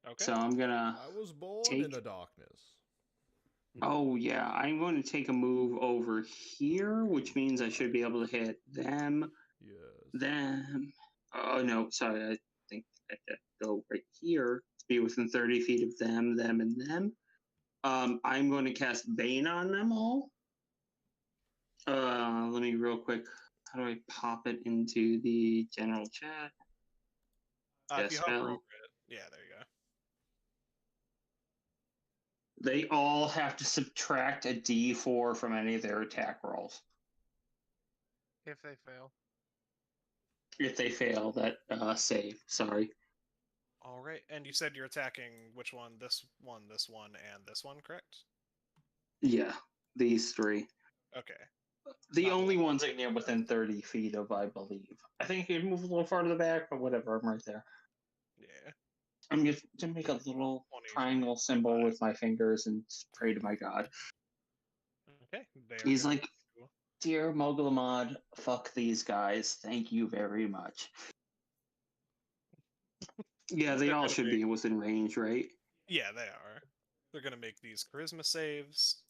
Okay. So I'm gonna. I was born Take- in the darkness. Oh yeah, I'm going to take a move over here, which means I should be able to hit them, Yes. them. Oh no, sorry, I think I have to go right here to be within 30 feet of them, and them. I'm going to cast Bane on them all. Let me real quick. How do I pop it into the general chat? If you hover spell. over it, yeah, there you go. They all have to subtract a D4 from any of their attack rolls. If they fail. If they fail that save, sorry. All right, and you said you're attacking which one? This one, and this one, correct? Yeah, these three. Okay. The Not only ones I can get within 30 feet of, I believe. I think I can move a little farther to the back, but whatever, I'm right there. Yeah. I'm just to make a little 20, triangle symbol 25. with my fingers and pray to my god. Okay. They're He's going like, dear Mogulamod, fuck these guys. Thank you very much. Yeah, they They're all gonna should be within range, right? Yeah, they are. They're gonna make these charisma saves.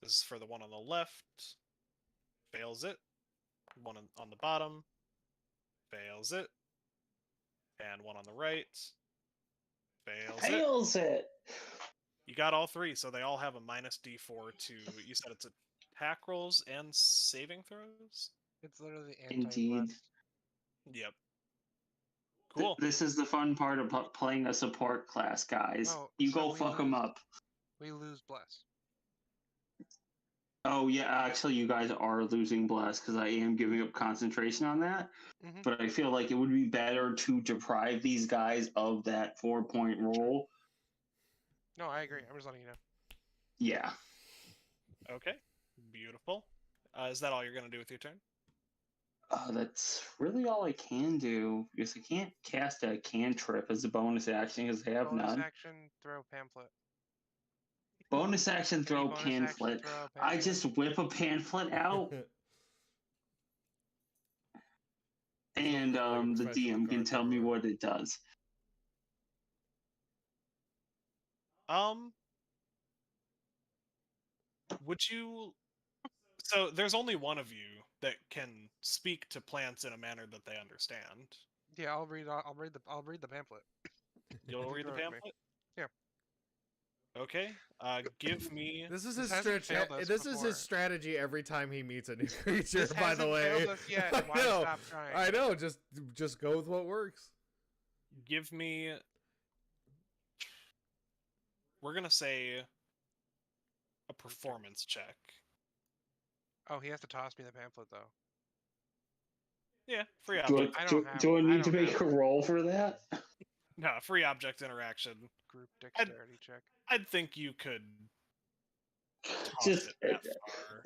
This is for the one on the left. Fails it. One on the bottom. Fails it. And one on the right. Fails it. You got all three, so they all have a minus D4 to. You said it's attack rolls and saving throws. It's literally Indeed. anti-blessed. Yep. Cool. This is the fun part about playing a support class, guys. Oh, You so go we fuck them lose- up. We lose bless. Oh yeah, actually, you guys are losing bless because I am giving up concentration on that. Mhm. But I feel like it would be better to deprive these guys of that 4-point roll. No, I agree. I'm just letting you know. Yeah. Okay. Beautiful. Is that all you're gonna do with your turn? That's really all I can do because I can't cast a cantrip as a bonus action because I have Bonus none. action, throw pamphlet. Bonus action, throw bonus action, pamphlet. throw a I pamphlet. just whip a pamphlet out, and like a the professional DM can card tell me drawer. what it does. Would you? So there's only one of you that can speak to plants in a manner that they understand. Yeah, I'll read the pamphlet. You'll read the Throw it to me. pamphlet. Yeah. Okay. Give me. This is This his hasn't failed us This is before. his strategy every time he meets a new creature. This by the hasn't way, failed us yet. I Why know. stop trying? I know. Just go with what works. Give me. We're gonna say a performance check. Oh, he has to toss me the pamphlet though. Yeah, free Do object. I do, don't have do I one. I need to don't make have a roll for that? No, free object interaction. Group dexterity check. I'd think you could toss Just, it that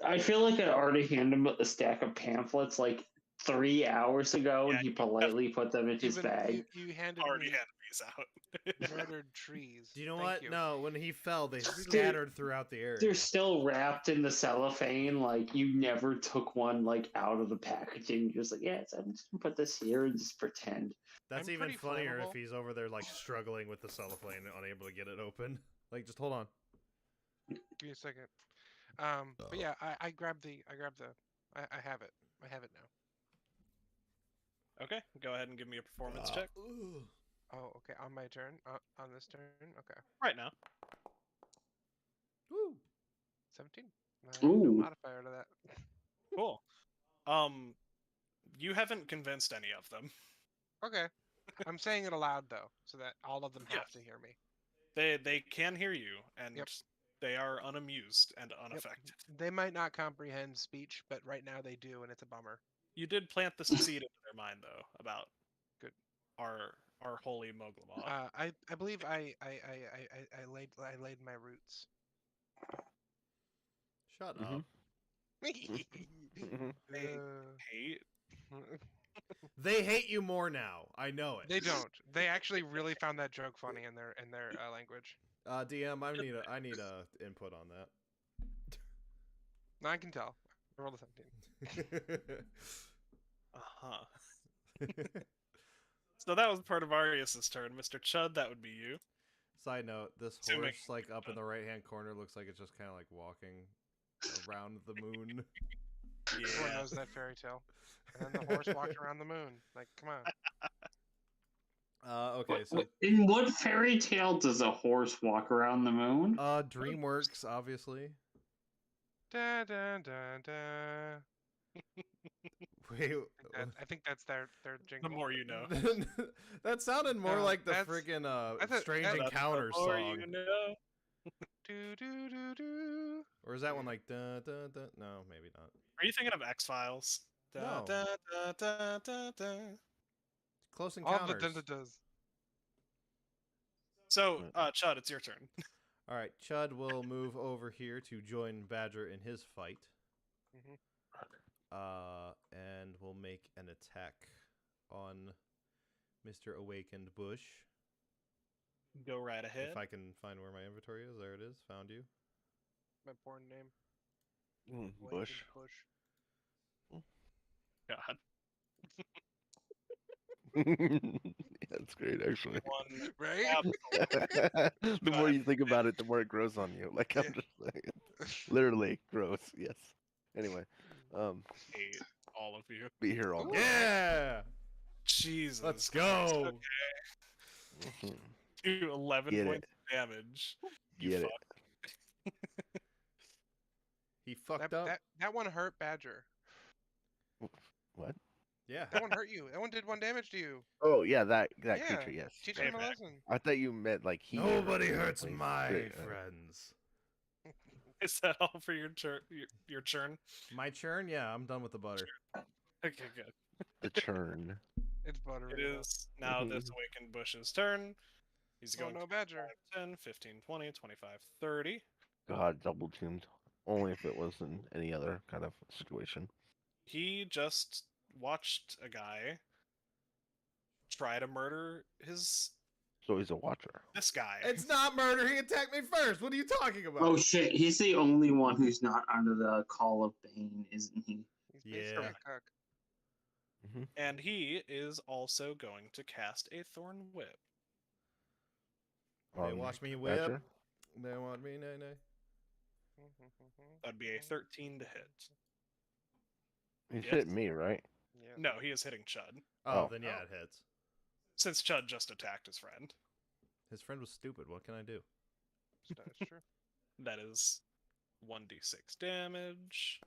far. I feel like I already handed him a stack of pamphlets like 3 hours ago, Yeah, and he politely put them in his bag. You handed Already me handed these out. murdered trees. Do you know Thank what? you. No, when he fell, they Dude, scattered throughout the area. They're still wrapped in the cellophane. Like you never took one like out of the packaging. You're just like, yeah, so I'm just gonna put this here and just pretend. That's I'm even pretty funnier if flammable. he's over there like struggling with the cellophane and unable to get it open. Like, just hold on. Give me a second. But yeah, I grabbed the I have it. I have it now. Okay, go ahead and give me a performance check. Oh, okay. On my turn. On this turn. Okay. Right now. Woo. 17. No Ooh. modifier to that. Cool. You haven't convinced any of them. Okay. I'm saying it aloud though, so that all of them have to Yes. hear me. They can hear you, and Yep. they are unamused and unaffected. They might not comprehend speech, but right now they do, and it's a bummer. You did plant the seed into their mind, though, about Good. our holy Moglama. I believe I laid my roots. Shut Mhm. up. They hate. They hate you more now. I know it. They don't. They actually really found that joke funny in their language. DM, I need a input on that. No, I can tell. I rolled a 17. Uh-huh. So that was part of Arius's turn. Mr. Chud, that would be you. Side note, this Assuming- horse, like, up in the right-hand corner looks like it's just kind of, like, walking around the moon. Everyone Yeah. knows that fairy tale. And then the horse walked around the moon. Like, come on. Okay, so, In what fairy tale does a horse walk around the moon? DreamWorks, obviously. Da, da, da, da. Wait, I think that's their jingle. The more you know. that sounded more No, like the that's- friggin' that's a- Strange that's- Encounters The more song. you know. Do, do, do, do. Or is that one like da da da? No, maybe not. Are you thinking of X-Files? No. Da, da, da, da, da. Close All the Encounters. does. So, Chud, it's your turn. All right, Chud will move over here to join Badger in his fight. Mhm. And we'll make an attack on Mr. Awakened Bush. Go right ahead. If I can find where my inventory is, there it is. Found you. My porn name. Bush. Bush. God. That's great, actually. One. Right? The more you think about it, the more it grows on you. Like I'm Yeah. just like, literally gross. Yes. Anyway, Hate all of you. be here all Ooh. day. Yeah! Jesus. Let's Christ. go! Mhm. Do 11 Get points of damage. You Get it. fuck. He fucked That, up. that one hurt Badger. What? Yeah. That one hurt you. That one did 1 damage to you. Oh yeah, that Yeah. creature. Yes. Teach Payback. him a lesson. I thought you meant like he. Nobody hurts like, my straight, friends. Is that all for your turn? Your churn? My churn? Yeah, I'm done with the butter. Okay, good. the churn. It's buttery. It is now this awakened Bush's turn. He's Oh going no, Badger. 10, 15, 20, 25, 30. God, double tuned. Only if it was in any other kind of situation. He just watched a guy try to murder So he's a watcher. this guy. It's not murder. He attacked me first. What are you talking about? Oh shit, he's the only one who's not under the call of Bane, isn't he? He's basically Yeah. a cook. And he is also going to cast a Thorn Whip. They On watch me whip. Badger? They want me nay nay. That'd be a 13 to hit. He's Yes. hitting me, right? Yeah. No, he is hitting Chud. Oh, Oh. then yeah, it hits. Since Chud just attacked his friend. His friend was stupid. What can I do? That's true. That is 1d6 damage.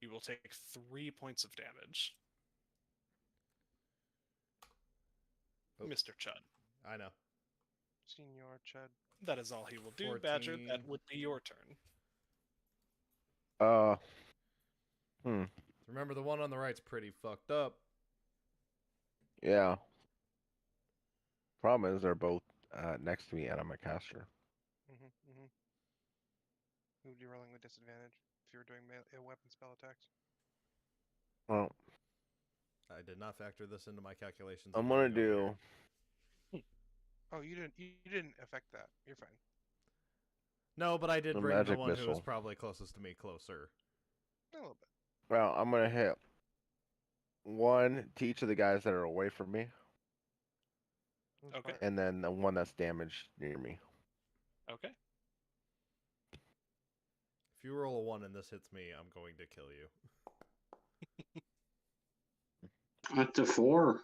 You will take 3 points of damage. Oh. Mr. Chud. I know. Senior Chud. That is all he will do, Badger. 14. That would be your turn. Remember, the one on the right's pretty fucked up. Yeah. Problem is, they're both next to me, and I'm a caster. Who would you rolling with disadvantage if you were doing weapon spell attacks? Well, I did not factor this into my calculations. I'm of gonna getting over do. here. Oh, you didn't affect that. You're fine. No, but I did The bring the magic one who was missile. probably closest to me closer. A little bit. Well, I'm gonna hit one to each of the guys that are away from me, That's Okay. fine. and then the one that's damaged near me. Okay. If you roll a 1 and this hits me, I'm going to kill you. Up to 4.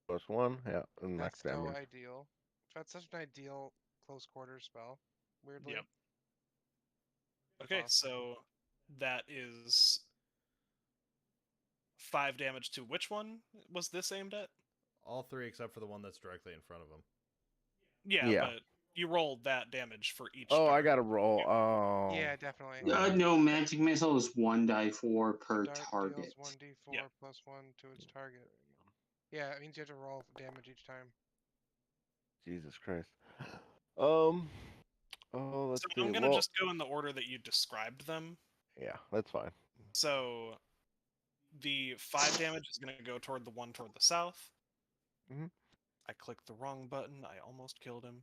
Plus one, yeah, and That's max so damage. ideal. That's such an ideal close quarters spell. Weirdly. Yep. Okay, awesome. so that is 5 damage to which one was this aimed at? All 3 except for the one that's directly in front of him. Yeah, Yeah. but you rolled that damage for each Oh, I dart. got to roll. Oh. Yeah, definitely. No, magic missile is 1d4 The per dart target. deals 1d4 Yeah. plus 1 to its target. Yeah, it means you have to roll damage each time. Jesus Christ. Oh, let's So see. I'm gonna Well, just go in the order that you described them. yeah, that's fine. So the 5 damage is gonna go toward the one toward the south. Mhm. I clicked the wrong button. I almost killed him.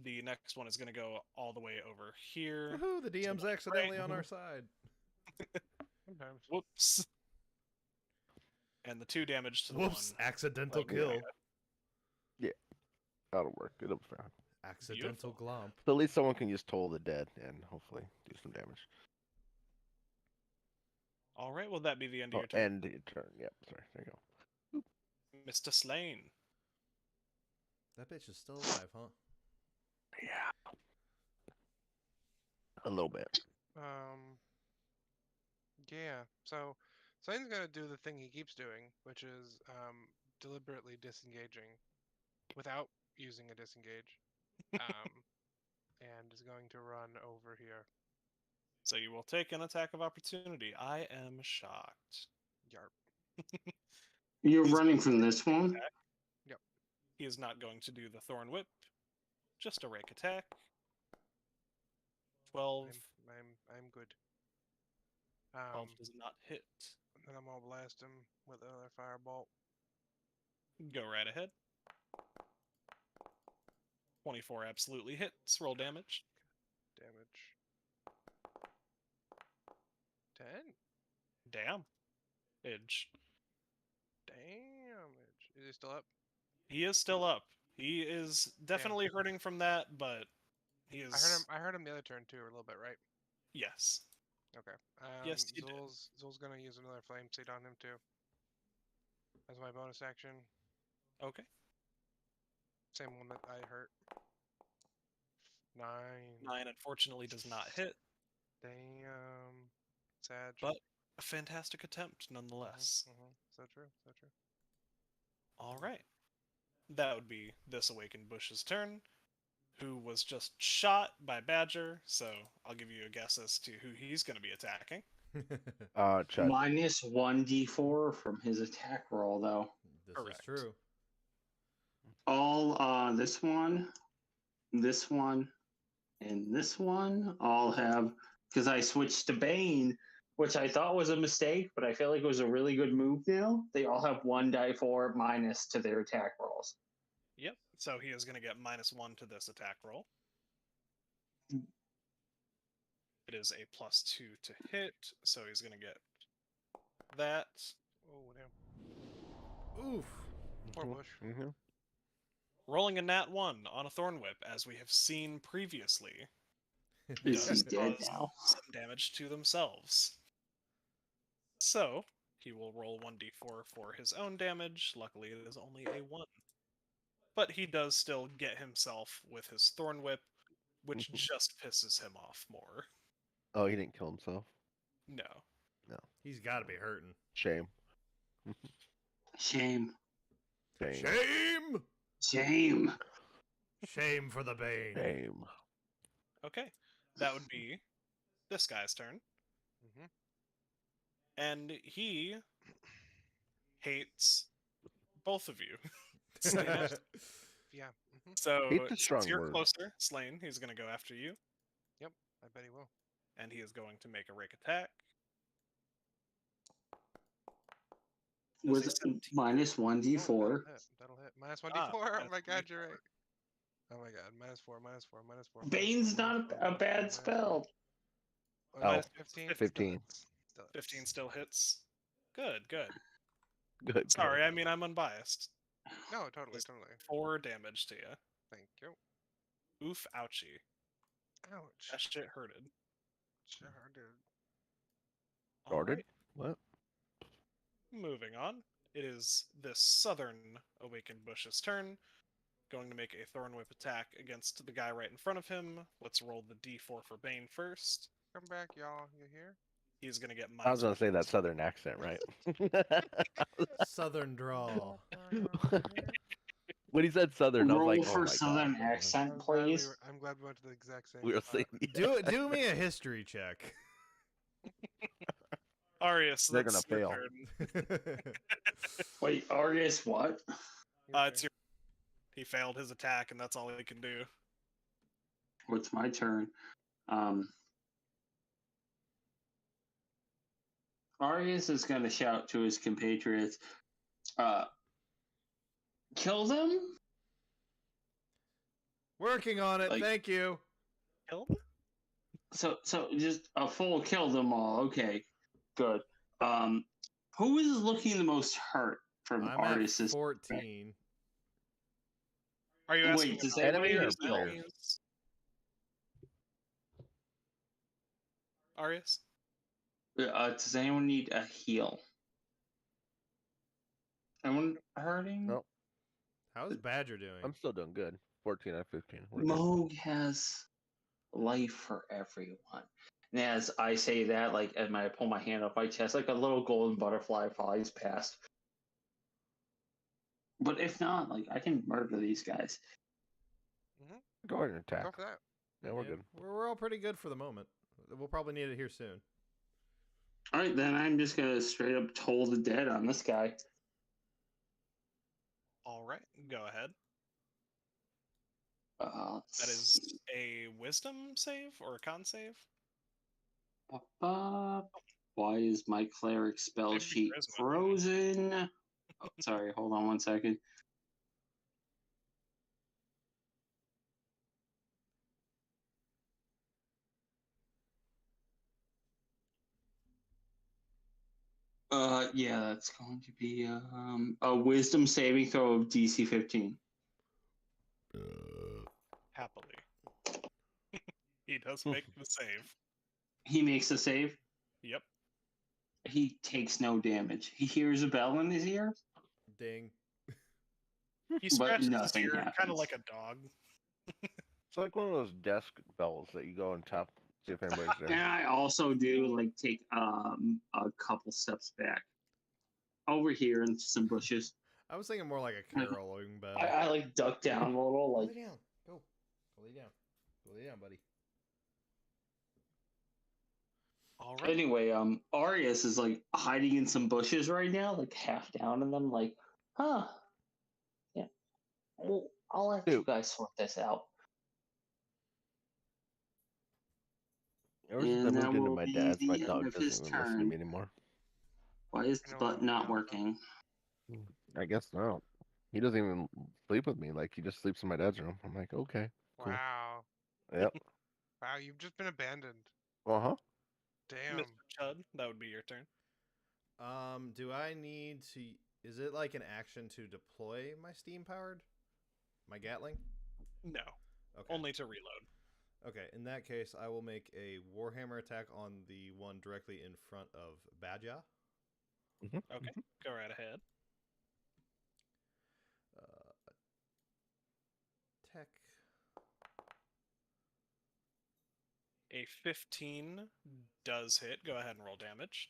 The next one is gonna go all the way over here. Woohoo! The DM's the accidentally right. on our side. Sometimes. Whoops. And the 2 damage to the Whoops! one. Accidental right kill. That'll work. It'll be fine. Accidental Beautiful. glomp. So at least someone can use Toll the Dead and hopefully do some damage. All right, will that be the end of Oh, your turn? end your turn. Yep. Sorry. There you go. Mr. Slain. That bitch is still alive, huh? Yeah. A little bit. Yeah. So Slane's gonna do the thing he keeps doing, which is deliberately disengaging without using a disengage. And is going to run over here. So you will take an attack of opportunity. I am shocked. Yarp. You're He's running going from to this take an one? attack. Yep. He is not going to do the Thorn Whip. Just a rake attack. 12. I'm good. 12 does not hit. Then I'm gonna blast him with another firebolt. Go right ahead. 24 absolutely hits. Roll damage. Damage. 10. Damn. Edge. Damage. Is he still up? He is still up. He is definitely hurting from that, but he is. I heard him the other turn too, a little bit, right? Yes. Okay. Yes, you did. Zul's gonna use another flame seed on him too. As my bonus action. Okay. Same one that I hurt. 9. 9 unfortunately does not hit, Damn. Sad. but a fantastic attempt nonetheless. So true. So true. All right. That would be this Awakened Bush's turn, who was just shot by Badger, so I'll give you a guess as to who he's going to be attacking. Chud. Minus 1d4 from his attack roll, though. This Correct. is true. All this one, and this one all have, because I switched to Bane, which I thought was a mistake, but I feel like it was a really good move now. They all have 1d4 minus to their attack rolls. Yep. So he is going to get -1 to this attack roll. It is a +2 to hit, so he's going to get that. Oh damn. Oof. Poor Bush. Mm-hmm. Rolling a nat 1 on a Thorn Whip, as we have seen previously, Is he does dead cause now? some damage to themselves. So he will roll 1d4 for his own damage. Luckily, it is only a 1. But he does still get himself with his Thorn Whip, which just pisses him off more. Oh, he didn't kill himself. No. He's got to be hurting. Shame. Shame. Shame. Shame! Shame. Shame for the Bane. Shame. Okay. That would be this guy's turn. And he hates both of you. Yeah. So Hate's a strong since you're word. closer, Slain, he's going to go after you. Yep. I bet he will. And he is going to make a rake attack. Does a With 17 minus 1d4. That'll hit. Minus 1d4. Ah, Oh minus my god, 1d4. you're right. Oh my god. -4. Bane's not a bad spell. Oh, Oh, -15. 15. 15 still hits. Good, good. Good. Sorry, I mean I'm unbiased. No, totally, Just totally. 4 damage to you. Thank you. Oof, ouchie. Ouch. That shit hurted. Sure did. Started? Alright, What? moving on. It is this southern Awakened Bush's turn, going to make a Thorn Whip attack against the guy right in front of him. Let's roll the D4 for Bane first. Come back, y'all. You hear? He's going to get I was minus gonna say 1. that southern accent, right? Southern drawl. When he said southern, I was Roll like, for oh my southern god. accent, I'm glad, please. I'm glad we went to the exact same We were spot. saying Do me a history check. Arius, They're that's gonna your fail. turn. Wait, Arius, what? It's your. He failed his attack, and that's all he can do. What's my turn? Arius is going to shout to his compatriots, kill them? Working on it. Like- Thank you. Kill him? So just a full kill them all. Okay, good. Who is looking the most hurt from I'm at Arius's? 14. Are you Wait, asking does about enemy or enemies, player? enemies? Arius? Does anyone need a heal? Anyone hurting? Nope. How's Badger doing? I'm still doing good. 14 out of 15. We're good. Moog has life for everyone. And as I say that, like, as I pull my hand off my chest, like a little golden butterfly flies past. But if not, like, I can murder these guys. Go ahead and attack. Go for that. Yeah, we're Yeah, good. We're all pretty good for the moment. We'll probably need it here soon. All right, then I'm just gonna straight up toll the dead on this guy. All right, go ahead. Let's That is see. a wisdom save or a con save? Why is my cleric spell Maybe sheet charisma. frozen? Oh, sorry, hold on one second. Yeah, that's going to be a wisdom saving throw of DC 15. Happily. He does make the save. He makes a save. Yep. He takes no damage. He hears a bell in his ear. Ding. He But scratches his nothing ear, kind happens. of like a dog. It's like one of those desk bells that you go and tap, see if anybody's And there. I also do like take a couple steps back over here in some bushes. I was thinking more like a caroling bell. I like duck down a little, Go like lay down. Go. Go lay down. Go lay down, buddy. All right. anyway. Arius is like hiding in some bushes right now, like half down in them, like, huh? Yeah. Well, I'll let you Dude. guys sort this out. Ever since I And that moved into will my be dad's, my the end dog of doesn't his even listen to turn. me anymore. Why is I the know button what not I'm doing. working? I guess not. He doesn't even sleep with me. Like, he just sleeps in my dad's room. I'm like, okay. Cool. Wow. Yep. Wow, you've just been abandoned. Uh-huh. Damn. Mr. Chud, that would be your turn. Do I need to? Is it like an action to deploy my steam powered, my Gatling? No, Okay. only to reload. Okay. In that case, I will make a Warhammer attack on the one directly in front of Badja. Okay, go right ahead. Tech. A 15 does hit. Go ahead and roll damage.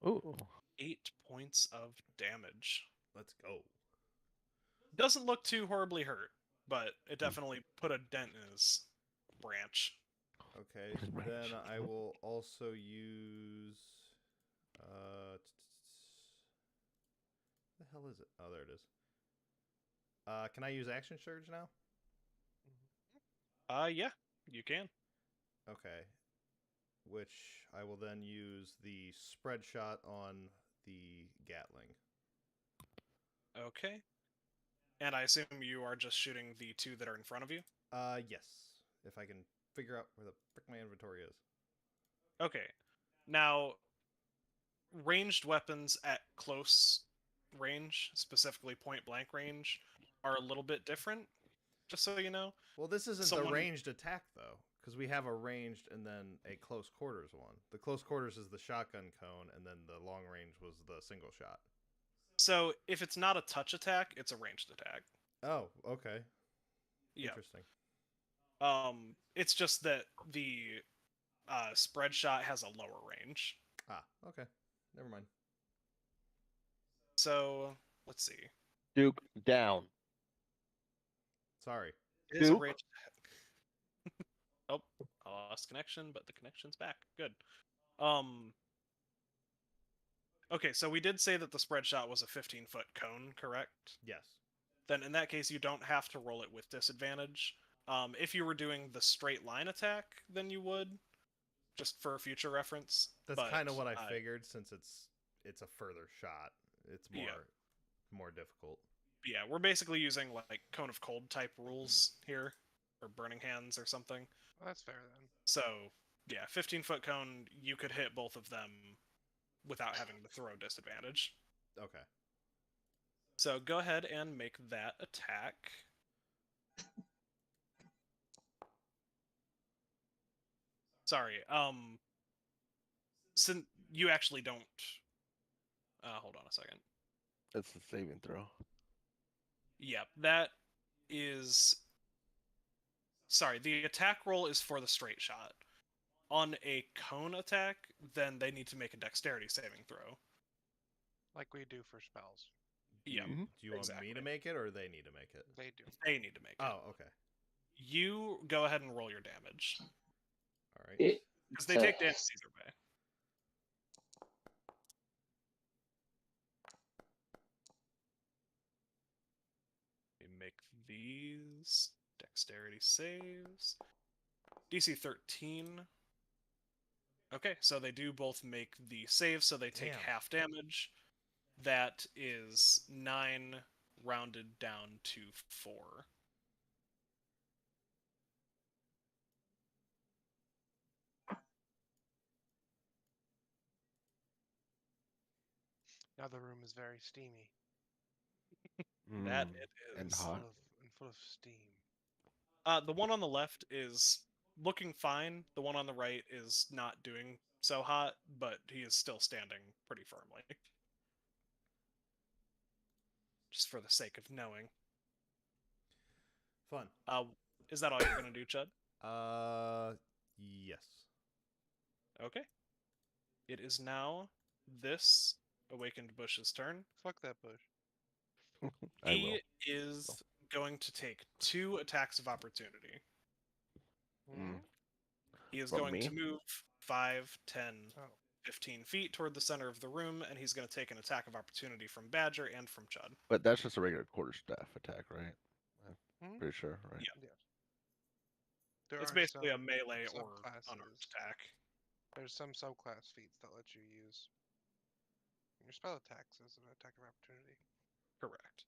Ooh. 8 points of damage. Let's go. Doesn't look too horribly hurt, but it definitely put a dent in his branch. Okay. Then I will also use. The hell is it? Oh, there it is. Can I use action surge now? Yeah, you can. Okay. Which I will then use the spread shot on the Gatling. Okay. And I assume you are just shooting the 2 that are in front of you? Yes. If I can figure out where the frick my inventory is. Okay. Now, ranged weapons at close range, specifically point blank range, are a little bit different, just so you know. Well, this isn't the Someone- ranged attack, though, because we have a ranged and then a close quarters one. The close quarters is the shotgun cone, and then the long range was the single shot. So if it's not a touch attack, it's a ranged attack. Oh, okay. Yeah. Interesting. It's just that the spread shot has a lower range. Ah, okay. Never mind. So let's see. Duke down. Sorry. It is a Duke? ranged attack. Oh, I lost connection, but the connection's back. Good. Okay, so we did say that the spread shot was a 15-foot cone, correct? Yes. Then in that case, you don't have to roll it with disadvantage. If you were doing the straight line attack, then you would, just for future reference. That's But, kind of what I figured, since it's a further shot. It's more difficult. Yeah, we're basically using like cone of cold type rules here, or burning hands or something. Well, that's fair then. So yeah, 15-foot cone, you could hit both of them without having to throw disadvantage. Okay. So go ahead and make that attack. Sorry, since you actually don't... hold on a second. That's the saving throw. Yep, that is... Sorry, the attack roll is for the straight shot. On a cone attack, then they need to make a dexterity saving throw. Like we do for spells. Yeah, Mhm. Do you want me to make it, or they need to make it? They do. they need to make it. Oh, okay. You go ahead and roll your damage. All right. It, Because they take damage either way. We make these dexterity saves. DC 13. Okay, so they do both make the save, so they take Damn. half damage. That is 9 rounded down to 4. Now the room is very steamy That Mm, it and is. hot. and full of steam. The one on the left is looking fine. The one on the right is not doing so hot, but he is still standing pretty firmly. Just for the sake of knowing. Fun. Is that all you're gonna do, Chud? Yes. Okay. It is now this awakened bush's turn. Fuck that bush. I He will. is going to take 2 attacks of opportunity. Hmm? He is From going me? to move 5, 10, Oh. 15 feet toward the center of the room, and he's going to take an attack of opportunity from Badger and from Chud. But that's just a regular quarterstaff attack, right? I'm Hmm? pretty sure, right? Yeah. Yes. There It's are basically a some melee or subclasses. unarmed attack. There's some subclass feats that let you use your spell attacks as an attack of opportunity. Correct.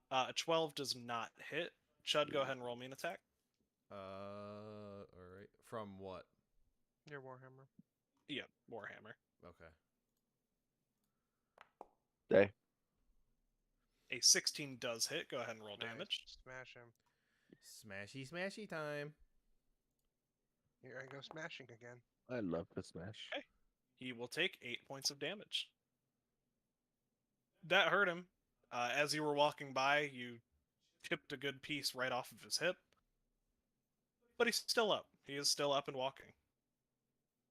A 12 does not hit. Chud, go ahead and roll me an attack. All right. From what? Your Warhammer. Yeah, Warhammer. Okay. Day. A 16 does hit. Go ahead and roll Nice. damage. Smash him. Smashy, smashy time. Here I go smashing again. I love to smash. Okay. He will take 8 points of damage. That hurt him. As you were walking by, you chipped a good piece right off of his hip. But he's still up. He is still up and walking.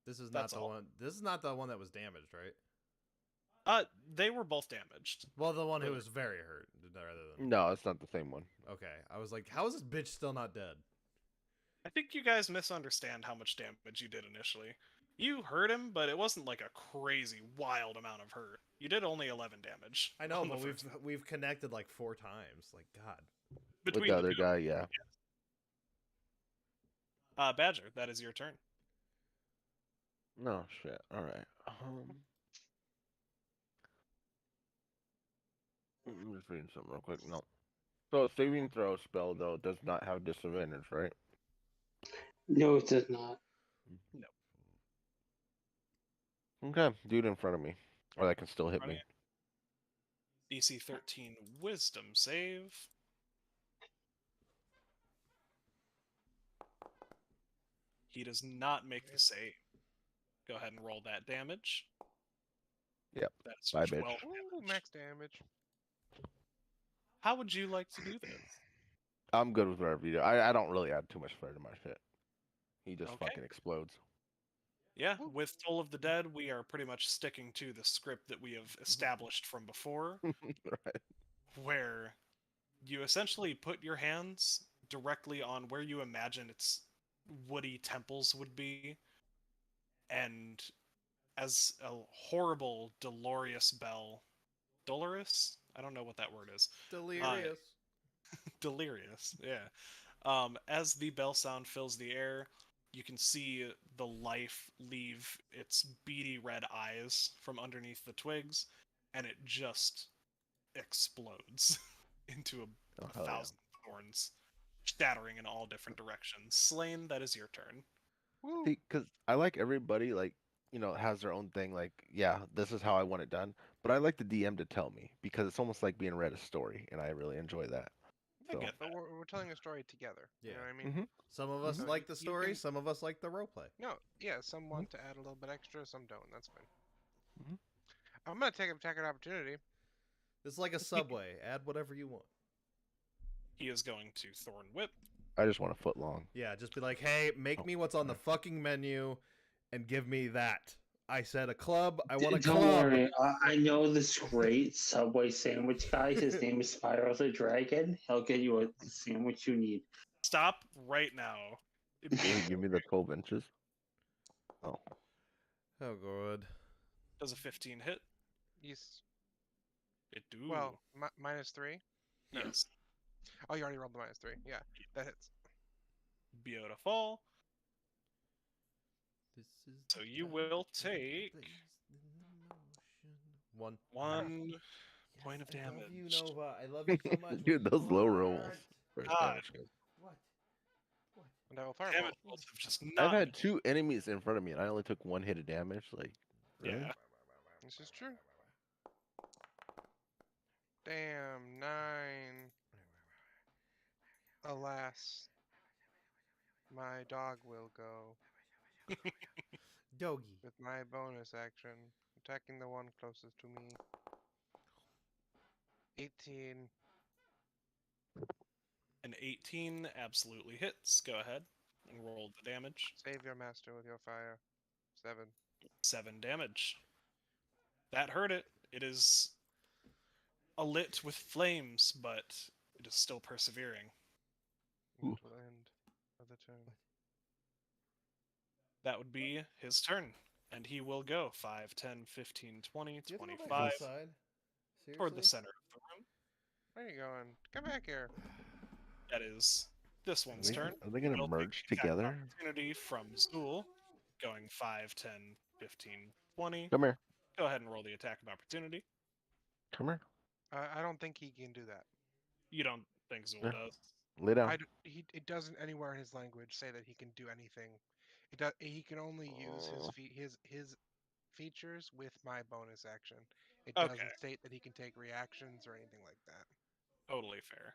This is not That's the all. one. This is not the one that was damaged, right? They were both damaged. Well, the one who Really? was very hurt, rather than. No, it's not the same one. Okay, I was like, how is this bitch still not dead? I think you guys misunderstand how much damage you did initially. You hurt him, but it wasn't like a crazy, wild amount of hurt. You did only 11 damage. I know, on the but first we've connected like 4 times. Like, God. With between the other two. guy, yeah. Badger, that is your turn. No shit. All right. I'm just reading something real quick. No. So a saving throw spell though does not have disadvantage, right? no, it does not. Okay, dude in front of me, or that can still hit me. DC 13 Wisdom save. He does not make the save. Go ahead and roll that damage. Yep. That's Bye, 12 bitch. Ooh, damage. max damage. How would you like to do this? I'm good with whatever you do. I don't really add too much flair to my shit. He just Okay. fucking explodes. Yeah, with Toll of the Dead, we are pretty much sticking to the script that we have established from before, Right. where you essentially put your hands directly on where you imagine its woody temples would be, and as a horrible, Dolorous? I don't know what that word is. Delirious. Delirious, yeah. As the bell sound fills the air, you can see the life leave its beady red eyes from underneath the twigs, and it just explodes into Oh, a hell yeah. thousand thorns, shattering in all different directions. Slain, that is your turn. Woo. See, because I like everybody, like, has their own thing. Like, yeah, this is how I want it done. But I like the DM to tell me because it's almost like being read a story, and I really enjoy that. I So, get But that. we're telling a story together. You know Yeah. what I mean? Some of us So like the you story, can- some of us like the roleplay. No, yeah, some want to add a little bit extra, some don't. That's fine. Mhm. I'm gonna take an opportunity. It's like a subway. Add whatever you want. He is going to Thorn Whip. I just want a foot long. Yeah, just be like, hey, make Oh, me what's on the fucking menu and give me that. I said a club. I want a Don't club. worry, I know this great Subway sandwich guy. His name is Spyro the Dragon. He'll get you a sandwich you need. Stop right now. Will he give me the 12 inches? Oh, Oh, good. Does a 15 hit? Yes. It do. Well, -3. No. Yes. Oh, you already rolled the -3. Yeah, that hits. Beautiful. This is So the you time will to take place in the motion. One. 1 Yes, point of I love damage. you, Nova. I love you so much. dude, with those my low rolls. heart. First God. damage. What? What? And I will fireball. Damage rolls have just I've not. had 2 enemies in front of me, and I only took 1 hit of damage. Like, really? Yeah. This is true. Damn, 9. Alas, my dog will go Doggy. with my bonus action, attacking the one closest to me. 18. An 18 absolutely hits. Go ahead and roll the damage. Save your master with your fire. 7. 7 damage. That hurt it. It is alit with flames, but it is still persevering. And it will end of the turn. That would be his turn. And he will go 5, 10, 15, 20, Do you have to go back 25 inside? toward the Seriously? center of the room. Where are you going? Come back here. That is this one's turn. Are they gonna We'll take merge the attack of together? Opportunity from Zool, going 5, 10, 15, 20. Come here. Go ahead and roll the attack of opportunity. Come here. I don't think he can do that. You don't think Zool Yeah. does? Lay down. It doesn't anywhere in his language say that he can do anything. He can only use his features with my bonus action. It Okay. doesn't state that he can take reactions or anything like that. Totally fair.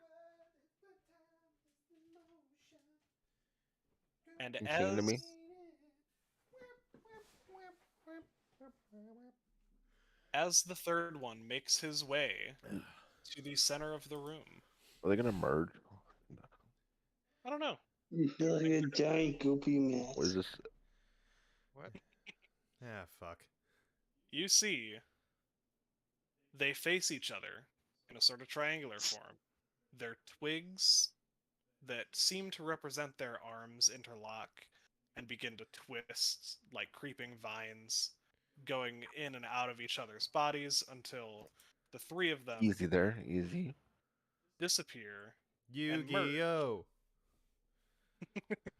And You sing to me? as the third one makes his way to the center of the room, Are they gonna merge? I don't know. You feel like a giant goopy mess. Or is this? What? Ah, fuck. You see, they face each other in a sort of triangular form. Their twigs that seem to represent their arms interlock and begin to twist like creeping vines, going in and out of each other's bodies until the three of them Easy there, easy. disappear. Yu-Gi-Oh!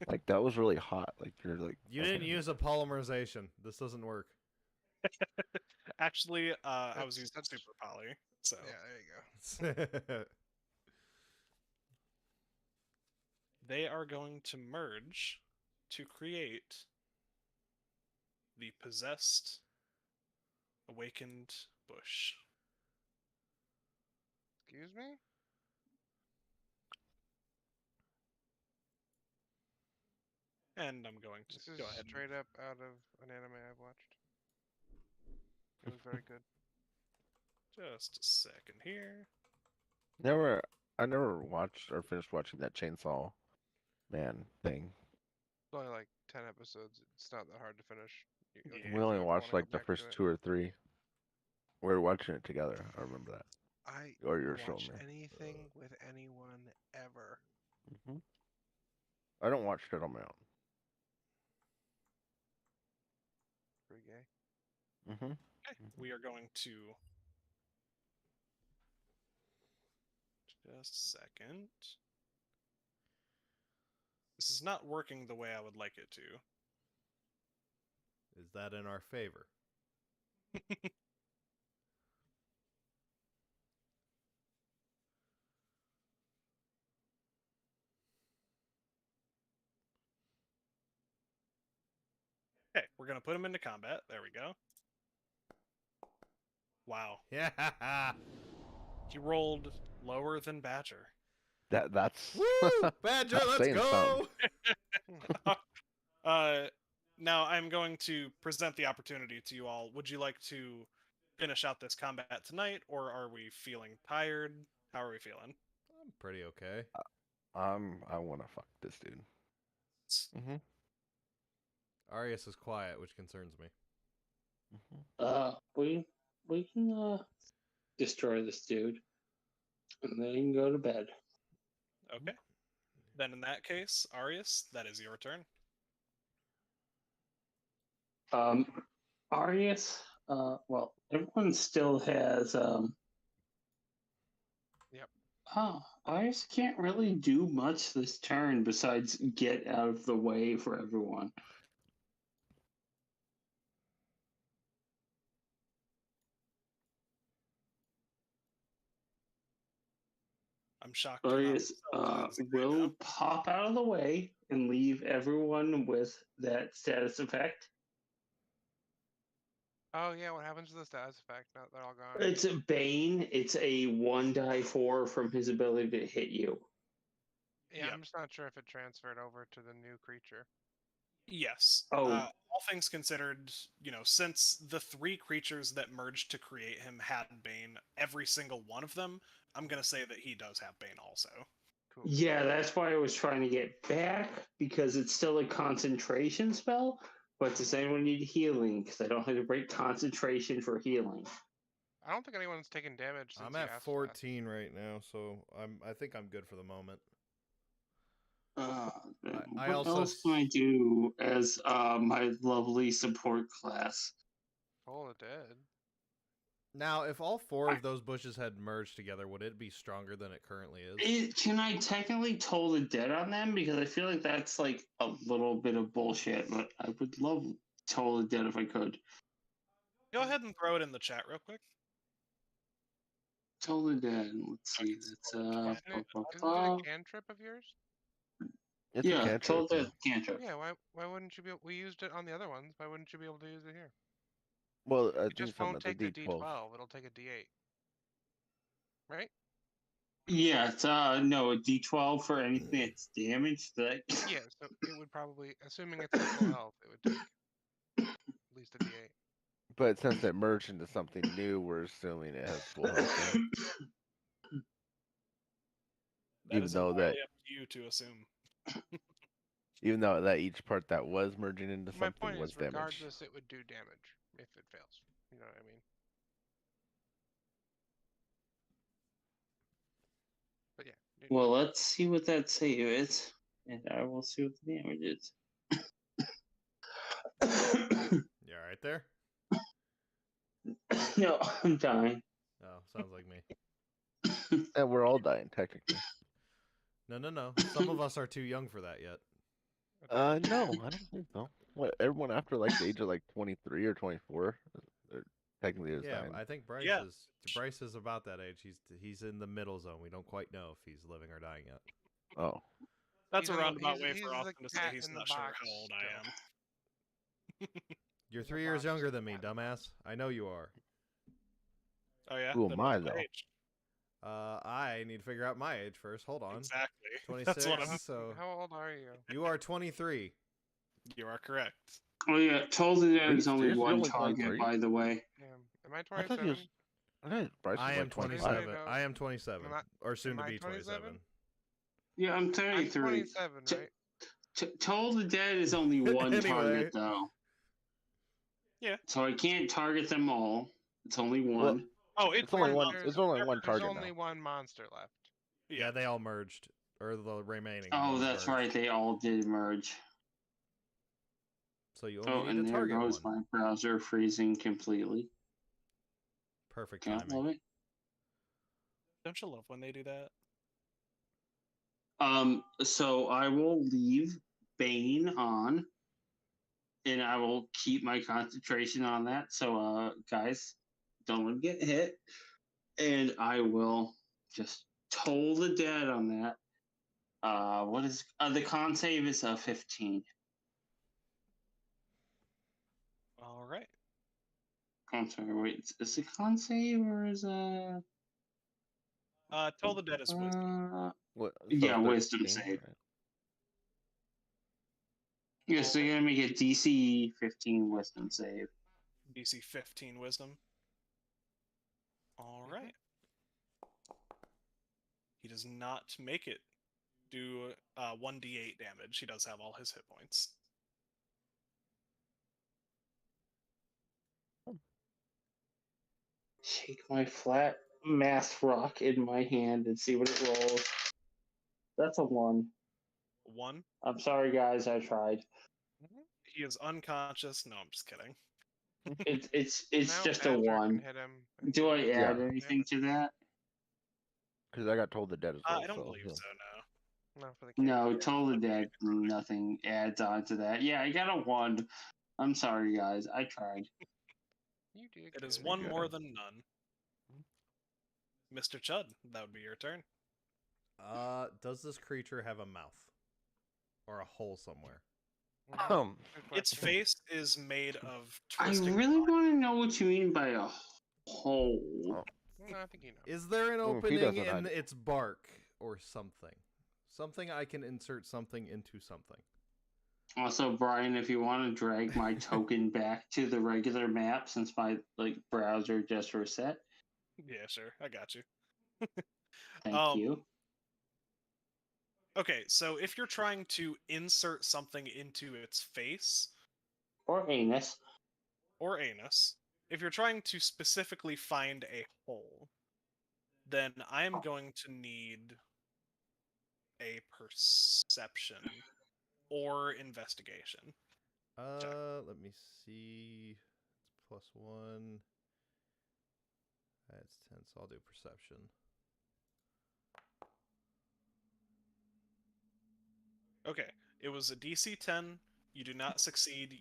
Like that was really hot. Like you're like. You didn't use a polymerization. This doesn't work. Actually, I was using That's- Super Poly, so Yeah, there you go. they are going to merge to create the possessed, awakened bush. Excuse me? And I'm going to This is go ahead. straight up out of an anime I've watched. It was very good. Just a second here. I never watched or finished watching that Chainsaw Man thing. It's only like 10 episodes. It's not that hard to finish. Yeah. We only if you watched wanna like go the back first to it. 2 or 3. We were watching it together. I remember that. I Or you were watch showing me. anything with anyone ever. Hmm. I don't watch it on my own. Pretty gay. Hmm. Okay, we are going to just a second. This is not working the way I would like it to. Is that in our favor? Okay, we're gonna put him into combat. There we go. Wow, Yeah. he rolled lower than Badger. That's Woo! Badger, That's let's saying go! Now I'm going to present the opportunity to you all. Would you like to finish out this combat tonight, or are we feeling tired? How are we feeling? I'm pretty okay. I want to fuck this dude. Hmm. Arius is quiet, which concerns me. We can destroy this dude, and then you can go to bed. Okay. Then in that case, Arius, that is your turn. Arius, well, everyone still has Yep. Arius can't really do much this turn besides get out of the way for everyone. I'm shocked. You're not Arius glancing right will now. pop out of the way and leave everyone with that status effect. Oh yeah, what happens to the status effect? Now they're all gone. It's a Bane. It's a 1 die 4 from his ability to hit you. Yeah, Yep. I'm just not sure if it transferred over to the new creature. Yes. Oh. All things considered, since the 3 creatures that merged to create him had Bane, every single one of them, I'm going to say that he does have Bane also. Cool. Yeah, that's why I was trying to get back, because it's still a concentration spell. But does anyone need healing? Because I don't have to break concentration for healing. I don't think anyone's taken damage since I'm you at asked 14 right now, so I think I'm good for the moment. I What also else can I do as my lovely support class? Toll the Dead. Now, if all 4 of those bushes had merged together, would it be stronger than it currently is? Can I technically toll the dead on them? Because I feel like that's like a little bit of bullshit, but I would love toll the dead if I could. Go ahead and throw it in the chat real quick. Toll the dead. Let's see. That's Isn't it a cantrip of yours? It's a yeah, cantrip. toll the cantrip. Yeah, why wouldn't you be? We used it on the other ones. Why wouldn't you be able to use it here? Well, I It think just it's talking won't about take the the D12. D12. It'll take a D8. Right? Yeah, it's no a D12 for anything that's damaged. That Yeah, so it would probably, assuming it's at full health, it would take at least a D8. But since it merged into something new, we're assuming it has full health. That Even is though entirely that- up to you to assume. Even though that each part that was merging into My something point was is, damaged. regardless, it would do damage if it fails. You know what I mean? But yeah. well, let's see what that save is, and I will see what the damage is. You alright there? No, I'm dying. Oh, sounds like me. And we're all dying, technically. No. Some of us are too young for that yet. No, I don't think so. What, everyone after like the age of like 23 or 24, they're technically is Yeah, dying. I think Bryce Yeah. is about that age. He's in the middle zone. We don't quite know if he's living or dying yet. Oh, That's He's a in the- roundabout he's- way he's for the Austin to say cat he's in the not sure box how old I am. You're He's a 3 years box younger in than me, the box. dumbass. I know you are. Oh yeah? Who Then am I, what's my though? age? I need to figure out my age first. Hold on. Exactly. 26. That's what I'm... So How old are you? you are 23. You are correct. Oh yeah, toll the dead is only seriously one only target, 23? by the way. Yeah, Am I I thought he 27? was. I thought Bryce was I like am 25. 27. know. I am 27, Am I- or soon am to I be 27. 27? Yeah, I'm I'm 33. 27, right? Toll the Dead is only one Anyway. target, though. Yeah. So I can't target them all. It's only one. Well, Oh, it's only one. There's- It's only one There's target only now. one monster left. Yeah, they all merged, or the remaining. Oh, ones that's merged. right. They all did merge. So you only Oh, need and to there target goes one. my browser freezing completely. Perfect Can't timing. love it. Don't you love when they do that? So I will leave Bane on, and I will keep my concentration on that. So, guys, don't let me get hit, and I will just toll the dead on that. What is the con save is 15. All right. I'm sorry. Wait, is it con save or is Toll the Dead is wisdom. What? Yeah, wisdom 13, save. right? Yeah, so you're gonna make a DC 15 wisdom save. DC 15 wisdom. All right. He does not make it do 1d8 damage. He does have all his hit points. Take my flat math rock in my hand and see what it rolls. That's a 1. 1. I'm sorry, guys. I tried. He is unconscious. No, I'm just kidding. It's Now just a Badger can 1. hit him and Do I do add Yeah. anything to that? Because I got told the dead as well. I don't so, believe yeah. so, no. No, for the No, character. totally dead. Nothing adds on to that. Yeah, I got a 1. I'm sorry, guys. I tried. You did It is good. one good. more than none. Mr. Chud, that would be your turn. Does this creature have a mouth or a hole somewhere? Mhm. Good Its question. face is made of I twisting. really want to know what you mean by a hole. Oh. No, I think you know. Is there an Well, if he opening doesn't, in I'd- its bark or something? Something I can insert something into something. Also, Brian, if you want to drag my token back to the regular map since my browser just reset, Yeah, sure. I got you. thank you. Okay, so if you're trying to insert something into its face Or anus. or anus, if you're trying to specifically find a hole, then I am going to need a perception or investigation. Let me see. It's +1. That's 10, so I'll do perception. Okay, it was a DC 10. You do not succeed.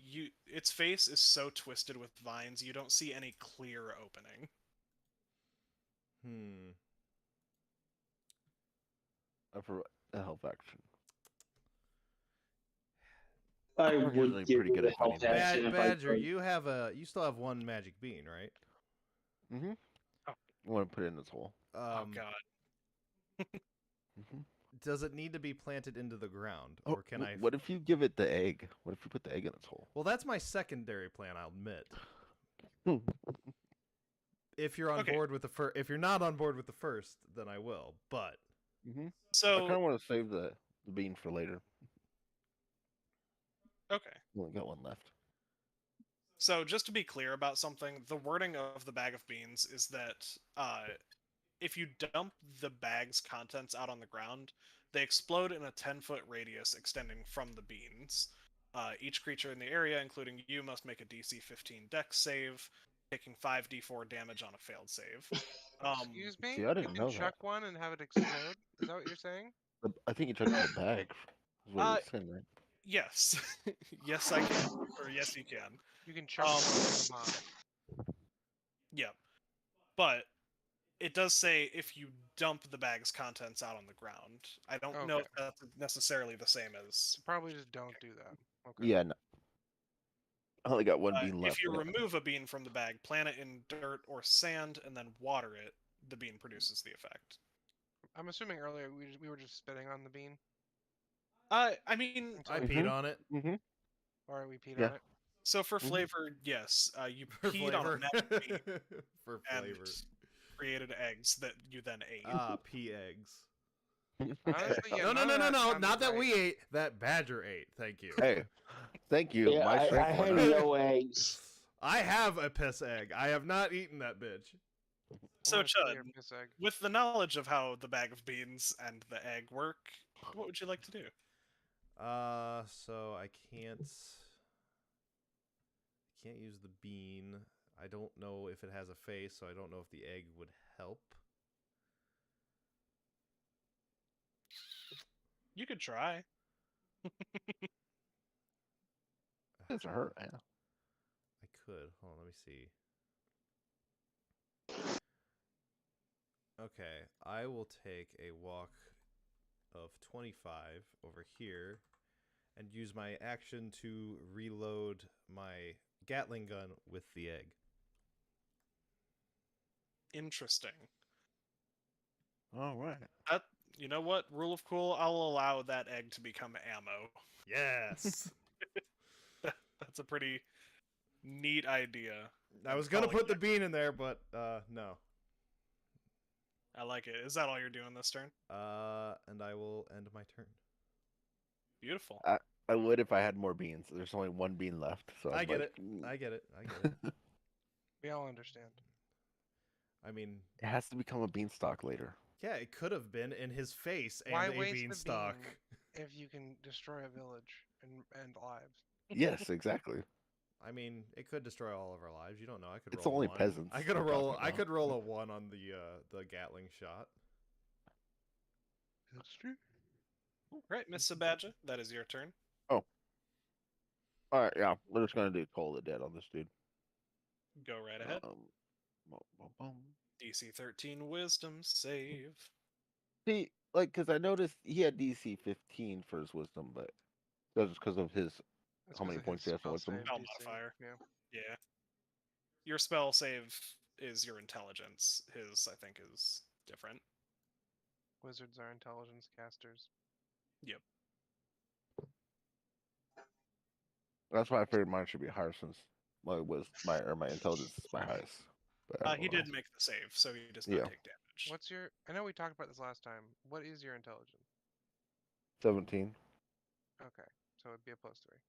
Its face is so twisted with vines, you don't see any clear opening. A help action. I I'm would usually give pretty you good the at help finding that. action if I Badger, could. you still have 1 magic bean, right? Mm-hmm. Oh. I want to put it in this hole. Oh god. Mm-hmm. Does it need to be planted into the ground, Oh, or can I? What if you give it the egg? What if you put the egg in its hole? Well, that's my secondary plan. I'll admit. Hmm. If you're on Okay. board with the first, if you're not on board with the first, then I will. But Mm-hmm. I So, kind of want to save the bean for later. okay. We only got one left. So, just to be clear about something, the wording of the bag of beans is that if you dump the bag's contents out on the ground, they explode in a 10-foot radius extending from the beans. Each creature in the area, including you, must make a DC 15 Dex save, taking 5d4 damage on a failed save. Excuse me? see, I didn't you can know that. chuck one and have it explode? Is that what you're saying? I think you took the whole bag. Is what you're saying, right? Yes. Yes, I can. Or yes, you can. You can chuck one as a bomb. Yep. But it does say if you dump the bag's contents out on the ground. I don't know Okay. if that's necessarily the same as So probably just don't do that. Okay. Yeah. No. I only got one bean left. if you anyway. remove a bean from the bag, plant it in dirt or sand, and then water it, the bean produces the effect. I'm assuming earlier we were just spitting on the bean. I mean, I Mhm. peed on it. Mm-hmm. Or we peed Yeah. on it. So for Mhm. flavor, yes, you For peed on a flavor. metal bean For and flavor. created eggs that you then ate. Pea eggs. Honestly, yeah, No, none of that no. sounded Not that right. we ate. That badger ate. Thank you. Hey, thank you. Yeah, My I strength had went up. no eggs. I have a piss egg. I have not eaten that bitch. I So wanna see Chud, your piss egg. with the knowledge of how the bag of beans and the egg work, what would you like to do? So I can't use the bean. I don't know if it has a face, so I don't know if the egg would help. You could try. Doesn't hurt, man. I could. Hold on, let me see. Okay, I will take a walk of 25 over here and use my action to reload my Gatling gun with the egg. Interesting. All right. That, you know what? Rule of cool, I'll allow that egg to become ammo. Yes. That's a pretty neat idea. I was gonna put the bean in there, but no. I like it. Is that all you're doing this turn? And I will end my turn. Beautiful. I would if I had more beans. There's only one bean left, so I I'm get like, it. I get it. I get it. We all understand. I mean, it has to become a beanstalk later. yeah, it could have been in his face and Why a waste the beanstalk. bean if you can destroy a village and lives? Yes, exactly. I mean, it could destroy all of our lives. You don't know. I could It's roll only one. peasants I could we're roll. talking I about. could roll a 1 on the Gatling shot. That's true. Right, Miss Sabaja, that is your turn. All right, yeah, we're just gonna do Toll the Dead on this dude. Go right ahead. Boom, boom, boom. DC 13 Wisdom save. See, like, because I noticed he had DC 15 for his wisdom, but that's just because of his That's how 'cause many of points his he has in spell wisdom. save Spell DC. modifier. Yeah. Yeah. Your spell save is your intelligence. His, I think, is different. Wizards are intelligence casters. Yep. That's why I figured mine should be higher since my intelligence is my highest. But I He don't know. did make the save, so he does not Yeah. take damage. What's your? I know we talked about this last time. What is your intelligence? 17. Okay, so it'd be a +3.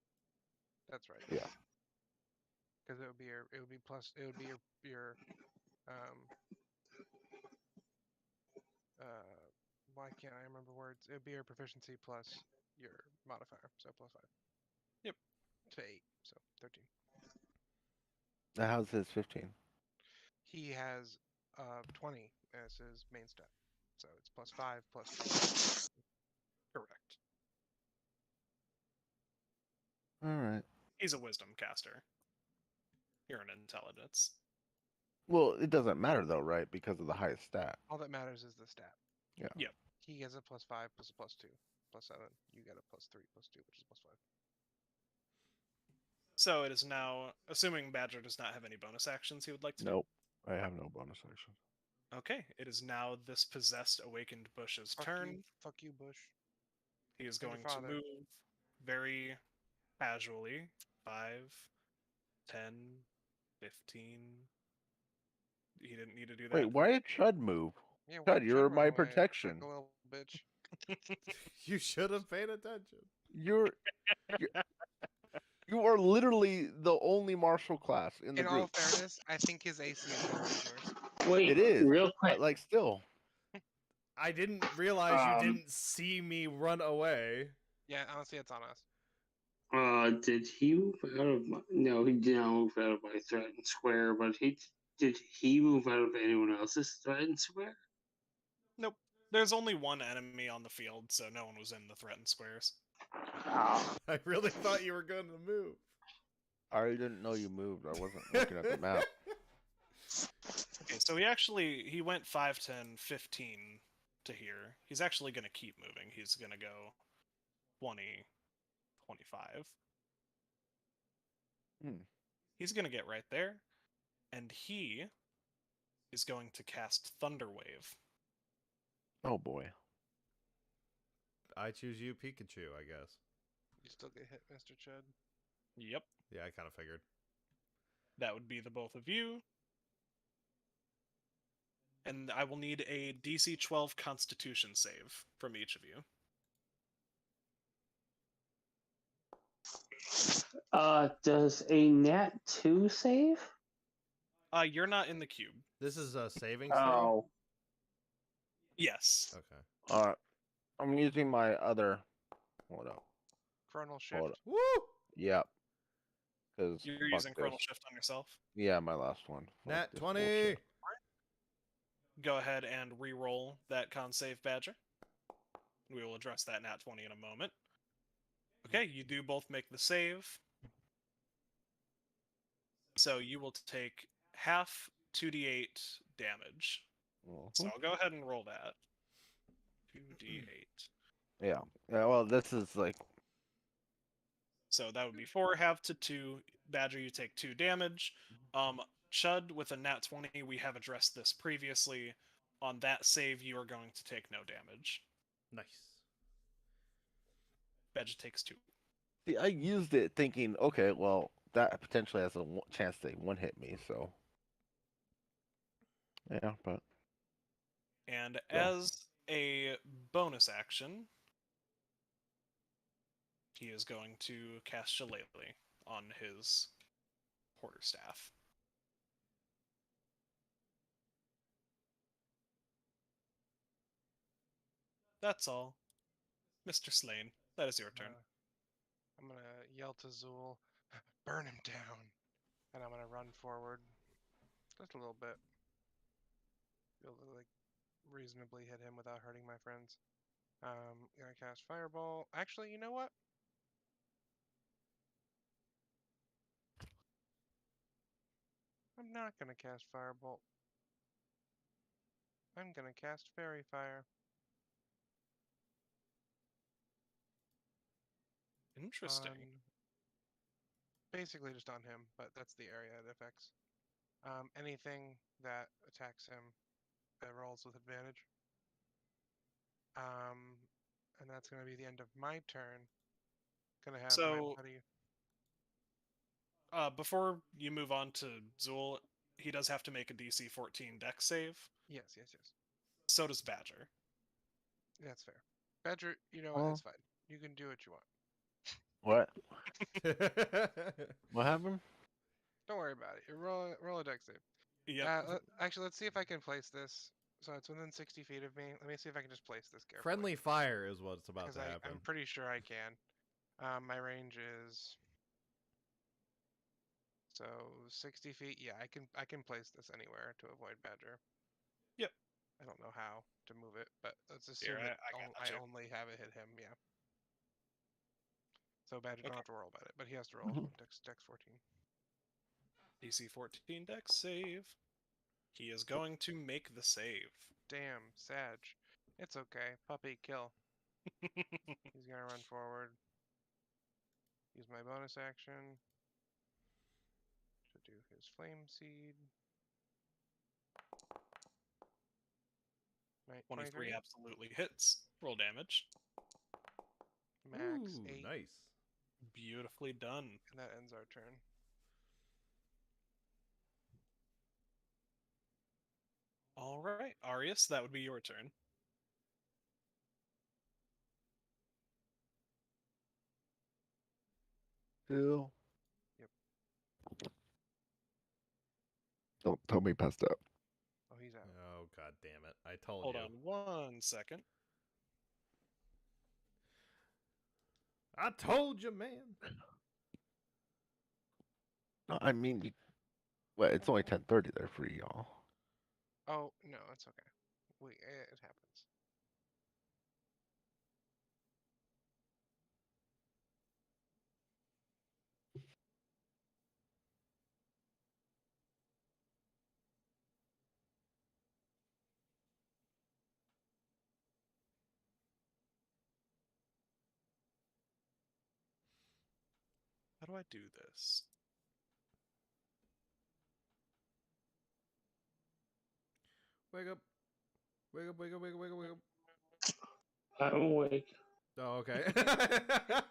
That's right. Yeah. Because it would be your. It would be plus. It would be your. Why can't I remember words? It would be your proficiency plus your modifier, so +5. Yep. To 8, so 13. Now, how's his 15? He has 20 as his main stat, so it's +5 +2. Correct. All right. He's a wisdom caster. You're an intelligence. Well, it doesn't matter though, right? Because of the highest stat. All that matters is the stat. Yeah. Yep. He gets a +5 plus a +2 +7. You get a +3 +2, which is +5. So it is now, assuming Badger does not have any bonus actions he would like to Nope. I have no bonus action. do. Okay, it is now this possessed awakened Bush's turn. Fuck you, Bush. He is And your going to father. move very casually. 5, 10, 15. He didn't need to do that. Wait, why did Chud move? Yeah, Chud, why'd you're Chud my run away, protection. like a little bitch. You should have paid attention. You're you are literally the only martial class in the In all group. fairness, I think his AC is lower than yours. Wait, It is, real quick. but like still. I didn't realize you didn't see me run away. Yeah, honestly, it's on us. Did he move out of my? No, he did not move out of my threatened square. But did he move out of anyone else's threatened square? Nope. There's only one enemy on the field, so no one was in the threatened squares. Oh, I really thought you were going to move. I didn't know you moved. I wasn't looking at the map. Okay, so he went 5, 10, 15 to here. He's actually going to keep moving. He's going to go 20, 25. He's going to get right there, and he is going to cast Thunder Wave. Oh boy. I choose you, Pikachu, I guess. You still get hit, Mr. Chud. Yep. Yeah, I kind of figured. That would be the both of you. And I will need a DC 12 Constitution save from each of you. Does a nat 2 save? You're not in the cube. This is a savings throw? Oh. Yes. Okay. Alright. I'm using my other. Hold up. Chronal shift. Hold up. Woo! Yep. Because You're using Chronal Shift on yourself. Yeah, my last one. Fuck Nat this 20! bullshit. Go ahead and re-roll that con save, Badger. We will address that nat 20 in a moment. Okay, you do both make the save. So you will take half 2d8 damage. So I'll go ahead and roll that. 2d8. Yeah. Yeah. Well, this is like. So that would be 4 half to 2. Badger, you take 2 damage. Chud, with a nat 20, we have addressed this previously. On that save, you are going to take no damage. Nice. Badger takes 2. See, I used it thinking, okay, well, that potentially has a chance to one hit me. So. Yeah, but. And Yeah. as a bonus action, he is going to cast Shillelagh on his quarterstaff. That's all. Mr. Slane, that is your turn. I'm gonna yell to Zool, burn him down, and I'm gonna run forward just a little bit. Be able to like reasonably hit him without hurting my friends. Gonna cast Fireball. Actually, you know what? I'm not gonna cast Firebolt. I'm gonna cast Fairy Fire. Interesting. Basically just on him, but that's the area it affects. Anything that attacks him rolls with advantage. And that's gonna be the end of my turn. Gonna have my So, buddy. before you move on to Zool, he does have to make a DC 14 Dex save. Yes. So does Badger. That's fair. Badger, you know what? It's fine. You can do what you want. What? What happened? Don't worry about it. You roll a dex save. Yep. Actually, let's see if I can place this. So it's within 60 feet of me. Let me see if I can just place this carefully. Friendly fire is what's about Because to happen. I'm pretty sure I can. My range is so 60 feet. Yeah, I can place this anywhere to avoid Badger. Yep. I don't know how to move it, but let's Here, assume that I I gotcha. only have it hit him. Yeah. So Badger don't Okay. have to roll about it, but he has to roll dex 14. DC 14 Dex save. He is going to make the save. Damn, Sag. It's okay. Puppy kill. He's gonna run forward. Use my bonus action to do his flame seed. 23 absolutely hits. Roll damage. Max Ooh, 8. nice. Beautifully done. And that ends our turn. All right, Arius, that would be your turn. Still. Yep. Don't tell me passed out. Oh, he's out. Oh, god damn it. I told Hold you. on 1 second. I told you, man. I mean, well, it's only 10:30 there for y'all. Oh, no, it's okay. It happens. How do I do this? Wake up. Wake up, wake up, wake up, wake up, wake up. I'm awake. Oh, okay. I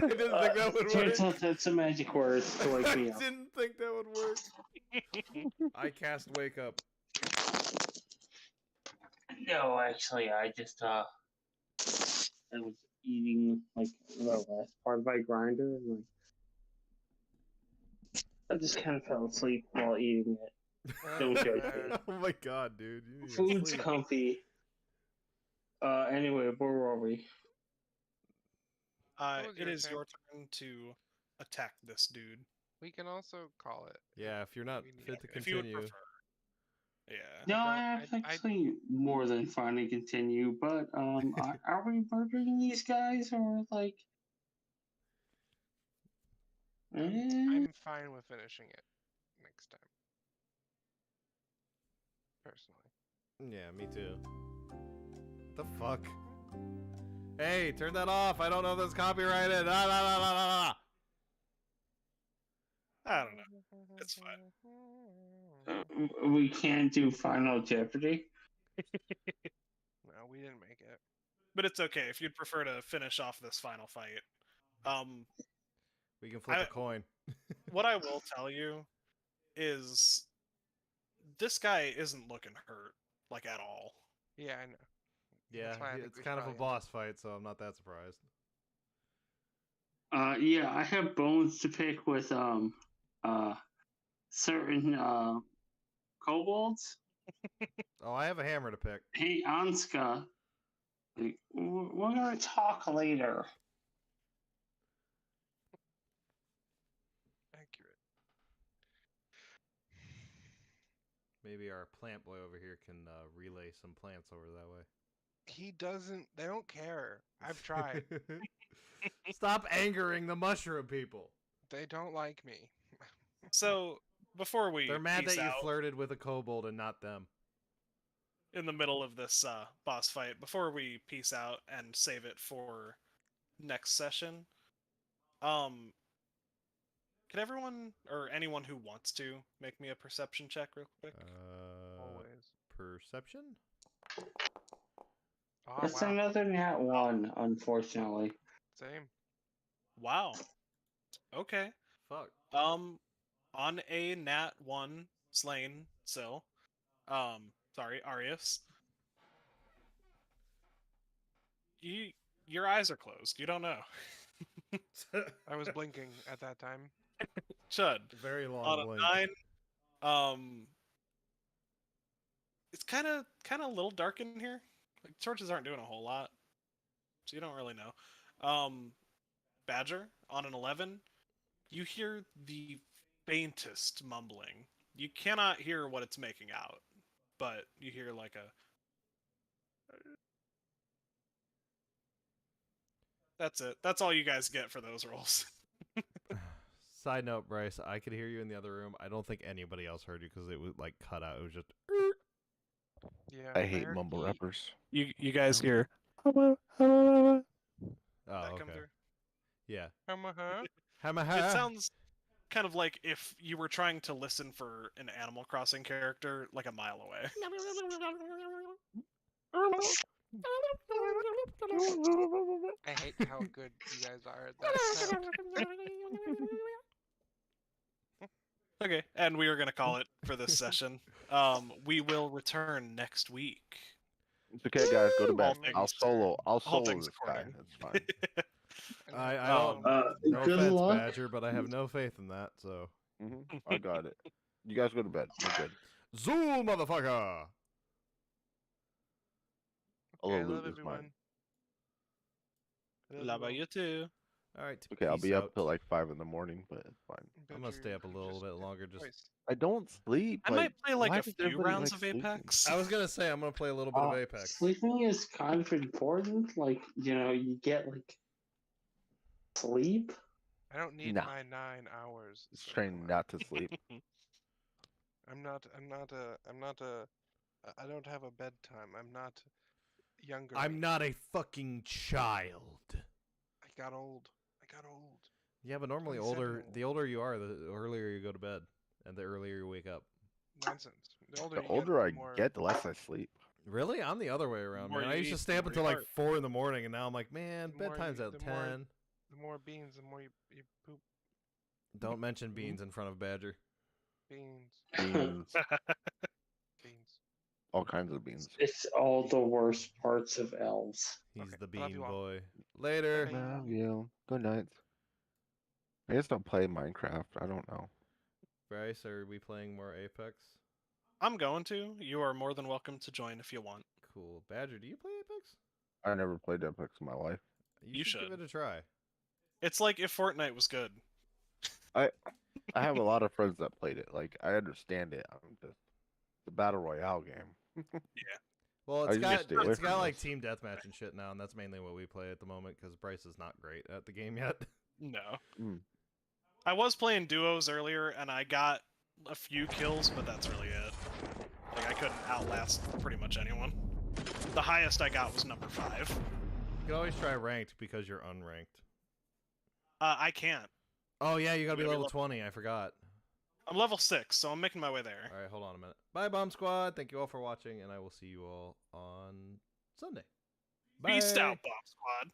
didn't think that would Turns work. out that's a magic word to wake I me up. didn't think that would work. I cast wake up. No, actually, I just I was eating like the last part of my grinder, and like I just kind of fell asleep while eating it. Don't judge me. Oh my god, dude. You need to Food's sleep. comfy. Anyway, where were we? Uh, was it your is turn. your turn to attack this dude. We can also call it. Yeah, if you're not we need fit to If you would continue. prefer. Yeah. No, don't- I'm I- actually more than fine to continue, but are we murdering these guys or like? I'm fine with finishing it next time. Personally. Yeah, me too. The fuck? Hey, turn that off. I don't know if that's copyrighted. Ah, la, la, la, la, la. I don't know. It's fine. We can't do Final Jeopardy. No, we didn't make it. But it's okay if you'd prefer to finish off this final fight. We can flip I- a coin. What I will tell you is this guy isn't looking hurt, like at all. Yeah, I know. Yeah, That's why I think it's we kind of a probably boss fight, so I'm not that surprised. Yeah, I have bones to pick with certain kobolds. Oh, I have a hammer to pick. Hey, Anska, like, we're gonna talk later. Accurate. Maybe our plant boy over here can relay some plants over that way. He doesn't. They don't care. I've tried. Stop angering the mushroom people. They don't like me. So before we They're mad peace that you out flirted with a kobold and not them. in the middle of this boss fight, before we peace out and save it for next session, could everyone or anyone who wants to make me a perception check real quick? Always. Perception? Oh, That's wow. another nat one, unfortunately. Same. Wow. Okay. Fuck. On a nat 1 slain still. Sorry, Arius. Your eyes are closed. You don't know. I was blinking at that time. Chud. Very long On a blink. 9, it's kind of a little dark in here. Like torches aren't doing a whole lot, so you don't really know. Badger on an 11, you hear the faintest mumbling. You cannot hear what it's making out, but you hear like a. That's it. That's all you guys get for those rolls. Side note, Bryce, I could hear you in the other room. I don't think anybody else heard you because it was like cut out. It was just. Yeah. I hate heard mumble ye- rappers. You guys hear Oh, that come okay. through. Yeah. Uh-huh. It sounds kind of like if you were trying to listen for an Animal Crossing character like a mile away. I hate how good you guys are at that sound. Okay, and we are going to call it for this session. We will return next week. It's okay, guys. Go to bed. All I'll things- solo. I'll all solo things this guy. according. That's fine. I don't. No Good offense, luck. Badger, but I have no faith in that. So. I got it. You guys go to bed. We're good. Zool, motherfucker! I'll Okay, I loot love this everyone. mine. I love Love all. you too. All right. Okay, I'll peace be out. up till like 5 in the morning, but it's fine. I'm gonna stay up a little bit longer. Just. I don't sleep. I might play like why a does few everybody rounds like of sleeping? Apex. I was gonna say I'm gonna play a little bit of Apex. Sleeping is kind of important. Like, you get like sleep. I don't need Nah. my 9 hours. Just so trying come on. not to sleep. I'm not a. I don't have a bedtime. I'm not younger. I'm me. not a fucking child. I got old. Yeah, but normally 27. the older you are, the earlier you go to bed, and the earlier you wake up. Nonsense. The older, The you older get, I the more... get, the less I sleep. Really? I'm the other way around, More man. I you used to eat, stay the up more until you like fart. 4 in the morning, and now I'm like, man, The more bedtime's you- at the more- 10. The more beans, the more you poop Don't mention beans in front of Badger. beans. Beans, Beans. all kinds of beans. It's all the worst parts of elves. He's Okay, the I love bean you all. boy. Later. Bye. Love you. Good night. I guess I'll play Minecraft. I don't know. Bryce, are we playing more Apex? I'm going to. You are more than welcome to join if you want. Cool. Badger, do you play Apex? I never played Apex in my life. You should give should. it a try. It's like if Fortnite was good. I have a lot of friends that played it. Like I understand it. I'm just the battle royale game. Well, I it's usually got stay away it's got from like this. team deathmatch and shit now, and that's mainly what we play at the moment because Bryce is not great at the game yet. No. Mm. I was playing duos earlier and I got a few kills, but that's really it. Like I couldn't outlast pretty much anyone. The highest I got was number 5. You can always try ranked because you're unranked. I can't. Oh yeah, you gotta be Gotta be level level- 20. I forgot. I'm level 6, so I'm making my way there. All right, hold on a minute. Bye, Bomb Squad. Thank you all for watching, and I will see you all on Sunday. Bye. Beast out, Bomb Squad.